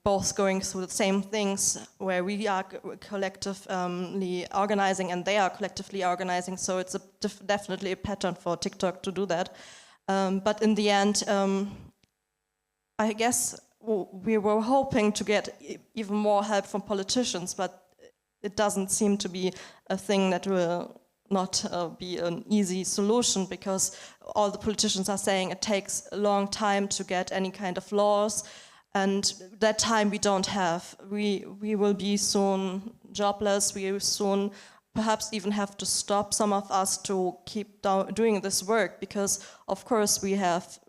both going through the same things, where we are collectively organizing and they are collectively organizing. So it's definitely a pattern for TikTok to do that. But in the end, I guess we were hoping to get even more help from politicians, but it doesn't seem to be a thing that will not be an easy solution, because all the politicians are saying it takes a long time to get any kind of laws. And that time we don't have. We will be soon jobless. We will soon perhaps even have to stop, some of us, to keep doing this work, because of course we have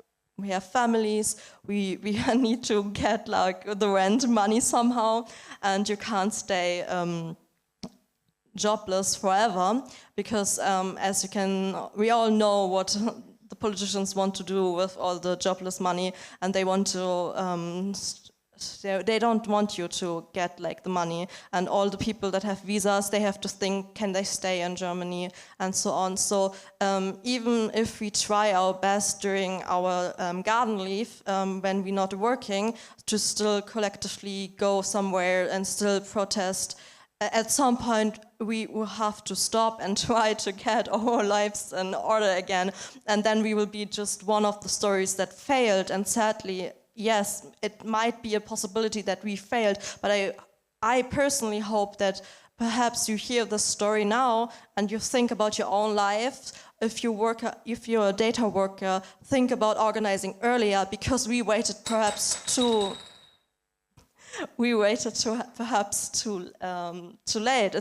families. We need to get like the rent money somehow, and you can't stay jobless forever, because as we all know what the politicians want to do with all the jobless money, and they want to, they don't want you to get like the money, and all the people that have visas, they have to think, can they stay in Germany, and so on. So even if we try our best during our garden leave, when we're not working, to still collectively go somewhere and still protest, at some point we will have to stop and try to get our lives in order again, and then we will be just one of the stories that failed. And sadly, yes, it might be a possibility that we failed, but I personally hope that perhaps you hear the story now and you think about your own life. If you're a data worker, think about organizing earlier, because we waited perhaps we waited perhaps too late.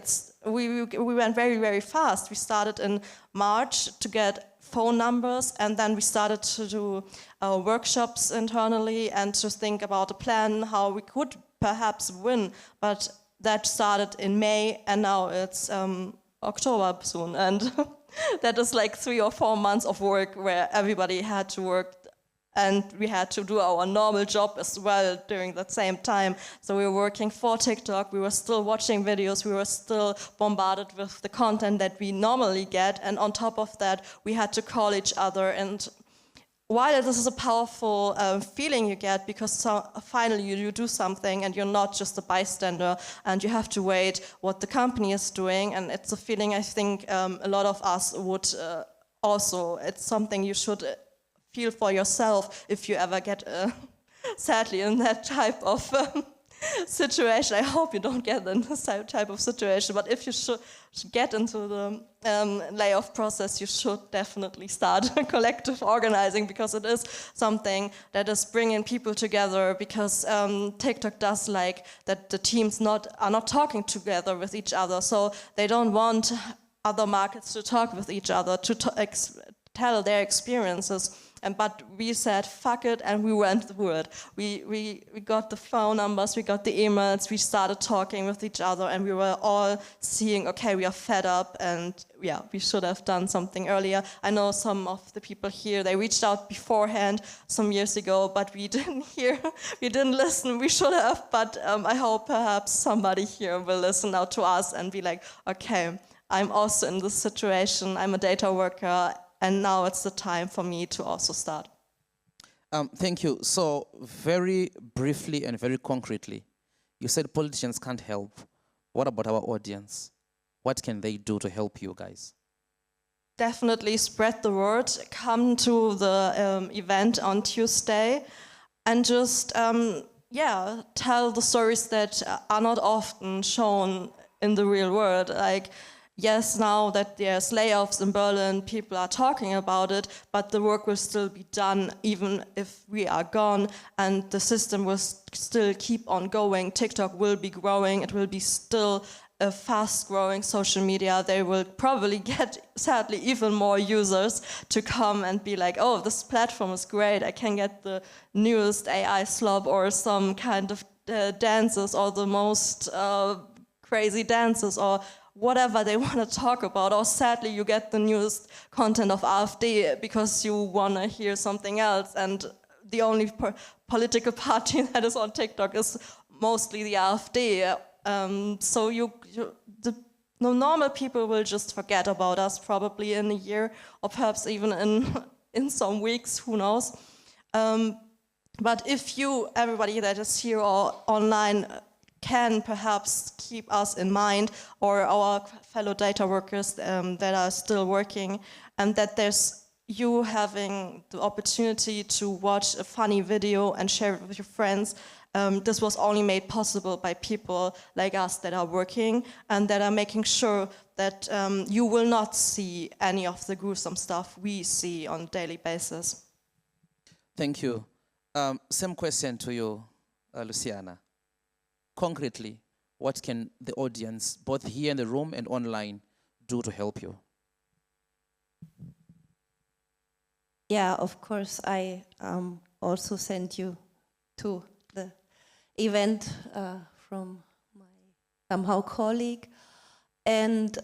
We went very, very fast. We started in March to get phone numbers, and then we started to do workshops internally and to think about a plan how we could perhaps win. But that started in May, and now it's October soon, and that is like 3 or 4 months of work where everybody had to work, and we had to do our normal job as well during that same time. So we were working for TikTok, we were still watching videos, we were still bombarded with the content that we normally get, and on top of that, we had to call each other. And while this is a powerful feeling you get, because finally you do something and you're not just a bystander and you have to wait what the company is doing, and it's a feeling I think a lot of us would also, it's something you should feel for yourself if you ever get sadly in that type of situation. I hope you don't get in this type of situation, but if you should get into the layoff process, you should definitely start collective organizing, because it is something that is bringing people together, because TikTok does like that the teams are not talking together with each other, so they don't want other markets to talk with each other, to tell their experiences. But we said, fuck it, and we went through it. We got the phone numbers, we got the emails, we started talking with each other, and we were all seeing, okay, we are fed up, and yeah, we should have done something earlier. I know some of the people here, they reached out beforehand some years ago, but we didn't hear, we didn't listen, we should have, but I hope perhaps somebody here will listen now to us and be like, okay, I'm also in this situation, I'm a data worker, and now it's the time for me to also start. Thank you. So very briefly and very concretely, you said politicians can't help. What about our audience? What can they do to help you guys? Definitely spread the word. Come to the event on Tuesday and just, tell the stories that are not often shown in the real world. Like, yes, now that there's layoffs in Berlin, people are talking about it, but the work will still be done even if we are gone, and the system will still keep on going. TikTok will be growing, it will be still a fast-growing social media. They will probably get, sadly, even more users to come and be like, oh, this platform is great, I can get the newest AI slop or some kind of dances or the most crazy dances or whatever they want to talk about, or sadly you get the newest content of AfD because you want to hear something else, and the only political party that is on TikTok is mostly the AfD. So the normal people will just forget about us probably in a year, or perhaps even in some weeks, who knows. But if everybody that is here or online, can perhaps keep us in mind, or our fellow data workers that are still working, and that there's you having the opportunity to watch a funny video and share it with your friends. This was only made possible by people like us that are working and that are making sure that you will not see any of the gruesome stuff we see on a daily basis. Thank you. Same question to you, Luciana. Concretely, what can the audience, both here in the room and online, do to help you? Yeah, of course, I also sent you to the event from my somehow colleague. And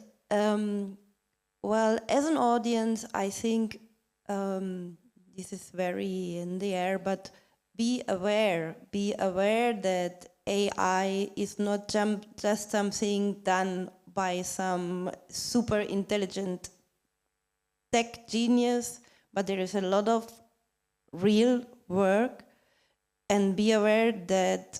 well, as an audience, I think this is very in the air, but be aware that AI is not just something done by some super intelligent tech genius, but there is a lot of real work, and be aware that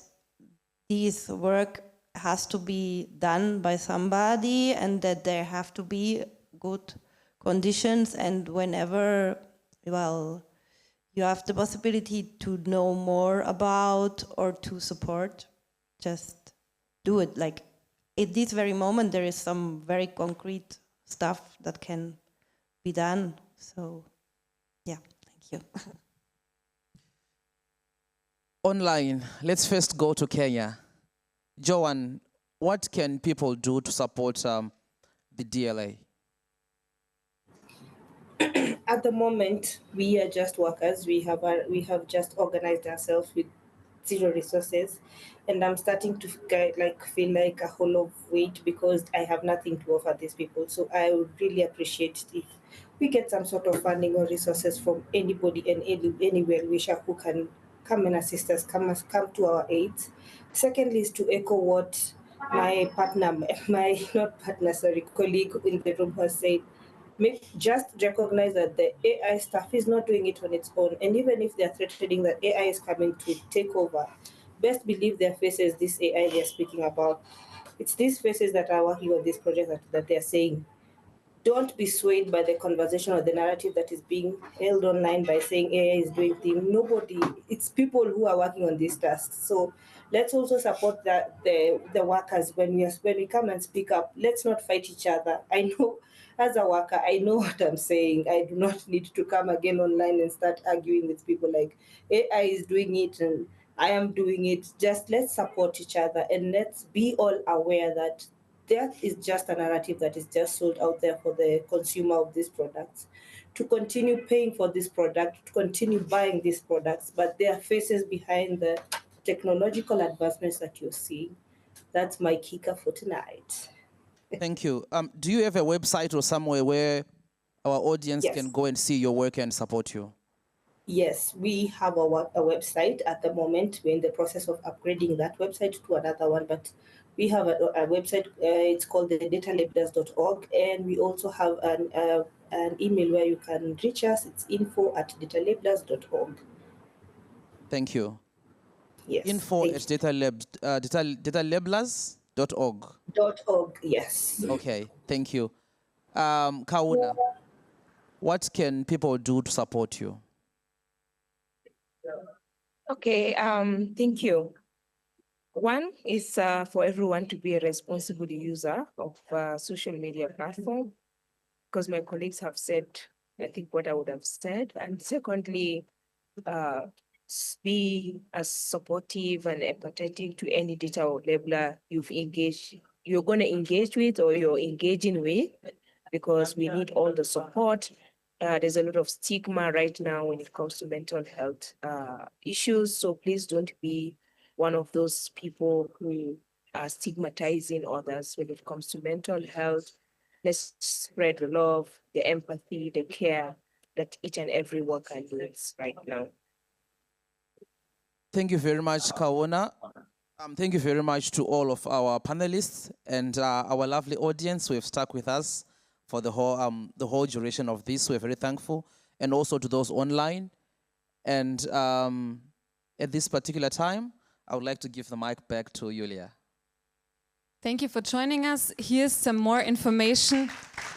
this work has to be done by somebody and that there have to be good conditions, and whenever, well, you have the possibility to know more about or to support, just do it. Like at this very moment, there is some very concrete stuff that can be done. So, yeah, thank you. online, let's first go to Kenya. Joan, what can people do to support the DLA? At the moment, we are just workers. We have just organized ourselves with zero resources, and I'm starting to feel like a hollow of weight because I have nothing to offer these people. So I would really appreciate if we get some sort of funding or resources from anybody and any well-wisher who can come and assist us, come to our aid. Secondly, is to echo what my partner, my not partner, sorry, colleague in the room has said. Just recognize that the AI stuff is not doing it on its own. And even if they're threatening that AI is coming to take over, best believe their faces, this AI they're speaking about. It's these faces that are working on this project that they're saying. Don't be swayed by the conversation or the narrative that is being held online by saying AI is doing things. Nobody, it's people who are working on these tasks. So let's also support the workers when we come and speak up. Let's not fight each other. I know as a worker, I know what I'm saying. I do not need to come again online and start arguing with people like AI is doing it and I am doing it. Just let's support each other and let's be all aware that that is just a narrative that is just sold out there for the consumer of these products to continue paying for this product, to continue buying these products, but there are faces behind the technological advancements that you're seeing. That's my kicker for tonight. Thank you. Do you have a website or somewhere where our audience can go and see your work and support you? Yes, we have a website at the moment. We're in the process of upgrading that website to another one, but we have a website. It's called the datalabelers.org, and we also have an email where you can reach us. It's info@datalabelers.org. Thank you. Yes. info@datalabelers.org. .org, yes. Okay, thank you. Kauna, what can people do to support you? Okay, thank you. One is for everyone to be a responsible user of social media platform, because my colleagues have said, I think, what I would have said. And secondly, be as supportive and empathetic to any data labeler you're going to engage with or you're engaging with, because we need all the support. There's a lot of stigma right now when it comes to mental health issues. So please don't be one of those people who are stigmatizing others when it comes to mental health. Let's spread the love, the empathy, the care that each and every worker needs right now. Thank you very much, Kaona. Thank you very much to all of our panelists and our lovely audience who have stuck with us for the whole duration of this. We're very thankful. And also to those online. And at this particular time, I would like to give the mic back to Julia. Thank you for joining us. Here's some more information.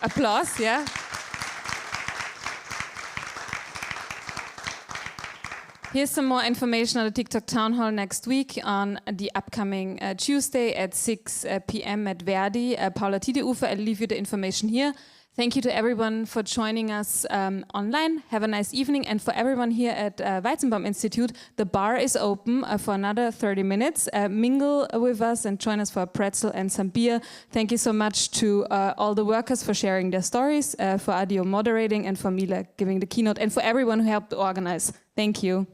Applause, yeah. Here's some more information on the TikTok Town Hall next week on the upcoming Tuesday at 6 p.m. at Verdi. Paula Tideufer, I'll leave you the information here. Thank you to everyone for joining us online. Have a nice evening. And for everyone here at Weizenbaum-Institut, the bar is open for another 30 minutes. Mingle with us and join us for a pretzel and some beer. Thank you so much to all the workers for sharing their stories, for Adio moderating, and for Mila giving the keynote, and for everyone who helped organize. Thank you.